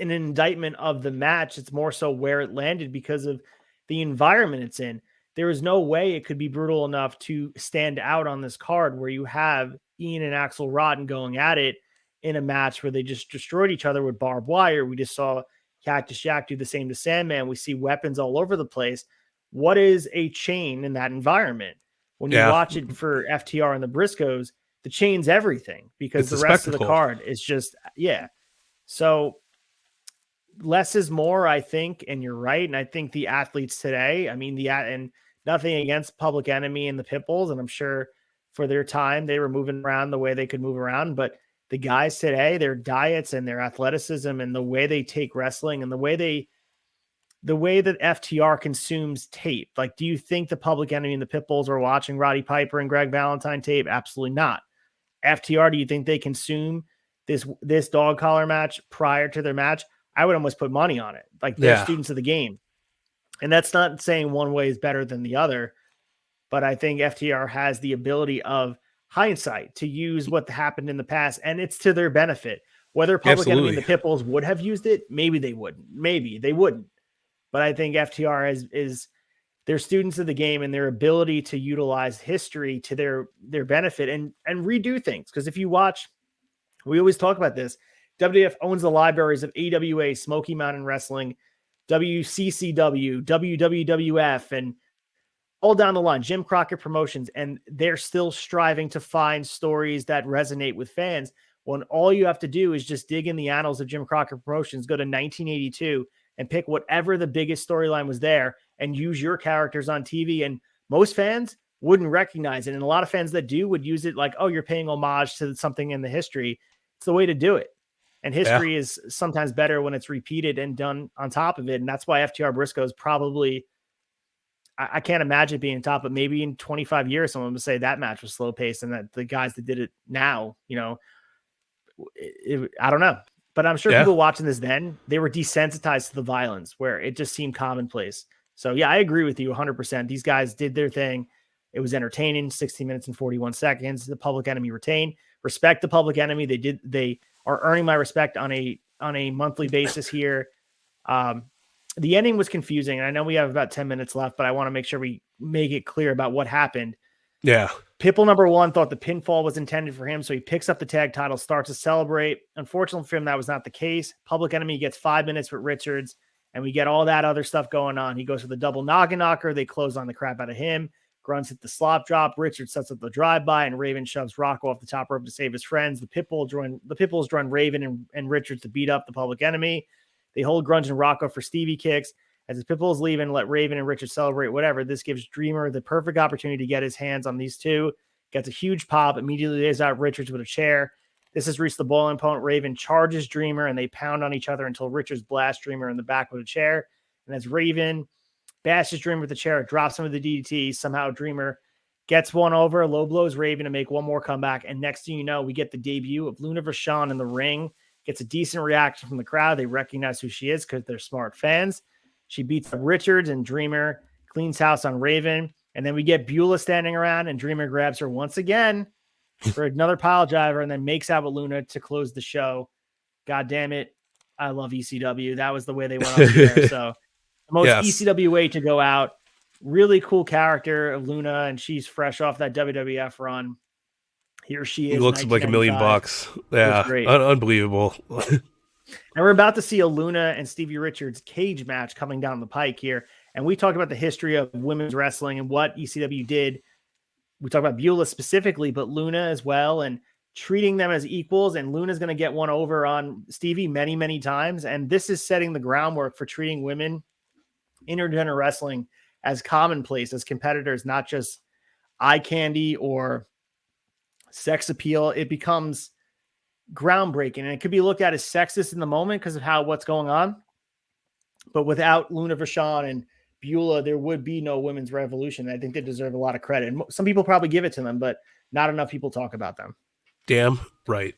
an indictment of the match, it's more so where it landed because of the environment it's in. There is no way it could be brutal enough to stand out on this card where you have Ian and Axel Rotten going at it in a match where they just destroyed each other with barbed wire. We just saw Cactus Jack do the same to Sandman. We see weapons all over the place. What is a chain in that environment? When you watch it for FTR and the Briscoes, the chain's everything because the rest of the card is just, So less is more, I think, and you're right. And I think the athletes today, and nothing against Public Enemy and the Pitbulls, and I'm sure for their time they were moving around the way they could move around, but the guys today, their diets and their athleticism and the way they take wrestling and the way that FTR consumes tape. Like, do you think the Public Enemy and the Pitbulls are watching Roddy Piper and Greg Valentine tape? Absolutely not. FTR, do you think they consume this dog collar match prior to their match? I would almost put money on it. Like, they're students of the game. And that's not saying one way is better than the other, but I think FTR has the ability of hindsight to use what happened in the past, and it's to their benefit. Whether Public Enemy and the Pitbulls would have used it, maybe they wouldn't. Maybe they wouldn't. But I think FTR is they're students of the game, and their ability to utilize history to their benefit and redo things. Because if you watch, we always talk about this, WWF owns the libraries of AWA, Smoky Mountain Wrestling, WCCW, WWF, and all down the line, Jim Crockett Promotions, and they're still striving to find stories that resonate with fans when all you have to do is just dig in the annals of Jim Crockett Promotions, go to 1982 and pick whatever the biggest storyline was there and use your characters on TV. And most fans, wouldn't recognize it. And a lot of fans that do would use it like, oh, you're paying homage to something in the history. It's the way to do it. And history is sometimes better when it's repeated and done on top of it. And that's why FTR Briscoe is probably, I can't imagine it being top, but maybe in 25 years, someone would say that match was slow paced and that the guys that did it now, I don't know. But I'm sure people watching this then, they were desensitized to the violence where it just seemed commonplace. So yeah, I agree with you 100%. These guys did their thing. It was entertaining, 16 minutes and 41 seconds. The Public Enemy retained. Respect the Public Enemy. They are earning my respect on a monthly basis here. The ending was confusing, and I know we have about 10 minutes left, but I want to make sure we make it clear about what happened. Yeah. Pitbull number 1 thought the pinfall was intended for him, so he picks up the tag title, starts to celebrate. Unfortunately for him, that was not the case. Public Enemy gets 5 minutes with Richards, and we get all that other stuff going on. He goes for the double noggin knocker. They close on the crap out of him. Grunts hit the slop drop. Richard sets up the drive-by, and Raven shoves Rocco off the top rope to save his friends. The Pitbulls join Raven and Richards to beat up the Public Enemy. They hold Grunge and Rocco for Stevie kicks. As the Pitbulls leave and let Raven and Richard celebrate whatever, this gives Dreamer the perfect opportunity to get his hands on these two. Gets a huge pop, immediately lays out Richards with a chair. This has reached the boiling point. Raven charges Dreamer, and they pound on each other until Richards blasts Dreamer in the back with a chair. And as Raven bashes Dreamer with the chair, drops him with the DDT. Somehow Dreamer gets one over, low blows Raven to make one more comeback. And next thing you know, we get the debut of Luna Vachon in the ring. Gets a decent reaction from the crowd. They recognize who she is because they're smart fans. She beats up Richards, and Dreamer cleans house on Raven. And then we get Beulah standing around, and Dreamer grabs her once again for another pile driver and then makes out with Luna to close the show. God damn it. I love ECW. That was the way they went up there. So the most ECW way to go out. Really cool character of Luna, and she's fresh off that WWF run. Here she is. He looks like $1 million. Yeah, unbelievable. And we're about to see a Luna and Stevie Richards cage match coming down the pike here. And we talked about the history of women's wrestling and what ECW did. We talked about Beulah specifically, but Luna as well, and treating them as equals. And Luna's going to get one over on Stevie many, many times. And this is setting the groundwork for treating women in intergender wrestling as commonplace, as competitors, not just eye candy or sex appeal. It becomes groundbreaking, and it could be looked at as sexist in the moment because of what's going on. But without Luna Vachon and Beulah, there would be no women's revolution. I think they deserve a lot of credit. And some people probably give it to them, but not enough people talk about them. Damn right.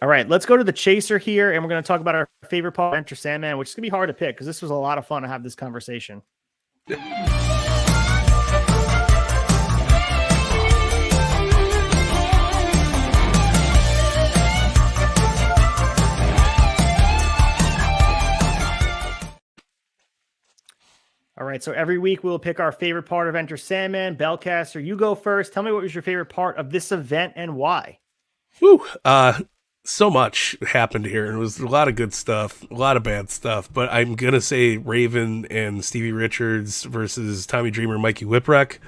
All right, let's go to the chaser here, and we're going to talk about our favorite part of Enter Sandman, which is going to be hard to pick because this was a lot of fun to have this conversation. All right, so every week we'll pick our favorite part of Enter Sandman. Belcaster, you go first. Tell me what was your favorite part of this event and why. Whew. So much happened here, and it was a lot of good stuff, a lot of bad stuff, but I'm going to say Raven and Stevie Richards versus Tommy Dreamer, Mikey Whipwreck.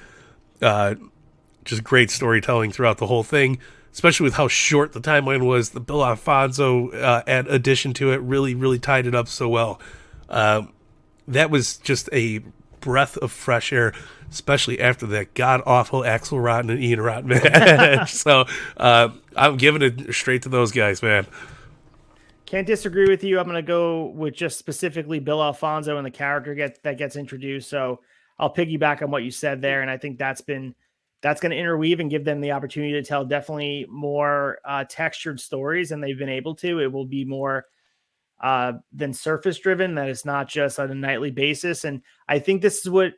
Just great storytelling throughout the whole thing, especially with how short the timeline was. The Bill Alfonso addition to it really, really tied it up so well. That was just a breath of fresh air, especially after that god-awful Axl Rotten and Ian Rotten match. So I'm giving it straight to those guys, man. Can't disagree with you. I'm going to go with just specifically Bill Alfonso and the character that gets introduced. So I'll piggyback on what you said there, and I think that's going to interweave and give them the opportunity to tell definitely more textured stories than they've been able to. It will be more than surface driven, that it's not just on a nightly basis. And I think this is what,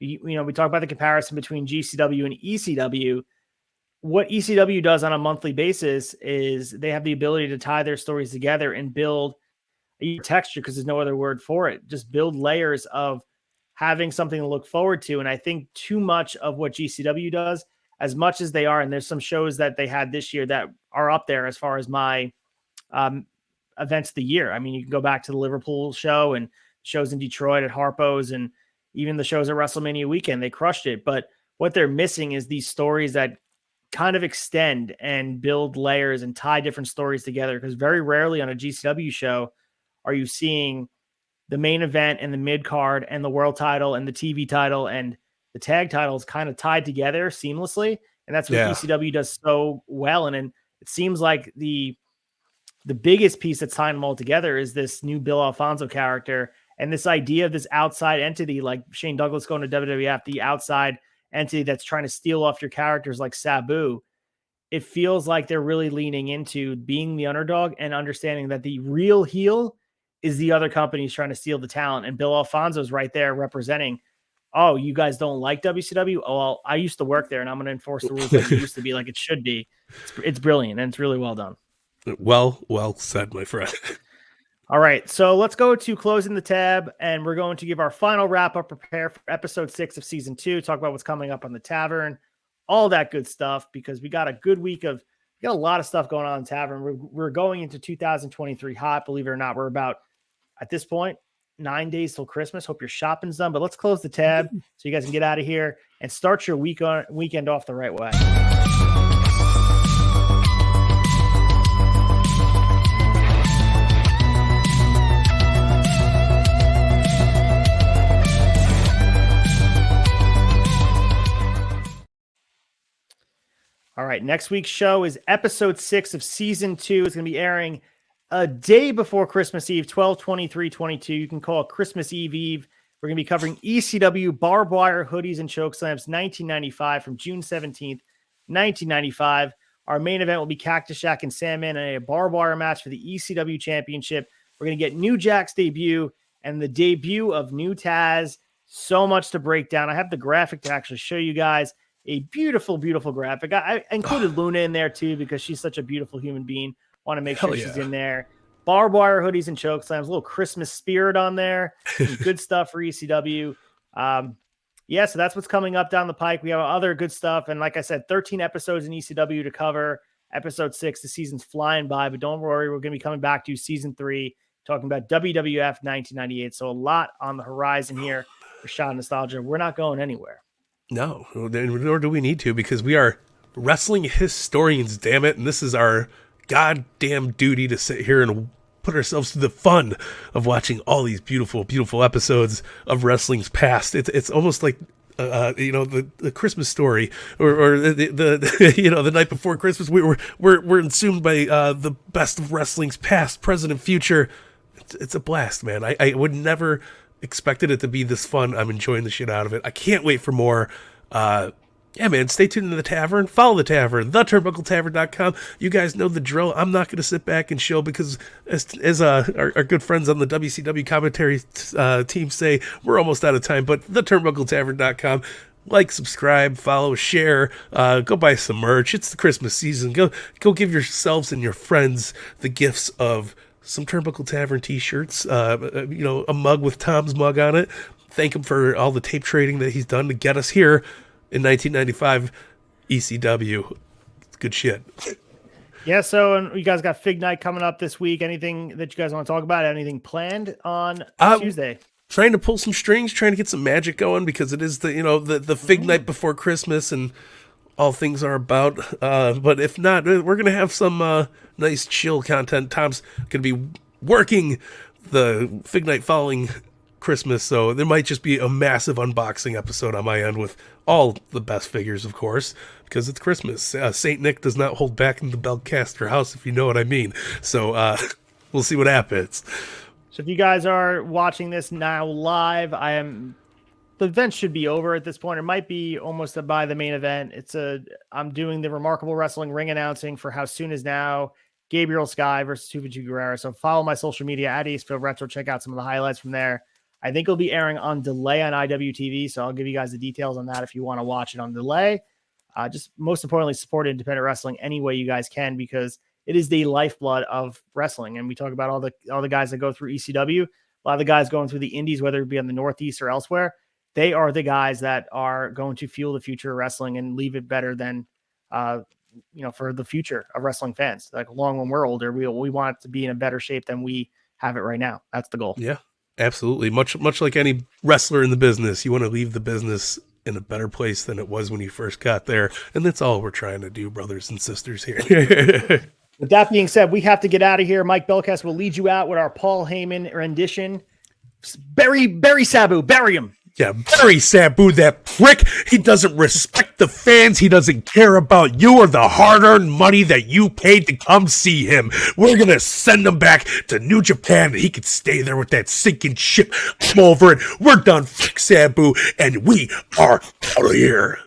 we talk about the comparison between GCW and ECW. What ECW does on a monthly basis is they have the ability to tie their stories together and build a texture, because there's no other word for it. Just build layers of having something to look forward to. And I think too much of what GCW does, as much as they are, and there's some shows that they had this year that are up there as far as my events of the year. I mean, you can go back to the Liverpool show and shows in Detroit at Harpo's, and even the shows at WrestleMania weekend. They crushed it. But what they're missing is these stories that kind of extend and build layers and tie different stories together, because very rarely on a GCW show are you seeing the main event and the mid card and the world title and the TV title and the tag titles kind of tied together seamlessly. And that's what Yeah. ECW does so well. And it seems like the biggest piece that's tying them all together is this new Bill Alfonso character and this idea of this outside entity, like Shane Douglas going to WWF, the outside entity that's trying to steal off your characters like Sabu. It feels like they're really leaning into being the underdog and understanding that the real heel is the other companies trying to steal the talent. And Bill Alfonso's right there representing, oh, you guys don't like WCW? Oh, well, I used to work there and I'm going to enforce the rules that it used to be, like it should be. It's brilliant and it's really well done. Well said, my friend. All right, so let's go to closing the tab, and we're going to give our final wrap-up, prepare for episode 6 of season 2, talk about what's coming up on the Tavern, all that good stuff, because we got a good week of, we got a lot of stuff going on in Tavern. We're going into 2023 hot, believe it or not. We're about, at this point, 9 days till Christmas. Hope your shopping's done, but let's close the tab so you guys can get out of here and start your weekend off the right way. All right, next week's show is episode 6 of season 2. It's going to be airing a day before Christmas Eve, 12/23/22. You can call it Christmas Eve. We're going to be covering ECW barbed wire hoodies and chokeslams 1995 from June 17th, 1995. Our main event will be Cactus Jack and Sandman in a barbed wire match for the ECW Championship. We're going to get New Jack's debut and the debut of New Taz. So much to break down. I have the graphic to actually show you guys. A beautiful, beautiful graphic. I included Luna in there too because she's such a beautiful human being. Want to make sure she's in there. Barbed wire hoodies and chokeslams. A little Christmas spirit on there. Some good stuff for ECW. So that's what's coming up down the pike. We have other good stuff. And like I said, 13 episodes in ECW to cover. Episode 6, the season's flying by. But don't worry, we're going to be coming back to season 3, talking about WWF 1998. So a lot on the horizon here for Shot of Nostalgia. We're not going anywhere. No, nor do we need to, because we are wrestling historians, damn it. And this is our goddamn duty to sit here and put ourselves through the fun of watching all these beautiful, beautiful episodes of wrestling's past. It's almost like, the Christmas Story or the night before Christmas. We're consumed by the best of wrestling's past, present, and future. It's a blast, man. I would never expected it to be this fun. I'm enjoying the shit out of it. I can't wait for more. Man, stay tuned to the Tavern. Follow the Tavern, theturnbuckletavern.com. You guys know the drill. I'm not going to sit back and show because as our good friends on the WCW commentary team say, we're almost out of time, but theturnbuckletavern.com. Like, subscribe, follow, share, go buy some merch. It's the Christmas season. Go give yourselves and your friends the gifts of some Turnbuckle Tavern t-shirts, a mug with Tom's mug on it. Thank him for all the tape trading that he's done to get us here in 1995 ECW. It's good shit. Yeah, so and you guys got Fig Night coming up this week. Anything that you guys want to talk about? Anything planned on Tuesday? Trying to pull some strings, trying to get some magic going because it is the Fig Night before Christmas and all things are about. But if not, we're going to have some nice chill content. Tom's going to be working the Fig Night following Christmas, so there might just be a massive unboxing episode on my end with all the best figures, of course, because it's Christmas. St. Nick does not hold back in the Belcaster house, if you know what I mean. So we'll see what happens. So if you guys are watching this now live, the event should be over at this point. It might be almost by the main event. I'm doing the Remarkable Wrestling ring announcing for How Soon Is Now, Gabriel Sky versus Tupac Guerrero. So follow my social media at ACEFIELD Retro. Check out some of the highlights from there. I think it'll be airing on delay on IWTV, so I'll give you guys the details on that if you want to watch it on delay. Just most importantly, support independent wrestling any way you guys can because it is the lifeblood of wrestling. And we talk about all the guys that go through ECW. A lot of the guys going through the indies, whether it be on the Northeast or elsewhere, they are the guys that are going to fuel the future of wrestling and leave it better than, for the future of wrestling fans. Like long when we're older, we want it to be in a better shape than we have it right now. That's the goal. Yeah, absolutely. Much like any wrestler in the business, you want to leave the business in a better place than it was when you first got there. And that's all we're trying to do, brothers and sisters here. With that being said, we have to get out of here. Mike Belcaster will lead you out with our Paul Heyman rendition. Bury Sabu, bury him. Yeah, bury Sabu, that prick. He doesn't respect the fans. He doesn't care about you or the hard-earned money that you paid to come see him. We're gonna send him back to New Japan, and he can stay there with that sinking ship. I'm over it. We're done. Fuck Sabu, and we are out of here.